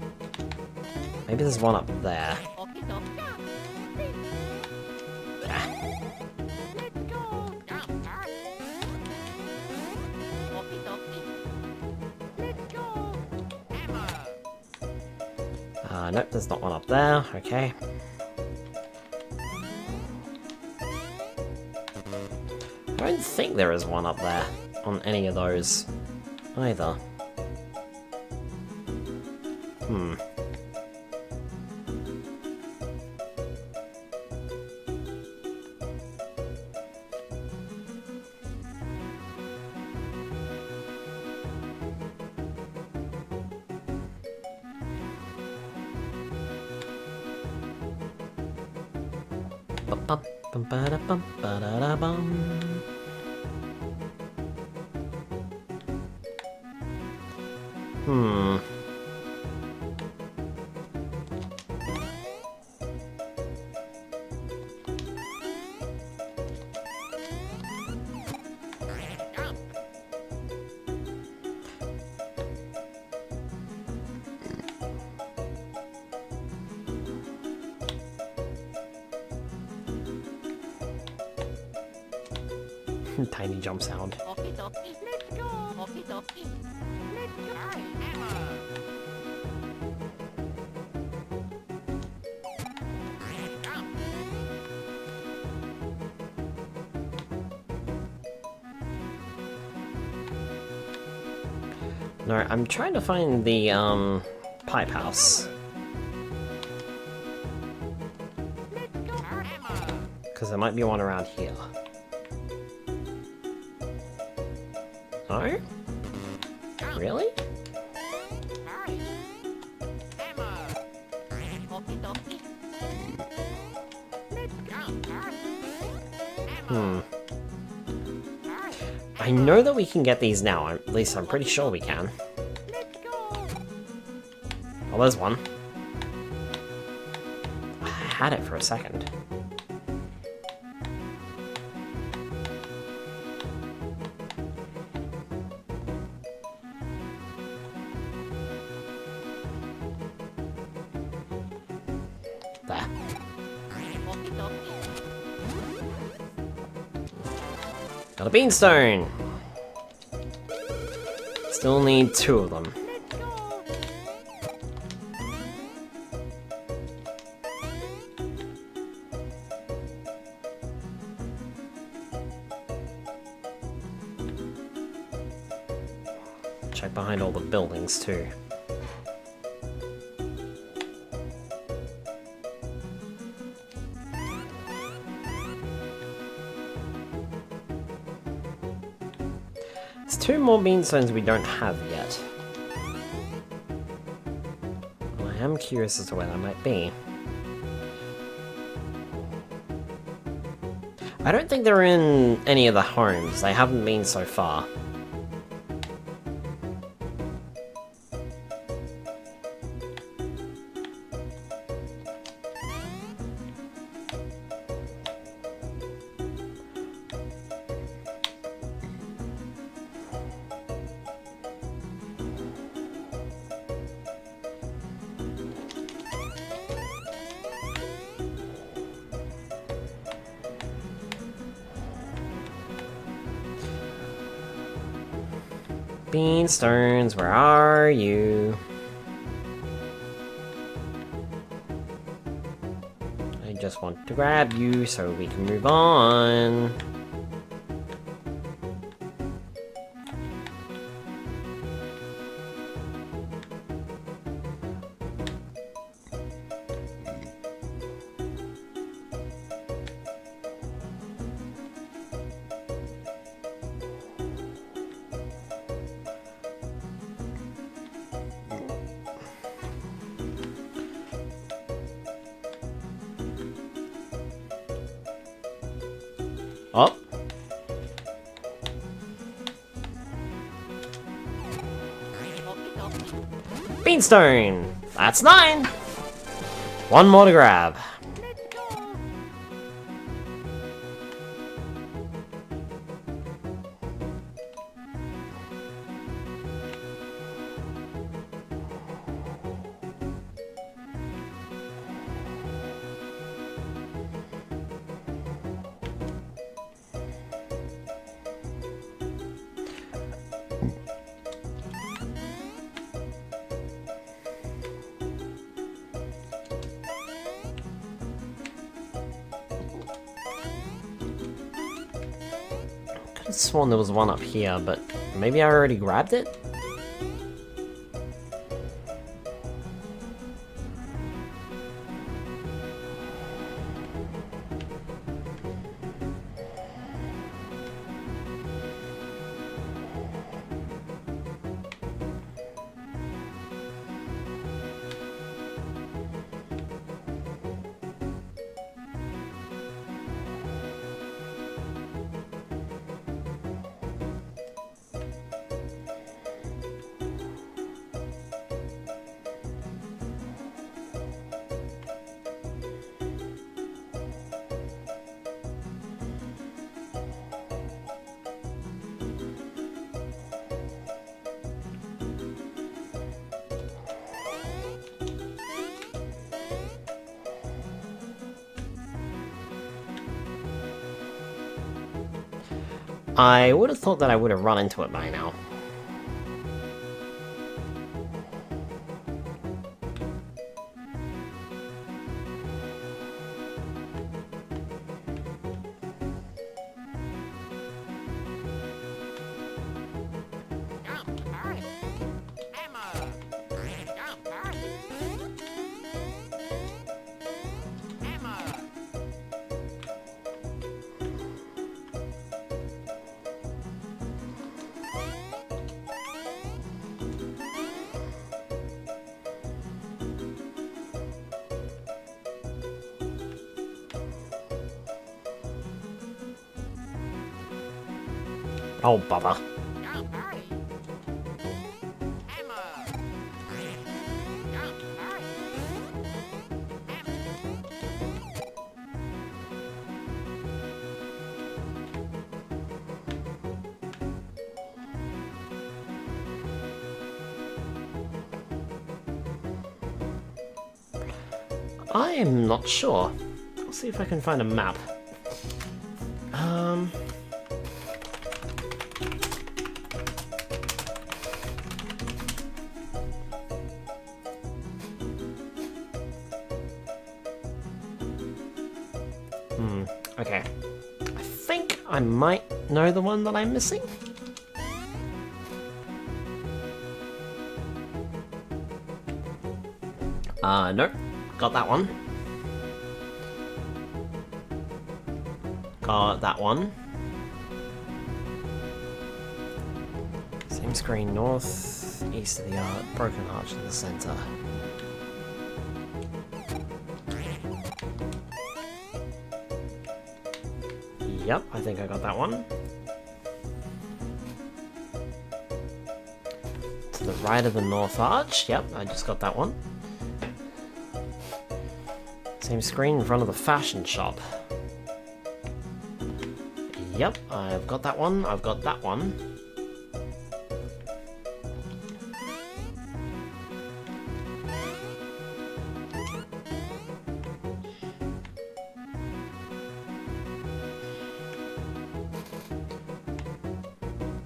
[SPEAKER 1] Maybe there's one up there. Nope, there's not one up there. Okay. I don't think there is one up there on any of those either. Tiny jump sound. No, I'm trying to find the pipe house. Because there might be one around here. No? Really? I know that we can get these now, at least I'm pretty sure we can. Oh, there's one. I had it for a second. Got a beanstone! Still need 2 of them. Check behind all the buildings too. There's 2 more beanstones we don't have yet. Well, I am curious as to where that might be. I don't think they're in any of the homes. They haven't been so far. Beanstones, where are you? I just want to grab you so we can move on. Oh. Beanstone! That's 9! 1 more to grab. I could have sworn there was one up here, but maybe I already grabbed it? I would have thought that I would have run into it by now. Oh, bother. I am not sure. I'll see if I can find a map. Okay. I think I might know the one that I'm missing. Nope. Got that one. Got that one. Same screen, north, east of the broken arch in the center. Yep, I think I got that one. To the right of the north arch. Yep, I just got that one. Same screen in front of the fashion shop. Yep, I've got that one. I've got that one.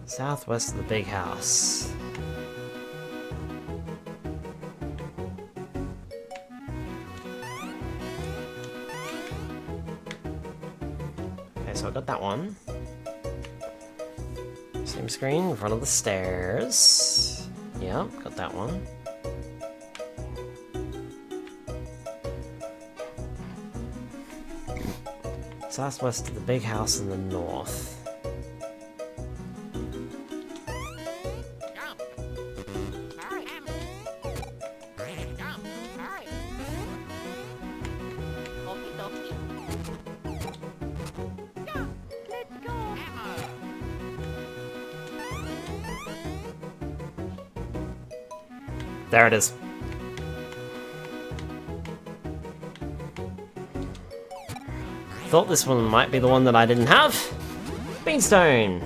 [SPEAKER 1] Southwest of the big house. Okay, so I got that one. Same screen in front of the stairs. Yeah, got that one. Southwest of the big house in the north. There it is. Thought this one might be the one that I didn't have. Beanstone.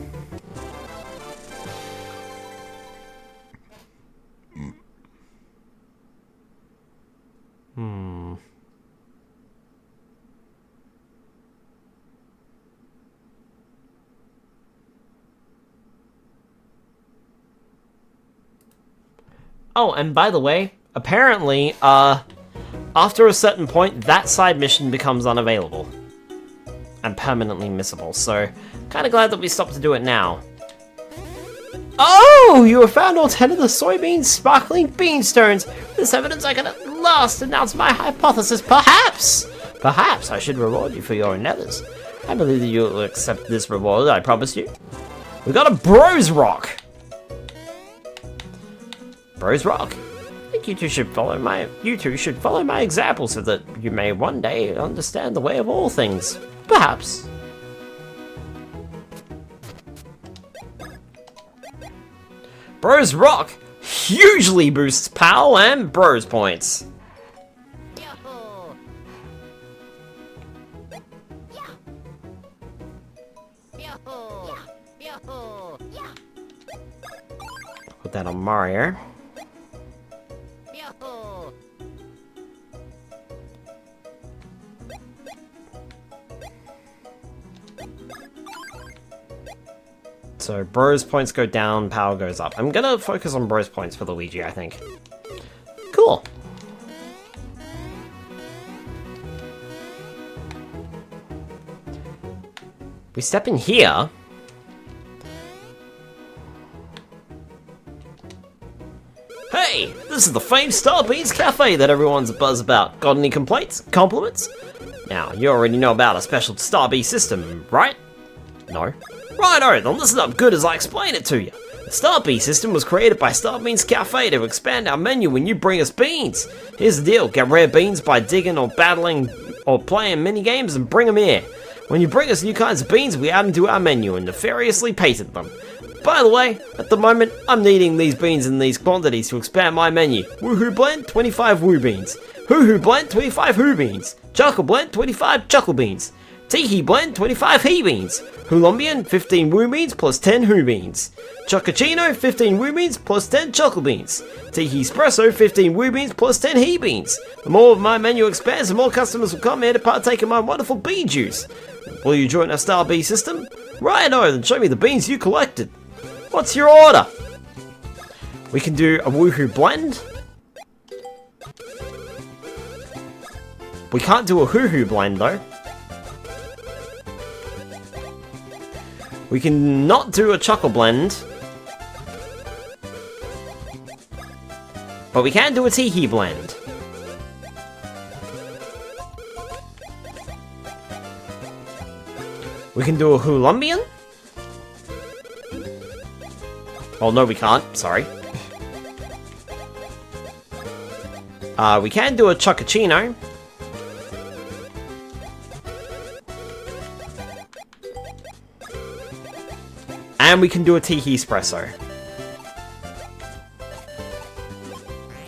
[SPEAKER 1] Oh, and by the way, apparently, after a certain point, that side mission becomes unavailable. And permanently missable, so kinda glad that we stopped to do it now. Oh! You have found all 10 of the soybean sparkling beanstones! With this evidence, I can at last announce my hypothesis. Perhaps I should reward you for your endeavors. I believe that you'll accept this reward, I promise you. We got a Bros Rock! Bros Rock. I think you two should follow my example so that you may one day understand the way of all things. Perhaps. Bros Rock hugely boosts POW and Bros points.
[SPEAKER 4] Yahoo! Yeah. Yahoo! Yahoo! Yeah.
[SPEAKER 1] Put that on Mario.
[SPEAKER 4] Yahoo!
[SPEAKER 1] So Bros points go down, power goes up. I'm gonna focus on Bros points for Luigi, I think. Cool. We step in here. Hey, this is the famed Starbeans Cafe that everyone's buzz about. Got any complaints? Compliments? Now, you already know about a special Starbee system, right? No. Righto, then listen up good as I explain it to you. The Starbee system was created by Starbeans Cafe to expand our menu when you bring us beans. Here's the deal, get rare beans by digging or battling or playing mini-games and bring them here. When you bring us new kinds of beans, we add them to our menu and nefariously patent them. By the way, at the moment, I'm needing these beans in these quantities to expand my menu. Woohoo Blend, 25 Woo Beans. Hoo Hoo Blend, 25 Hoo Beans. Chuckle Blend, 25 Chuckle Beans. Tiki Blend, 25 He Beans. Hoolumbian, 15 Woo Beans plus 10 Hoo Beans. Chuckachino, 15 Woo Beans plus 10 Chuckle Beans. Tiki Espresso, 15 Woo Beans plus 10 He Beans. The more my menu expands, the more customers will come here to partake in my wonderful bean juice. Will you join our Starbee system? Righto, then show me the beans you collected. What's your order? We can do a Woohoo Blend. We can't do a Hoo Hoo Blend though. We can not do a chocolate blend. But we can do a tiki blend. We can do a Hulumbian? Oh, no we can't. Sorry. We can do a Chocochino. And we can do a Tiki Espresso.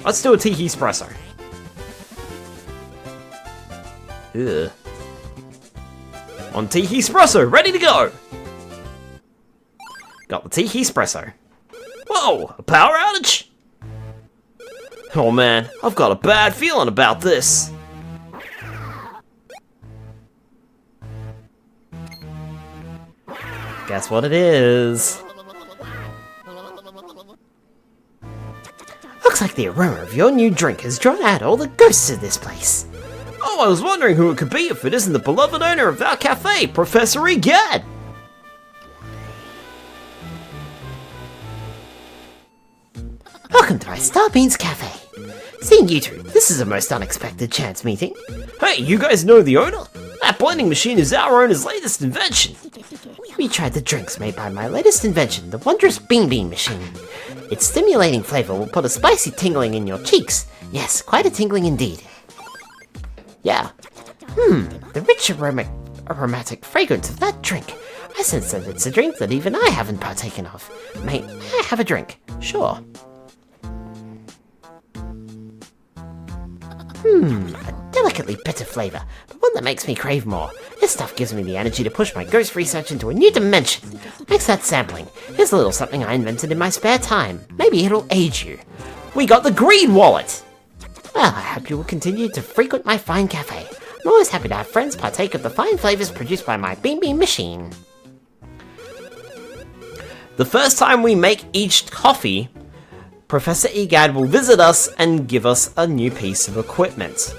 [SPEAKER 1] Let's do a Tiki Espresso. Ugh. On Tiki Espresso, ready to go! Got the Tiki Espresso. Whoa, a power outage? Oh man, I've got a bad feeling about this. Guess what it is?
[SPEAKER 2] Looks like the aroma of your new drink has drawn out all the ghosts of this place.
[SPEAKER 1] Oh, I was wondering who it could be if it isn't the beloved owner of our cafe, Professor Egad.
[SPEAKER 2] Welcome to my Star Beans Cafe. Seeing you two, this is a most unexpected chance meeting.
[SPEAKER 1] Hey, you guys know the owner? That blending machine is our owner's latest invention.
[SPEAKER 2] We tried the drinks made by my latest invention, the wondrous Beanbean machine. Its stimulating flavor will put a spicy tingling in your cheeks. Yes, quite a tingling indeed. Yeah. The rich aromatic fragrance of that drink. I sense that it's a drink that even I haven't partaken of. May I have a drink? Sure. A delicately bitter flavor, but one that makes me crave more. This stuff gives me the energy to push my ghost research into a new dimension. Thanks for that sampling. Here's a little something I invented in my spare time. Maybe it'll aid you.
[SPEAKER 1] We got the green wallet!
[SPEAKER 2] Well, I hope you will continue to frequent my fine cafe. I'm always happy to have friends partake of the fine flavors produced by my Beanbean machine.
[SPEAKER 1] The first time we make each coffee, Professor Egad will visit us and give us a new piece of equipment.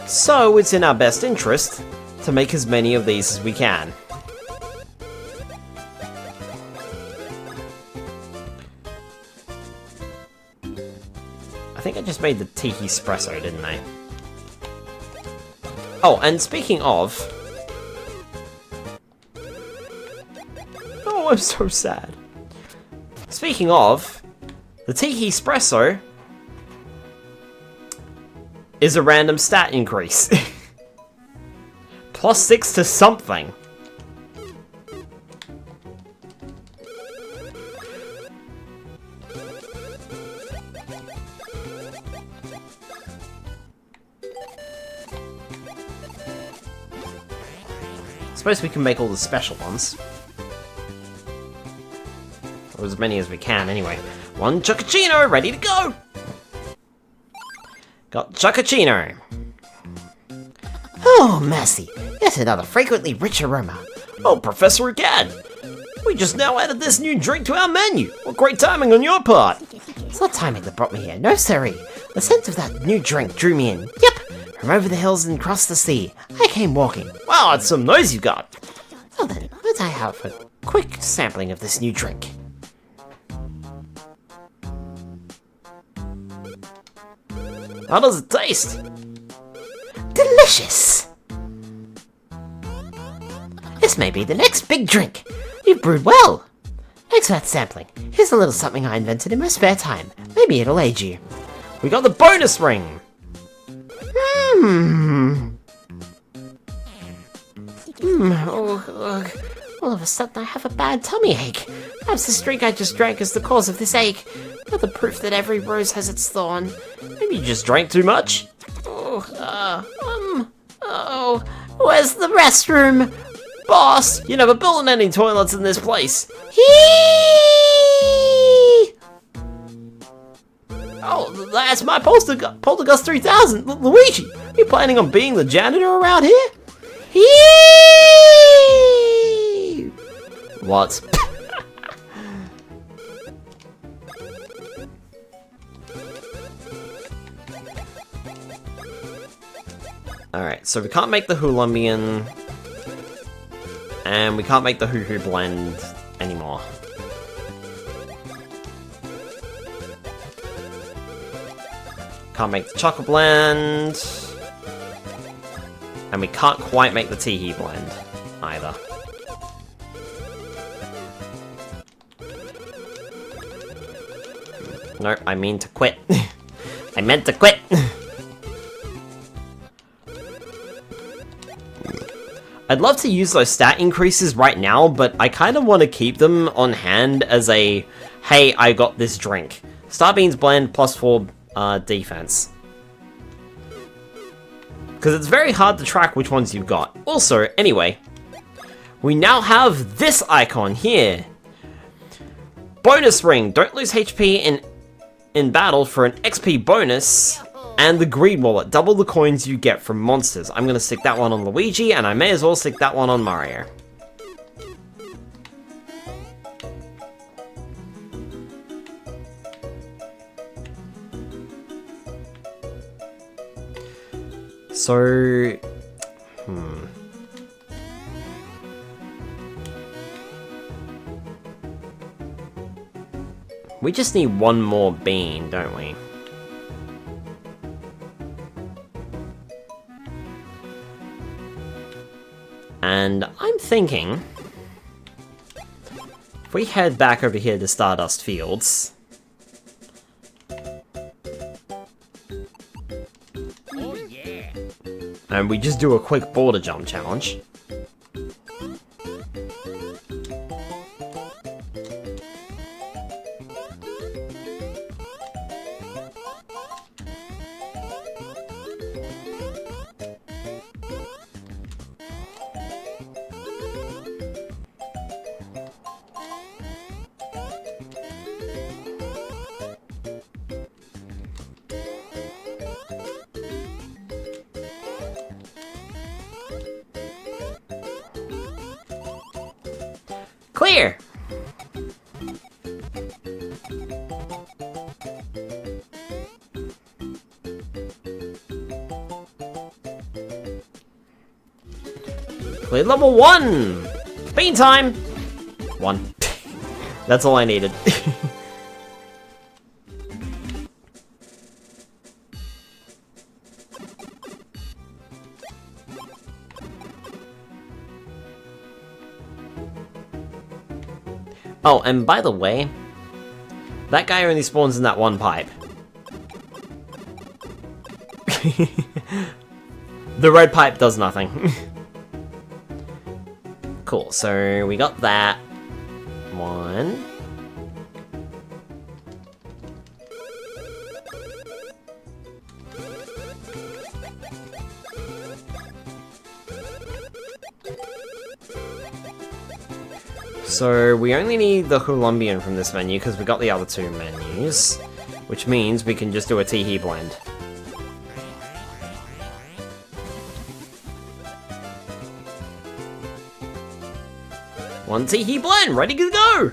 [SPEAKER 1] So it's in our best interest to make as many of these as we can. I think I just made the Tiki Espresso, didn't I? Oh, and speaking of... Oh, I'm so sad. Speaking of, the Tiki Espresso is a random stat increase. +6 to something. Suppose we can make all the special ones. Or as many as we can, anyway. One Chocochino, ready to go! Got Chocochino.
[SPEAKER 2] Oh, mercy. Yet another fragrantly rich aroma.
[SPEAKER 1] Oh, Professor Egad! We just now added this new drink to our menu! What great timing on your part!
[SPEAKER 2] It's not timing that brought me here, no siree. The scent of that new drink drew me in. Yep, from over the hills and across the sea, I came walking.
[SPEAKER 1] Wow, that's some noise you got!
[SPEAKER 2] Well then, let's I have a quick sampling of this new drink.
[SPEAKER 1] How does it taste?
[SPEAKER 2] Delicious! This may be the next big drink. You've brewed well. Thanks for that sampling. Here's a little something I invented in my spare time. Maybe it'll aid you.
[SPEAKER 1] We got the bonus ring!
[SPEAKER 2] All of a sudden I have a bad tummy ache. Perhaps this drink I just drank is the cause of this ache. Another proof that every rose has its thorn.
[SPEAKER 1] Maybe you just drank too much?
[SPEAKER 2] Where's the restroom?
[SPEAKER 1] Boss, you never built any toilets in this place!
[SPEAKER 2] Hee!
[SPEAKER 1] Oh, that's my Poltergust 3000! Luigi, are you planning on being the janitor around here?
[SPEAKER 2] Hee!
[SPEAKER 1] What? Alright, so we can't make the Hulumbian, and we can't make the Hoo-Hoo blend anymore. Can't make the Chocolate blend, and we can't quite make the Tee-Hee blend either. No, I mean to quit. I meant to quit! I'd love to use those stat increases right now, but I kind of want to keep them on hand as a, hey, I got this drink. Starbeans blend +4 defense. Because it's very hard to track which ones you've got. Also, anyway, we now have this icon here. Bonus ring. Don't lose HP in battle for an XP bonus. And the greed wallet. Double the coins you get from monsters. I'm going to stick that one on Luigi, and I may as well stick that one on Mario. So... We just need one more bean, don't we? And I'm thinking, if we head back over here to Stardust Fields,
[SPEAKER 4] Oh yeah.
[SPEAKER 1] and we just do a quick border jump challenge. Clear! Clear level 1! Bean time! 1. That's all I needed. Oh, and by the way, that guy only spawns in that one pipe. The red pipe does nothing. Cool, so we got that one. So we only need the Hulumbian from this menu because we got the other two menus, which means we can just do a Tee-Hee blend. One Tee-Hee blend, ready to go!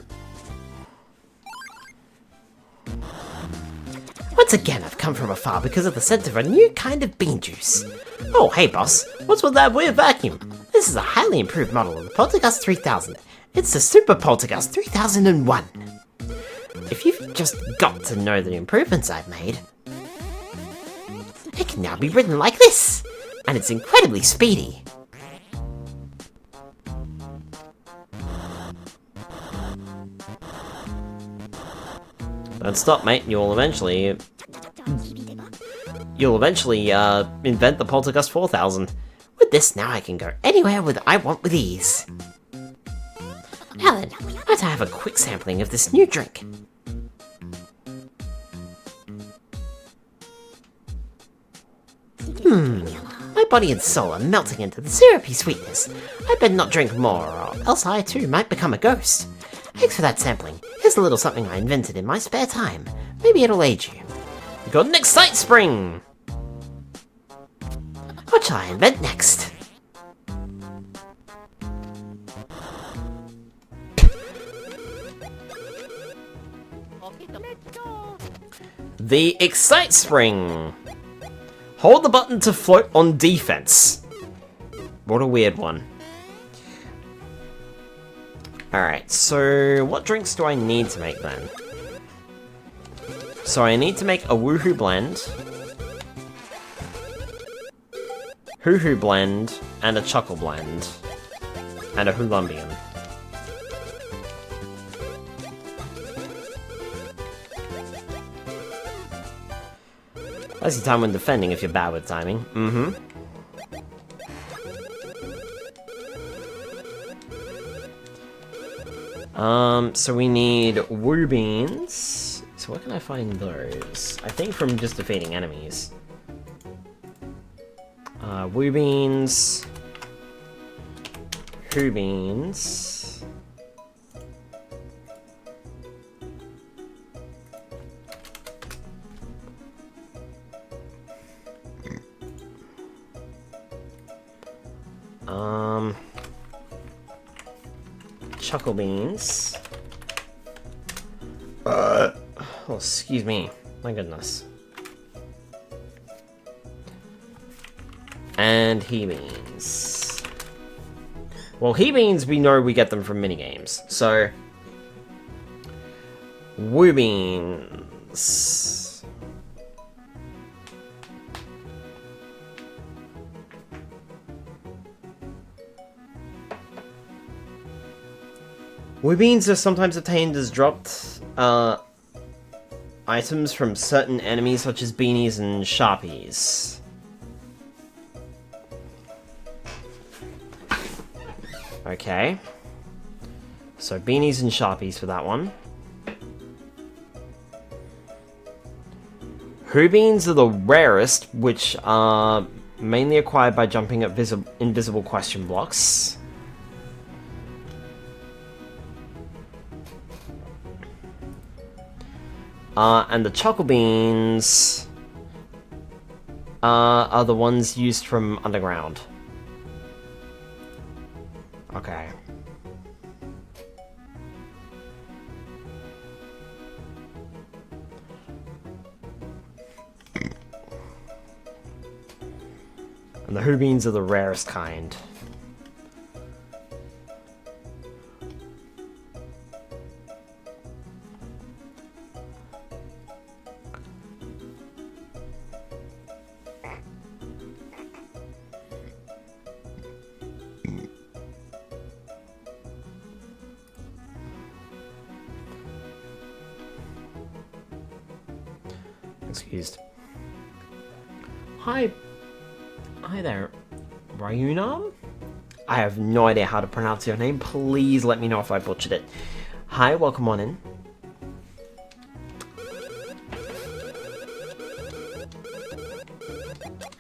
[SPEAKER 2] Once again, I've come from afar because of the scent of a new kind of bean juice. Oh, hey boss, what's with that weird vacuum? This is a highly improved model of the Poltergust 3000. It's the Super Poltergust 3001. If you've just got to know the improvements I've made, it can now be ridden like this, and it's incredibly speedy.
[SPEAKER 1] Don't stop, mate. You'll eventually invent the Poltergust 4000.
[SPEAKER 2] With this, now I can go anywhere I want with ease. Now then, let's have a quick sampling of this new drink. My body and soul are melting into the syrupy sweetness. I better not drink more, or else I too might become a ghost. Thanks for that sampling. Here's a little something I invented in my spare time. Maybe it'll aid you.
[SPEAKER 1] We got an Excite Spring!
[SPEAKER 2] What shall I invent next?
[SPEAKER 1] The Excite Spring. Hold the button to float on defense. What a weird one. Alright, so what drinks do I need to make then? So I need to make a Woohoo Blend, Hoo-Hoo Blend, and a Chuckle Blend, and a Hoolumbian. That's your time when defending if you're bad with timing. Mm-hmm. So we need Woo Beans. So where can I find those? I think from just defeating enemies. Woo Beans. Hoo Beans. Chuckle Beans. Oh, excuse me. My goodness. And He Beans. Well, He Beans, we know we get them from minigames. So, Woo Beans. Woo Beans are sometimes obtained as dropped items from certain enemies such as Beanies and Sharpies. Okay. So Beanies and Sharpies for that one. Hoo Beans are the rarest, which are mainly acquired by jumping at invisible question blocks. And the Chuckle Beans are the ones used from underground. Okay. And the Hoo Beans are the rarest kind. Excused. Hi there, Ryuna? I have no idea how to pronounce your name. Please let me know if I butchered it. Hi, welcome on in.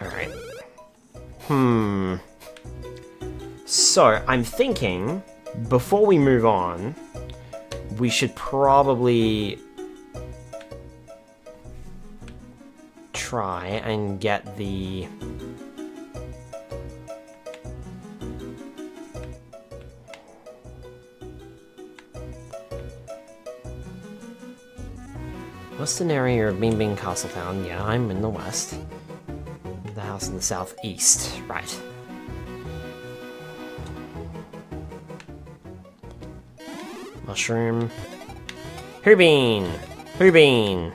[SPEAKER 1] Alright. So, I'm thinking, before we move on, we should probably try and get the western area of Beanbean Castle town. Yeah, I'm in the west. The house in the southeast. Right. Mushroom. Hoo Bean! Hoo Bean!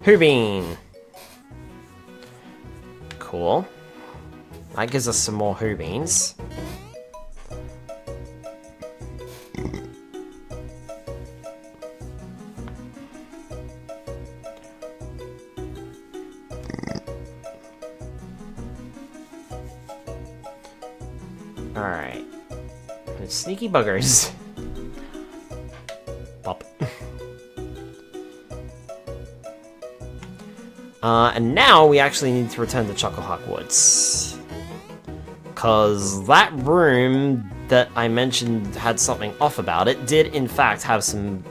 [SPEAKER 1] Hoo Bean! Cool. That gives us some more Hoo Beans. Alright. Sneaky buggers. Pop. And now we actually need to return to Chucklehuck Woods. Because that room that I mentioned had something off about it did in fact have some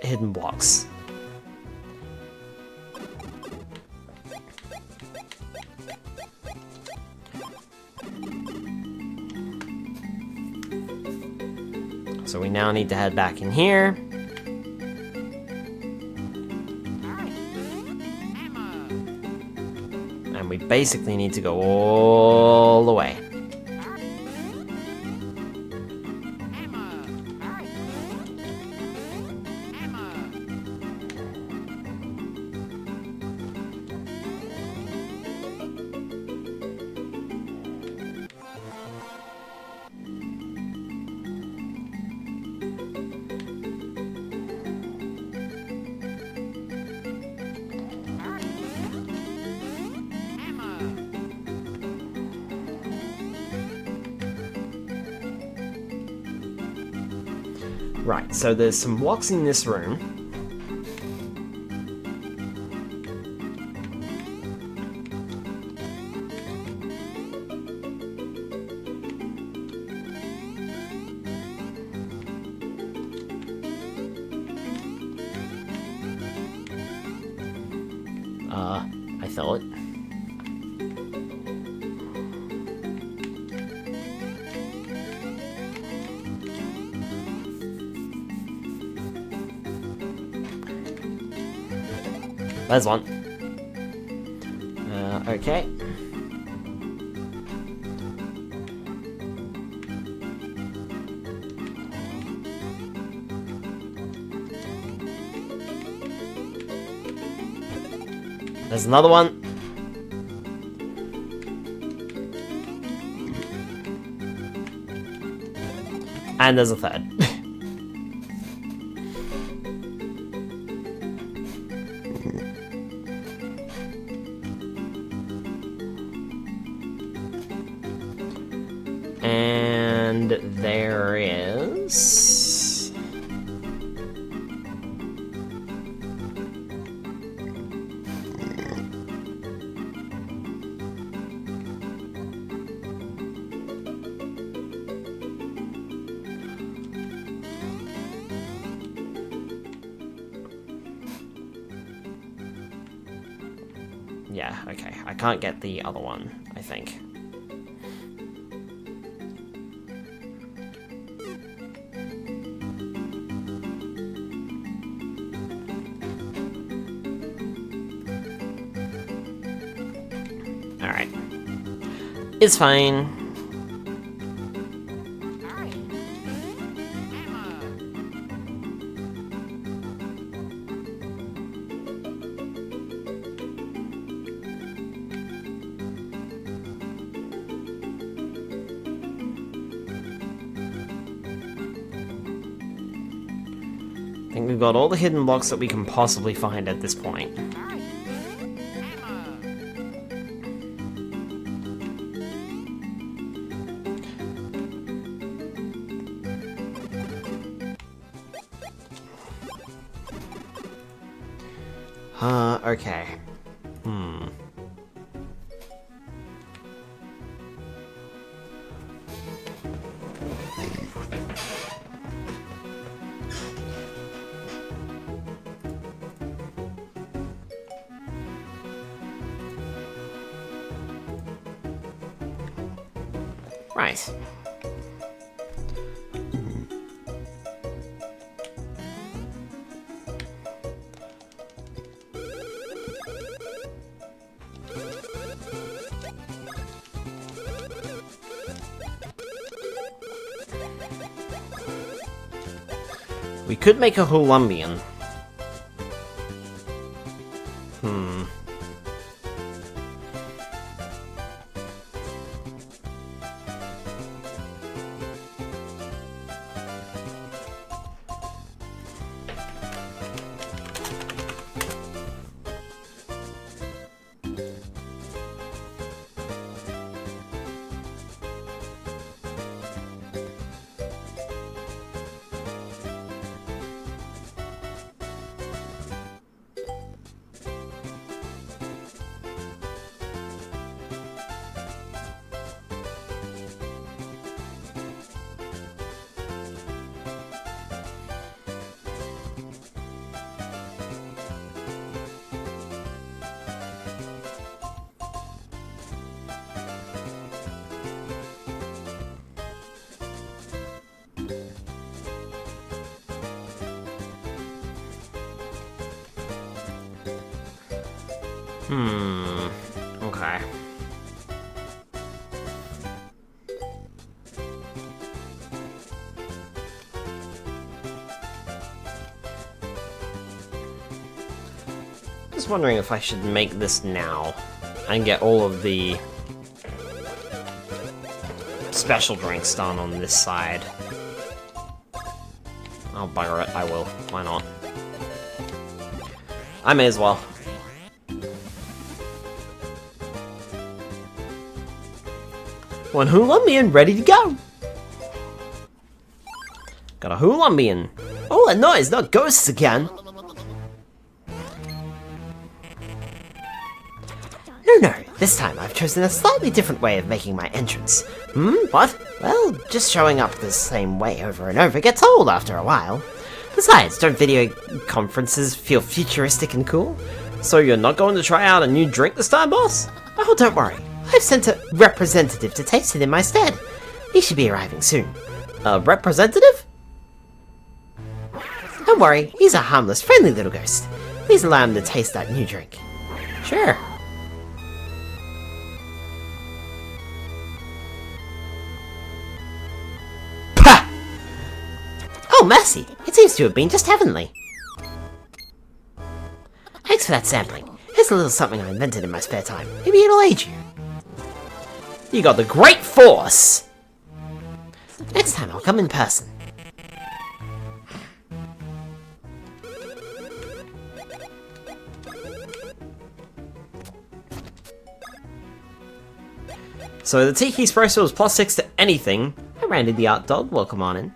[SPEAKER 1] hidden blocks. So we now need to head back in here. basically need to go all the way. Right, so there's some blocks in this room. I thought. There's one. Okay. There's another one. And there's a third. And there is... Yeah, okay. I can't get the other one, I think. Alright. It's fine. I think we've got all the hidden blocks that we can possibly find at this point. Okay. Right. We could make a Colombian. Okay. Just wondering if I should make this now and get all of the special drinks done on this side. Oh, bugger it, I will. Why not? I may as well. One Hulumbian ready to go! Got a Hulumbian.
[SPEAKER 2] Oh, a noise, not ghosts again. No, this time I've chosen a slightly different way of making my entrance. What? Well, just showing up the same way over and over gets old after a while. Besides, don't video conferences feel futuristic and cool?
[SPEAKER 1] So you're not going to try out a new drink this time, boss?
[SPEAKER 2] Oh, don't worry. I've sent a representative to taste it in my stead. He should be arriving soon.
[SPEAKER 1] A representative?
[SPEAKER 2] Don't worry, he's a harmless, friendly little ghost. Please allow him to taste that new drink.
[SPEAKER 1] Sure.
[SPEAKER 2] Oh, mercy! It seems to have been just heavenly. Thanks for that sampling. Here's a little something I invented in my spare time. Maybe it'll aid you.
[SPEAKER 1] You got the great force!
[SPEAKER 2] Next time I'll come in person.
[SPEAKER 1] So the Tiki Espresso is +6 to anything.
[SPEAKER 2] Hi, Randy the Art Dog. Welcome on in.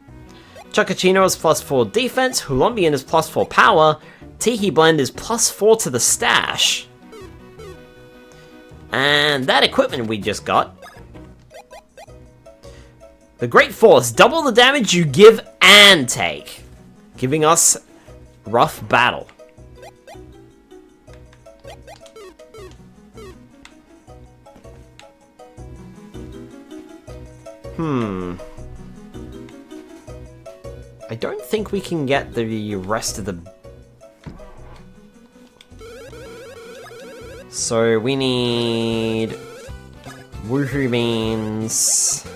[SPEAKER 1] Chuckachino is +4 defense, Hulumbian is +4 power, Tiki Blend is +4 to the stash. And that equipment we just got. The Great Force, double the damage you give and take. Giving us rough battle. I don't think we can get the rest of the... So we need... Woohoo beans.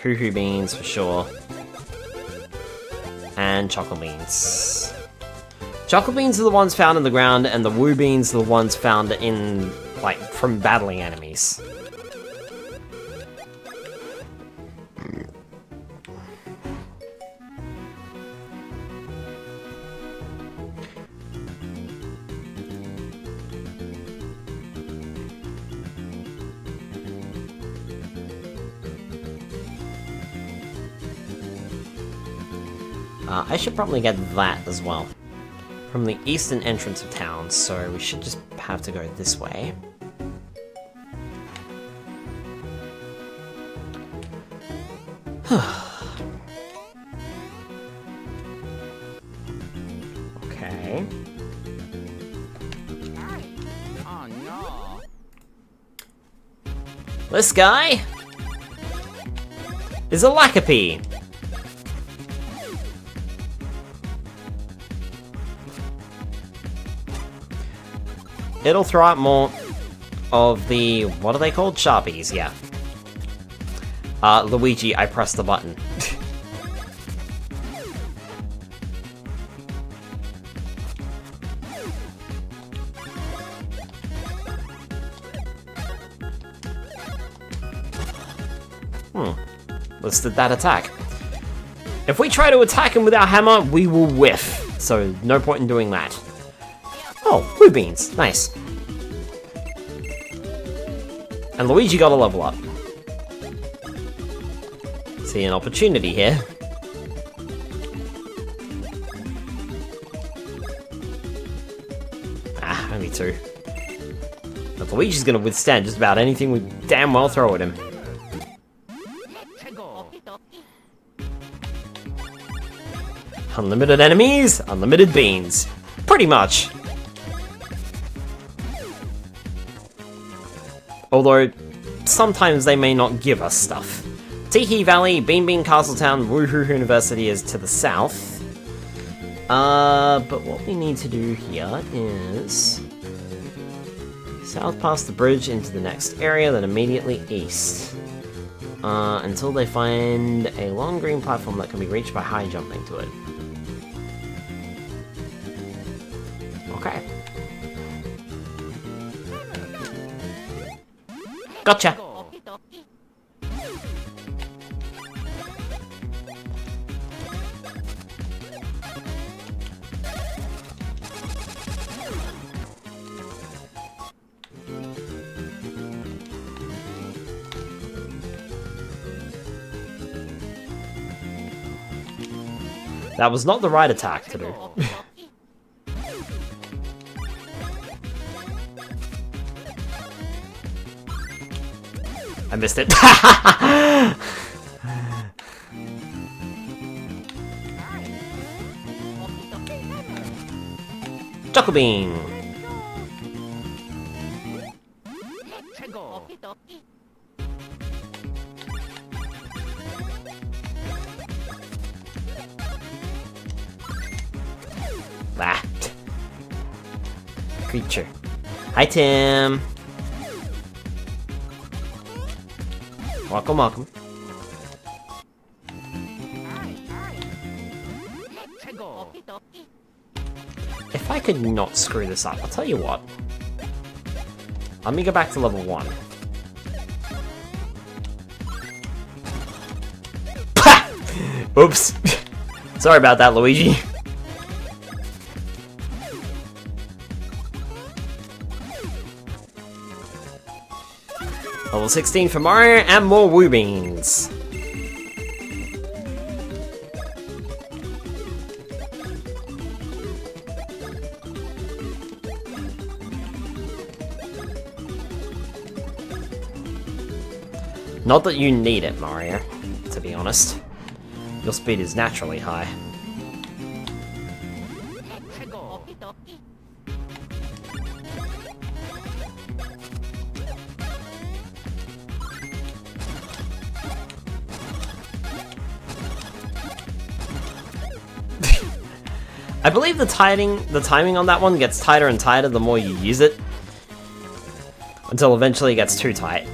[SPEAKER 1] Hoo-hoo beans for sure. And chocolate beans. Chocolate beans are the ones found in the ground, and the woo beans are the ones found in, like, from battling enemies. I should probably get that as well. From the eastern entrance of town, so we should just have to go this way. Okay.
[SPEAKER 4] Oh no.
[SPEAKER 1] This guy is a Lacapy. It'll throw out more of the... what are they called? Sharpies, yeah. Luigi, I pressed the button. Listed that attack. If we try to attack him with our hammer, we will whiff. So, no point in doing that. Oh, blue beans. Nice. And Luigi got a level up. See an opportunity here. Ah, only 2. But Luigi's gonna withstand just about anything we damn well throw at him. Unlimited enemies, unlimited beans. Pretty much. Although, sometimes they may not give us stuff. Tiki Valley, Beanbean Castle Town, Woohoo University is to the south. But what we need to do here is... south past the bridge into the next area, then immediately east. Until they find a long green platform that can be reached by high jumping to it. Okay. Gotcha. That was not the right attack to do. I missed it. Chuckle Bean. Ah. Creature. Hi, Tim. Welcome, welcome. If I could not screw this up, I'll tell you what. Let me go back to level 1. Oops. Sorry about that, Luigi. Level 16 for Mario, and more Woo Beans. Not that you need it, Mario, to be honest. Your speed is naturally high. I believe the timing on that one gets tighter and tighter the more you use it, until eventually it gets too tight.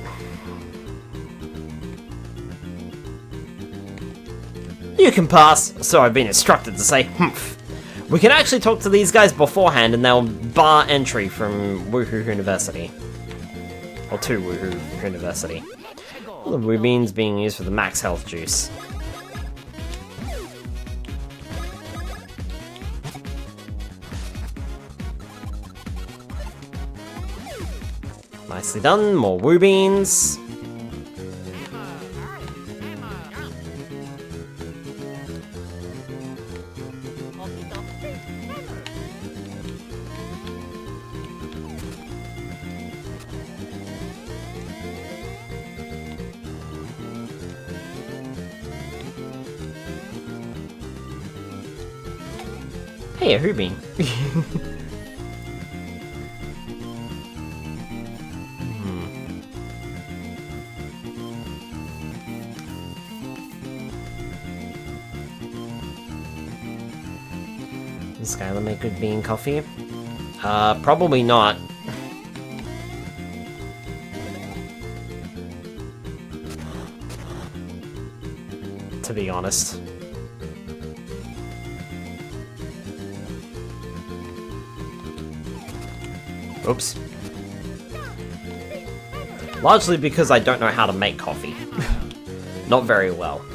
[SPEAKER 1] You can pass, so I've been instructed to say, humph. We can actually talk to these guys beforehand and they'll bar entry from Woohoo University. Or to Woohoo University. The Woo Beans being used for the max health juice. Nicely done, more Woo Beans. Hey, a Woo Bean. Does Skylar make good bean coffee? Probably not. To be honest. Oops. Largely because I don't know how to make coffee. Not very well.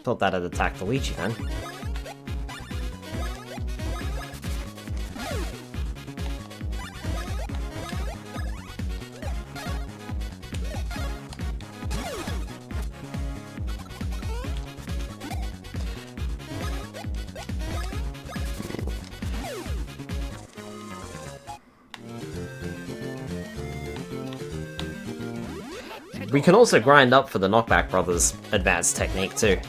[SPEAKER 1] Thought that had attacked Luigi then. We can also grind up for the Knockback Brothers advanced technique too.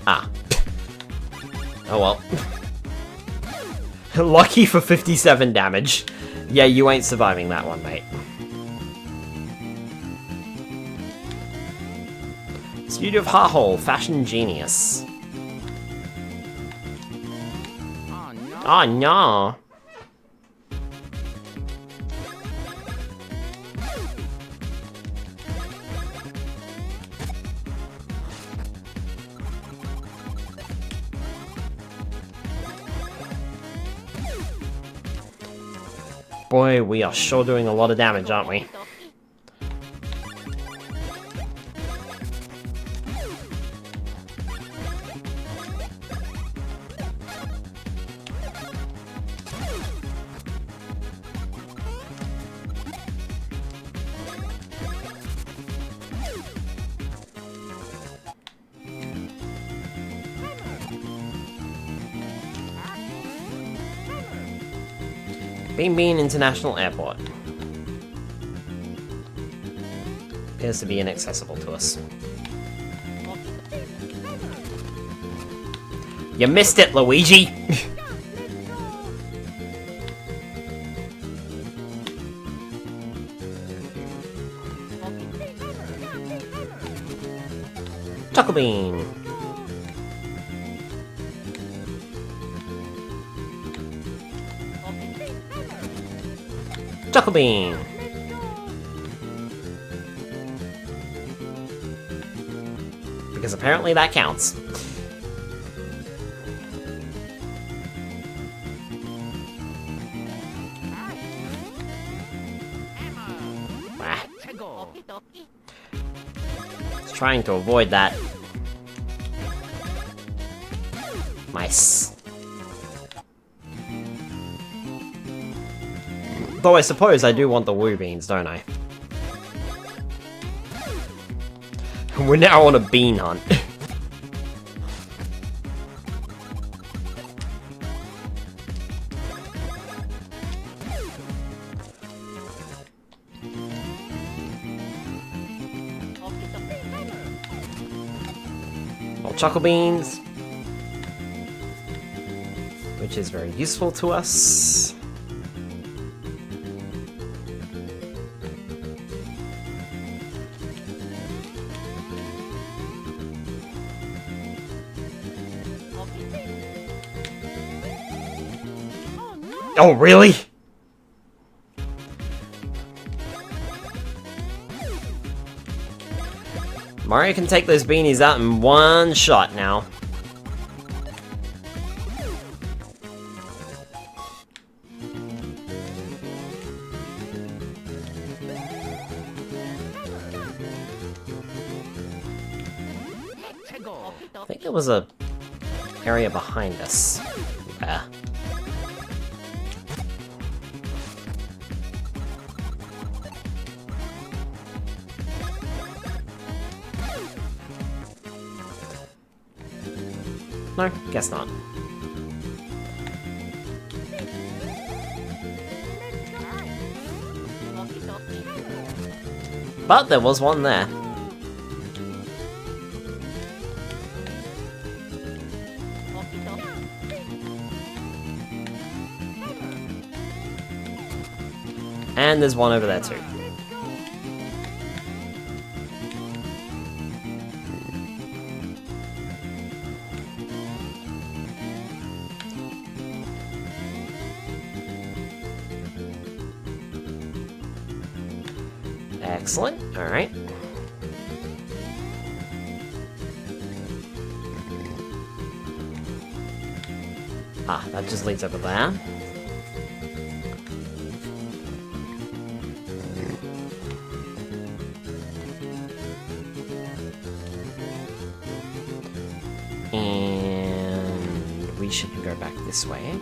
[SPEAKER 1] Ah. Oh well. Lucky for 57 damage. Yeah, you ain't surviving that one, mate. Studio of Hearthole, Fashion Genius.
[SPEAKER 4] Oh no.
[SPEAKER 1] Oh no. Boy, we are sure doing a lot of damage, aren't we? Beanbean International Airport. Appears to be inaccessible to us. You missed it, Luigi! Chucklebean! Chucklebean! Because apparently that counts. Ah. It's trying to avoid that. Nice. Though I suppose I do want the woo beans, don't I? We're now on a bean hunt. More chuckle beans, which is very useful to us. Oh, really? Mario can take those beanies out in one shot now. I think there was a area behind us. Yeah. No, guess not. But there was one there. And there's one over there too. Excellent, alright. Ah, that just leads over there. And we should go back this way.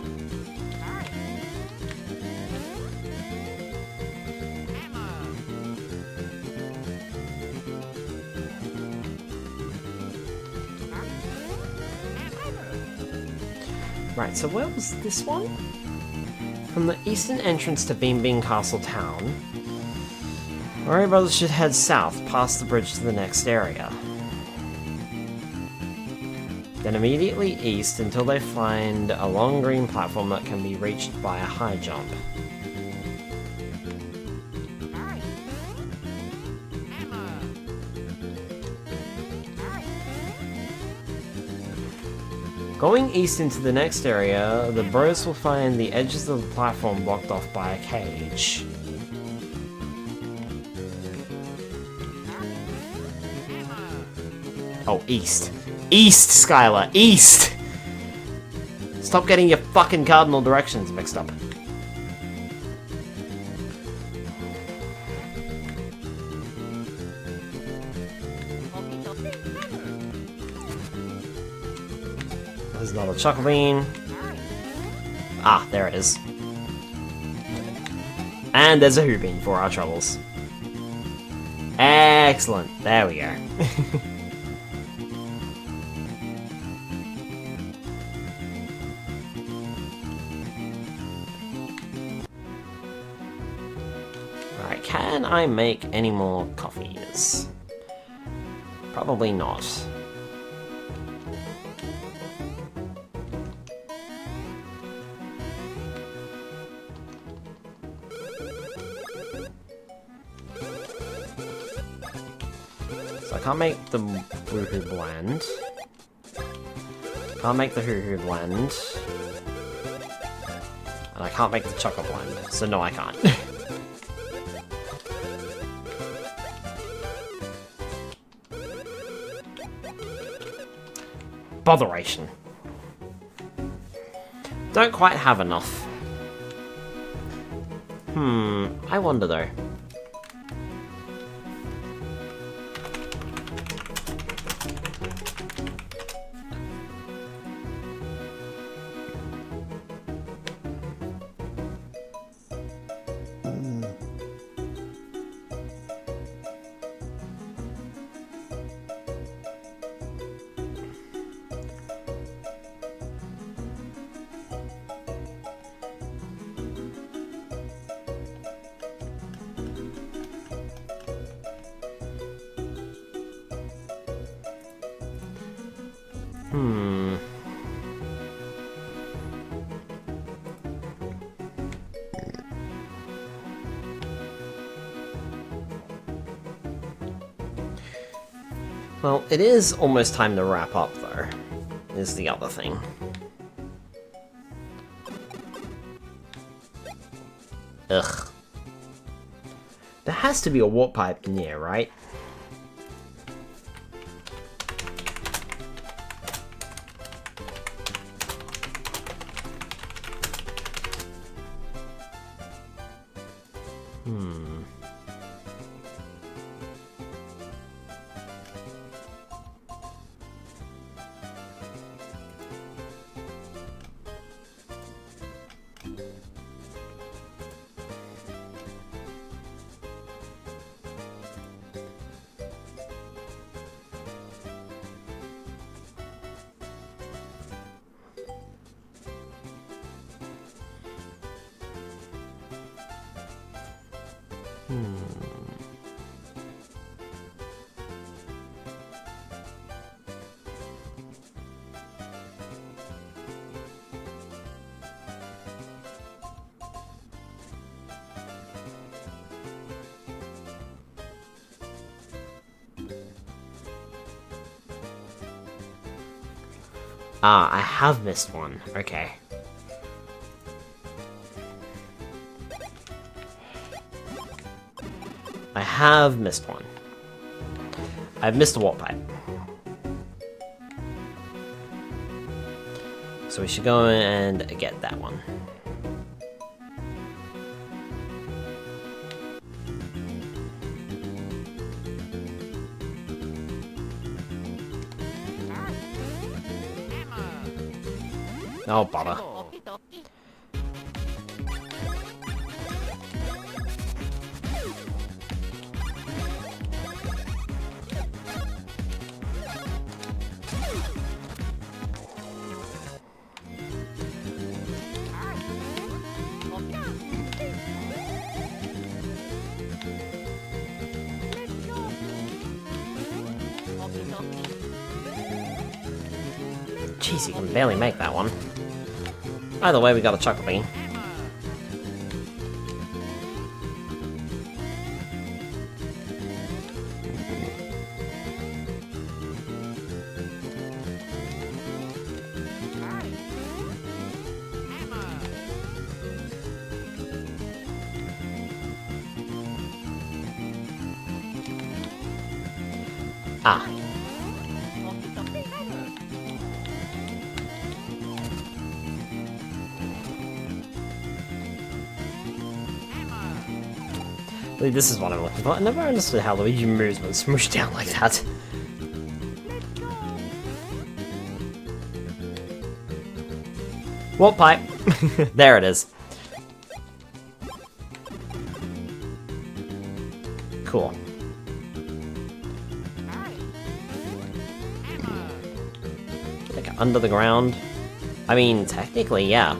[SPEAKER 1] Right, so where was this one? From the eastern entrance to Beanbean Castle town, Mario Brothers should head south, past the bridge to the next area. Then immediately east until they find a long green platform that can be reached by a high jump. Going east into the next area, the bros will find the edges of the platform blocked off by a cage. Oh, east. East, Skylar! East! Stop getting your fucking cardinal directions mixed up. There's another Chuckle Bean. Ah, there it is. And there's a Hoo Bean for our troubles. Excellent. There we go. Alright, can I make any more coffees? Probably not. So I can't make the Woohoo Blend. Can't make the Hoo-Hoo Blend. And I can't make the Chocolate Blend, so no I can't. Botheration. Don't quite have enough. I wonder though. Well, it is almost time to wrap up, though, is the other thing. Ugh. There has to be a warp pipe near, right? Ah, I have missed one. Okay. I have missed one. I've missed a warp pipe. So we should go and get that one. No bother. Jeez, you can barely make that one. Either way, we got a Chuckle Bean. Ah. This is what I'm looking for. I never understood how Luigi moves when smooshed down like that. Warp pipe! There it is. Cool. Like under the ground? I mean, technically, yeah.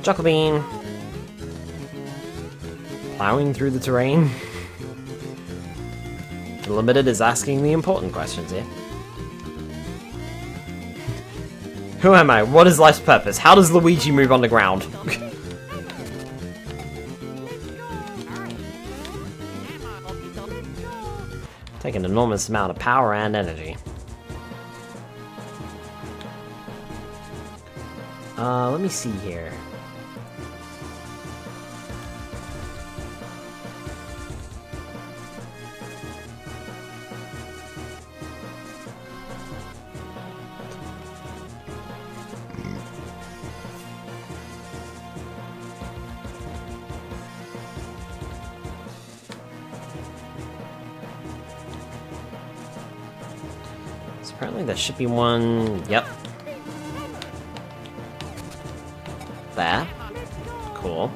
[SPEAKER 1] Chuckle Bean. Plowing through the terrain. The Limited is asking the important questions here. Who am I? What is life's purpose? How does Luigi move on the ground? Take an enormous amount of power and energy. Let me see here. So apparently there should be one. Yep. There. Cool.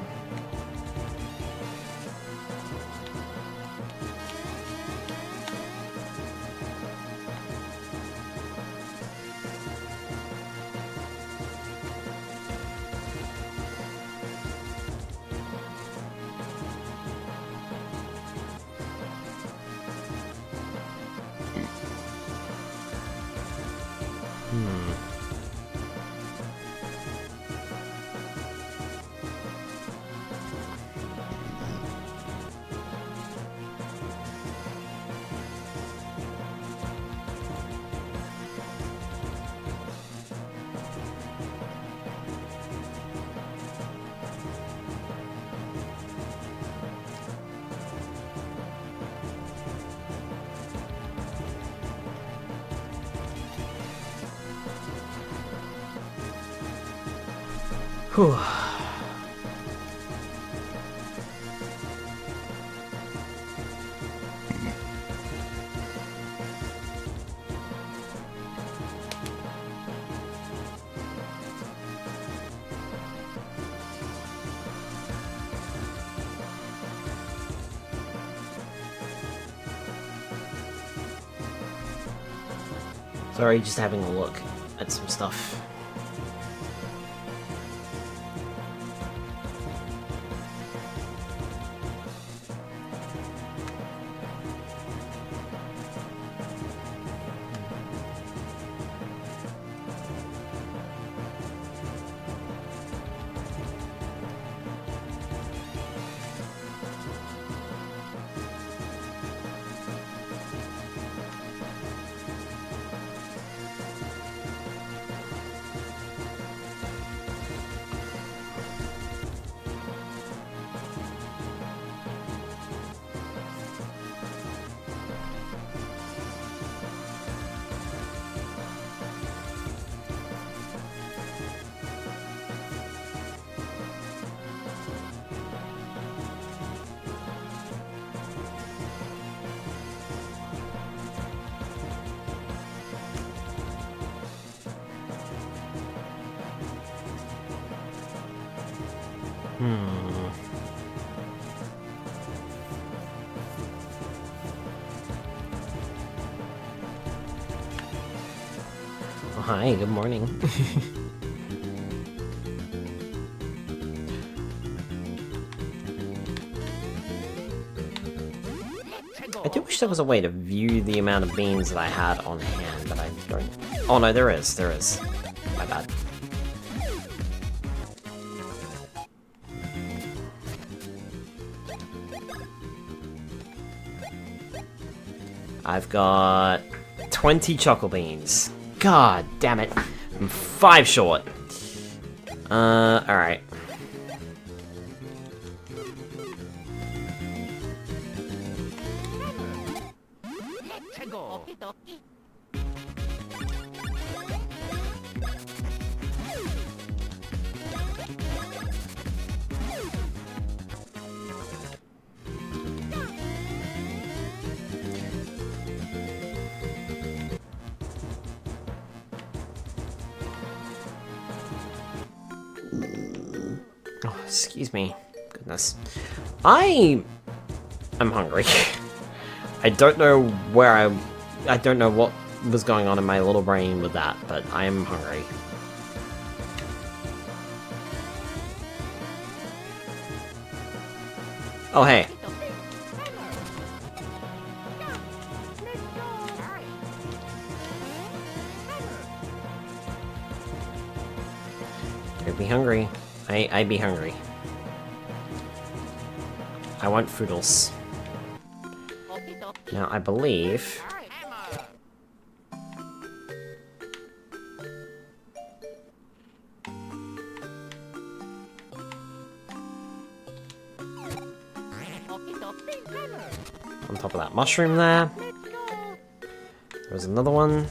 [SPEAKER 1] Whew. Sorry, just having a look at some stuff. Oh, hi, good morning. wish there was a way to view the amount of beans that I had on hand, but I don't... Oh no, there is. My bad. I've got 20 chocolate beans. God damn it. I'm 5 short. Alright. Oh, excuse me. Goodness. I'm hungry. I don't know where I don't know what was going on in my little brain with that, but I am hungry. Oh, hey. I'd be hungry. I'd be hungry. I want foodles. Now, I believe... on top of that mushroom there. There's another one.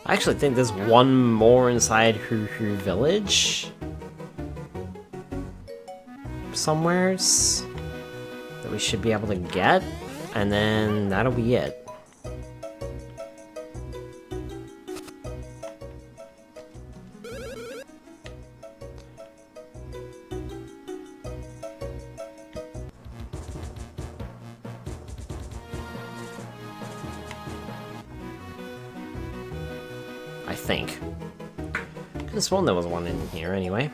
[SPEAKER 1] I actually think there's one more inside Hoo Hoo Village. Somewheres. That we should be able to get. And then that'll be it. I think. Could have sworn there was one in here anyway.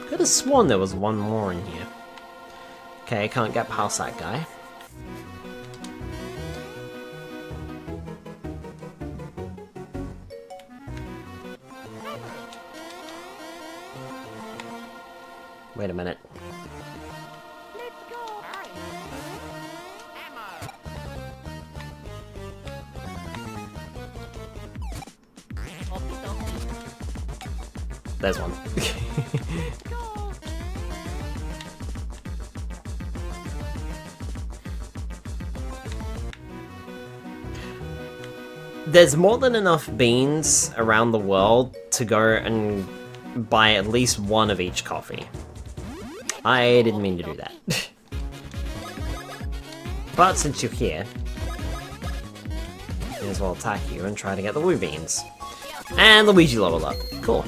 [SPEAKER 1] Could have sworn there was one more in here. Okay, I can't get past that guy. Wait a minute. There's one. There's more than enough beans around the world to go and buy at least one of each coffee. I didn't mean to do that. But since you're here, may as well attack you and try to get the woo beans. And Luigi leveled up. Cool.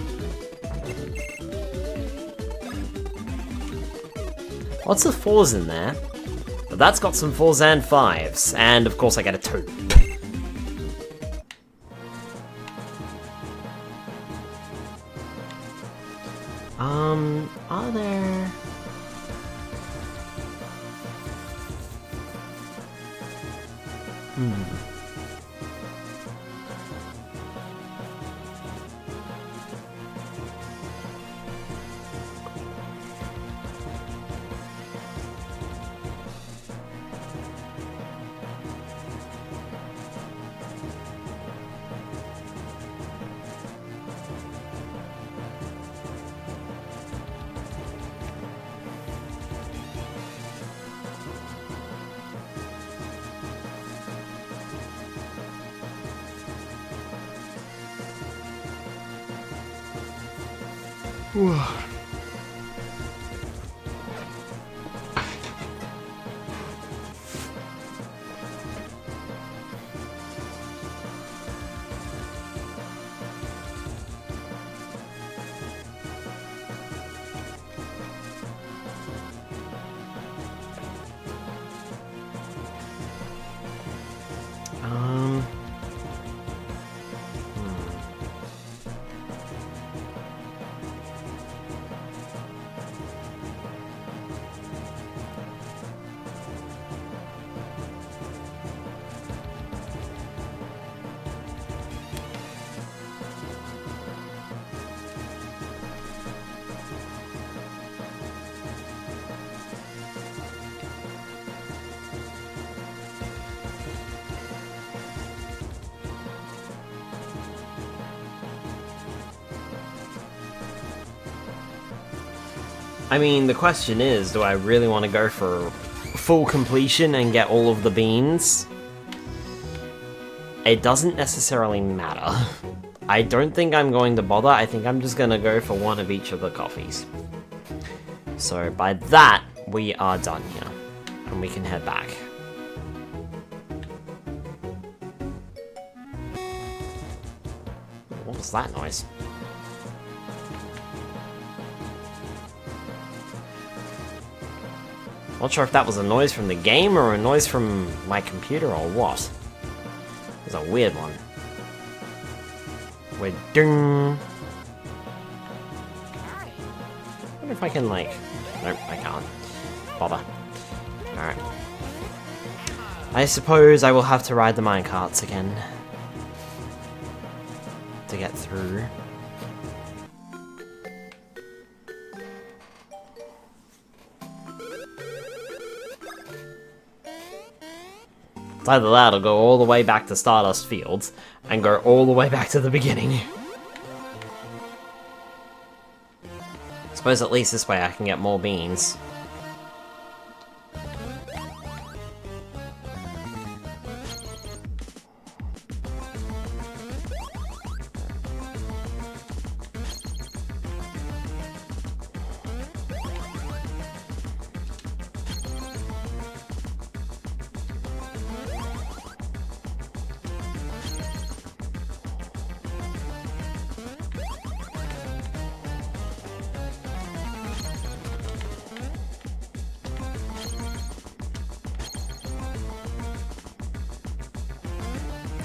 [SPEAKER 1] Lots of 4s in there. But that's got some 4s and 5s. And of course I get a 2. Are there... I mean, the question is, do I really want to go for full completion and get all of the beans? It doesn't necessarily matter. I don't think I'm going to bother. I think I'm just going to go for one of each of the coffees. So by that, we are done here. And we can head back. What was that noise? Not sure if that was a noise from the game or a noise from my computer or what. It was a weird one. We're ding. I wonder if I can like... Nope, I can't. Bother. Alright. I suppose I will have to ride the minecarts again. To get through. It's either that or go all the way back to Stardust Fields and go all the way back to the beginning. I suppose at least this way I can get more beans.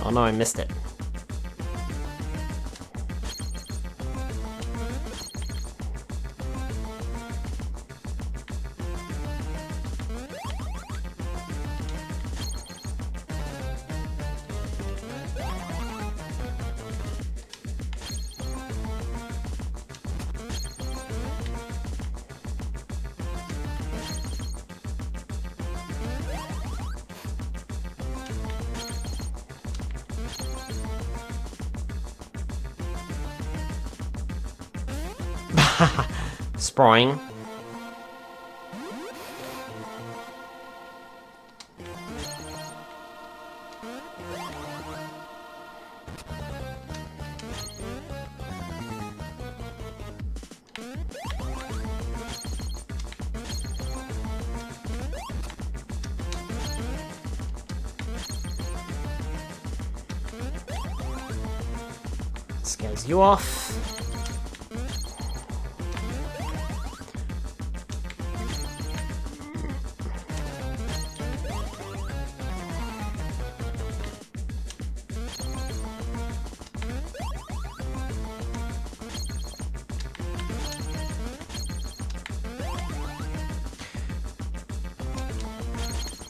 [SPEAKER 1] Oh no, I missed it. Sprawling. Scares you off.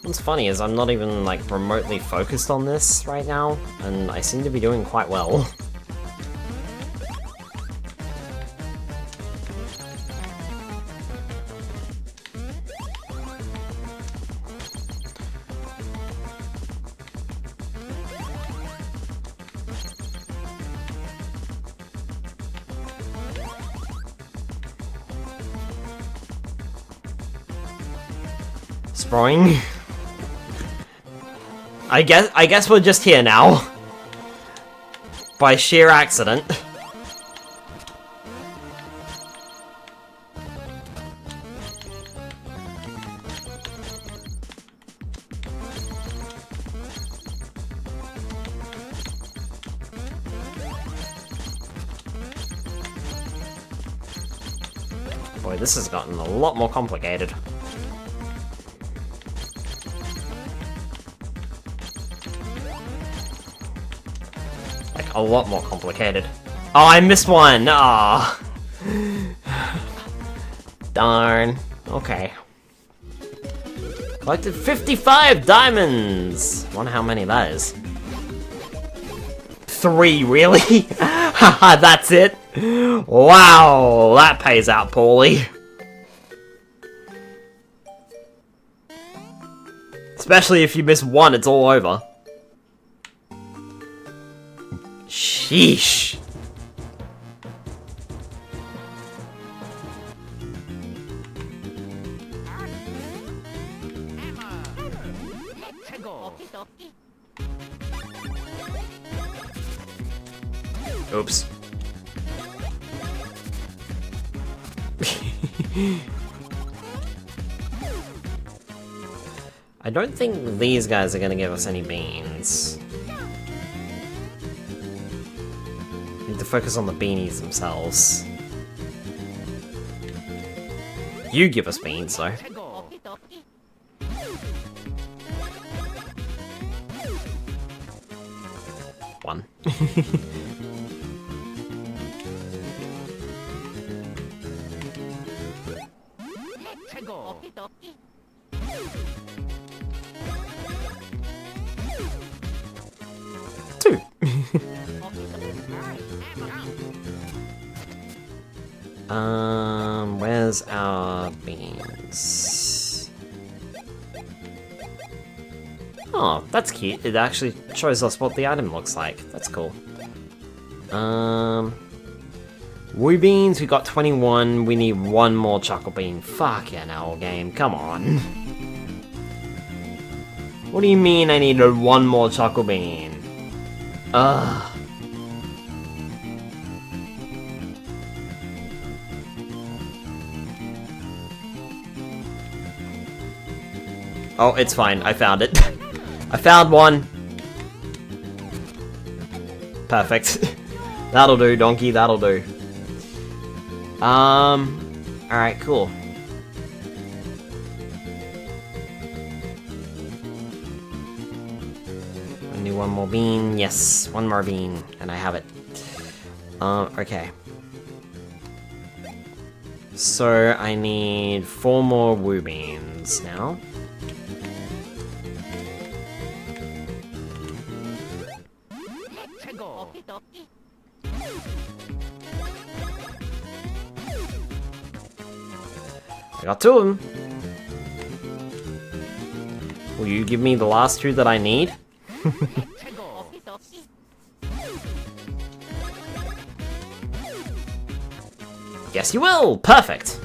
[SPEAKER 1] What's funny is I'm not even like remotely focused on this right now, and I seem to be doing quite well. Sprawling. I guess we're just here now. By sheer accident. Boy, this has gotten a lot more complicated. Like, a lot more complicated. Oh, I missed one! Ah, darn. Okay. Collected 55 diamonds! Wonder how many that is. 3, really? Haha, that's it? Wow, that pays out poorly. Especially if you miss one, it's all over. Sheesh. Oops. I don't think these guys are gonna give us any beans. Need to focus on the beanies themselves. You give us beans, though. One. Two. Where's our beans? Oh, that's cute. It actually shows us what the item looks like. That's cool. Woo beans, we got 21. We need one more chuckle bean. Fuck yeah, now game. Come on. What do you mean I needed one more chuckle bean? Ugh. Oh, it's fine. I found it. I found one. Perfect. That'll do, donkey. That'll do. Alright, cool. I need one more bean. Yes, one more bean. And I have it. Okay. So, I need 4 more woo beans now. I got 2 of them. Will you give me the last 2 that I need? Yes, you will! Perfect!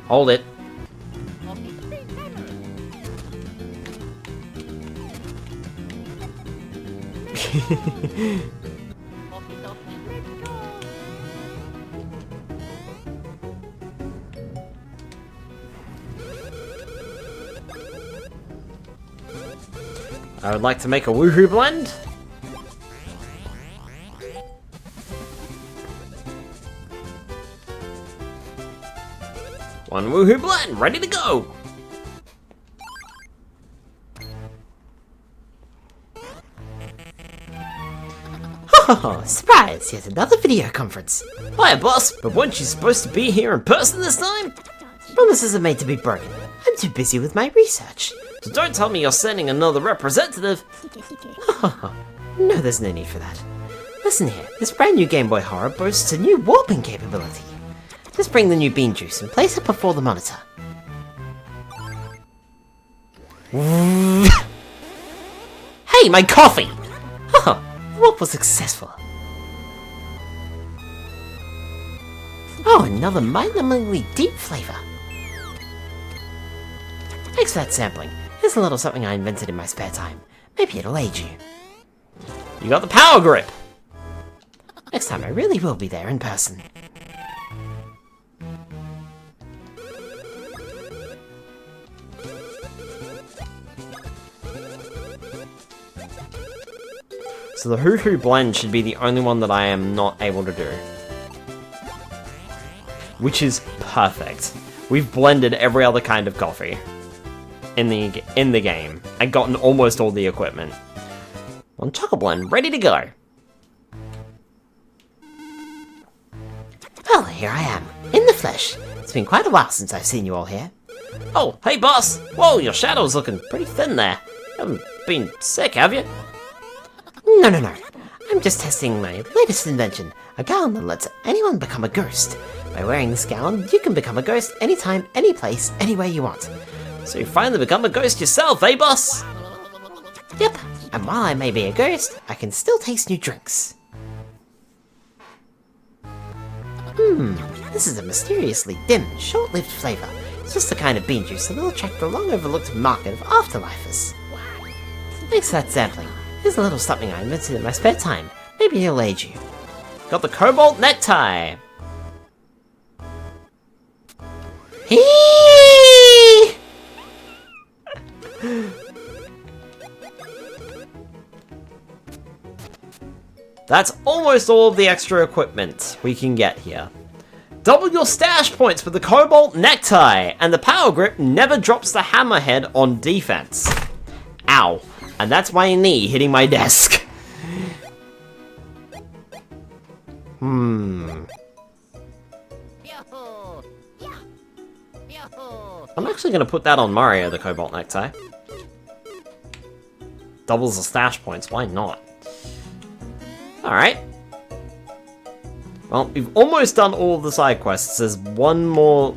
[SPEAKER 1] Hold it. I would like to make a woohoo blend. One woohoo blend, ready to go!
[SPEAKER 2] Oh, surprise! Yet another video conference.
[SPEAKER 1] Hiya, boss, but weren't you supposed to be here in person this time?
[SPEAKER 2] Promises are made to be broken. I'm too busy with my research.
[SPEAKER 1] So don't tell me you're sending another representative.
[SPEAKER 2] No, there's no need for that. Listen here, this brand new Game Boy Horror boasts a new warping capability. Just bring the new bean juice and place it before the monitor.
[SPEAKER 1] Hey, my coffee!
[SPEAKER 2] The warp was successful. Oh, another mind-numbingly deep flavor. Thanks for that sampling. Here's a little something I invented in my spare time. Maybe it'll aid you.
[SPEAKER 1] You got the power grip!
[SPEAKER 2] Next time I really will be there in person.
[SPEAKER 1] So the Hoo-Hoo blend should be the only one that I am not able to do. Which is perfect. We've blended every other kind of coffee in the game and gotten almost all the equipment. One Choco Blend ready to go.
[SPEAKER 2] Well, here I am, in the flesh. It's been quite a while since I've seen you all here.
[SPEAKER 1] Oh, hey boss! Whoa, your shadow's looking pretty thin there. Haven't been sick, have you?
[SPEAKER 2] No. I'm just testing my latest invention, a gown that lets anyone become a ghost. By wearing this gown, you can become a ghost anytime, any place, anywhere you want.
[SPEAKER 1] So you finally become a ghost yourself, eh boss?
[SPEAKER 2] Yep, and while I may be a ghost, I can still taste new drinks. This is a mysteriously dim, short-lived flavor. It's just the kind of bean juice that will attract the long-overlooked market of afterlifers. Thanks for that sampling. Here's a little something I invented in my spare time. Maybe it'll aid you.
[SPEAKER 1] Got the cobalt necktie!
[SPEAKER 2] Hee!
[SPEAKER 1] That's almost all of the extra equipment we can get here. Double your stash points with the cobalt necktie, and the power grip never drops the hammerhead on defense. Ow. And that's my knee hitting my desk. I'm actually going to put that on Mario, the cobalt necktie. Doubles the stash points, why not? Alright. Well, we've almost done all of the side quests. There's one more...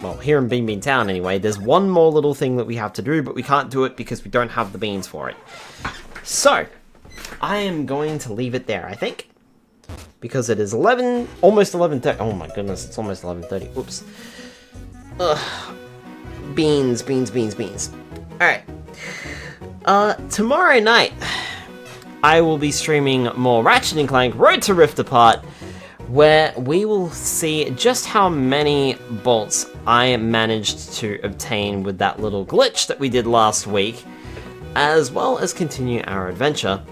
[SPEAKER 1] Well, here in Beanbean Town anyway, there's one more little thing that we have to do, but we can't do it because we don't have the beans for it. So, I am going to leave it there, I think. Because it is almost 11:30. Oh my goodness, it's almost 11:30. Oops. Ugh. Beans. Alright. Tomorrow night, I will be streaming more Ratchet & Clank Road to Rift Apart, where we will see just how many bolts I managed to obtain with that little glitch that we did last week, as well as continue our adventure.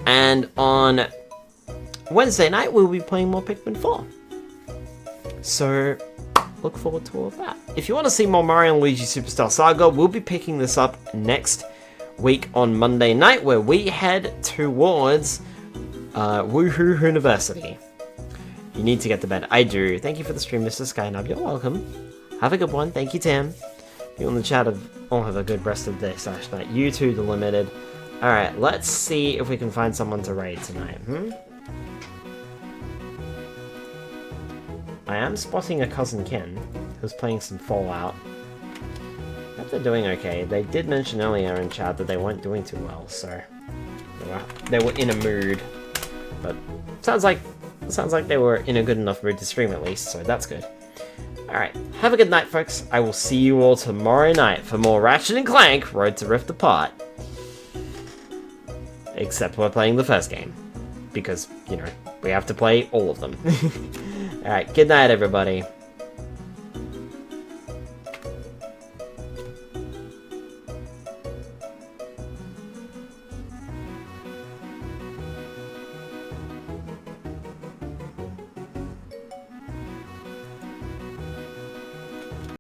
[SPEAKER 1] And on Wednesday night, we'll be playing more Pikmin 4. So, look forward to all of that. If you want to see more Mario and Luigi Superstar Saga, we'll be picking this up next week on Monday night, where we head towards Woohoo University. You need to get to bed. I do. Thank you for the stream, Mr. Skynub. You're welcome. Have a good one. Thank you, Tim. You on the chat all have a good rest of the day/night. You too, The Limited. Alright, let's see if we can find someone to raid tonight, I am spotting a cousin Ken, who's playing some Fallout. I hope they're doing okay. They did mention earlier in chat that they weren't doing too well, so they were in a mood. But sounds like they were in a good enough mood to stream at least, so that's good. Alright, have a good night, folks. I will see you all tomorrow night for more Ratchet & Clank Road to Rift Apart. Except we're playing the first game. Because, you know, we have to play all of them. Alright, good night, everybody.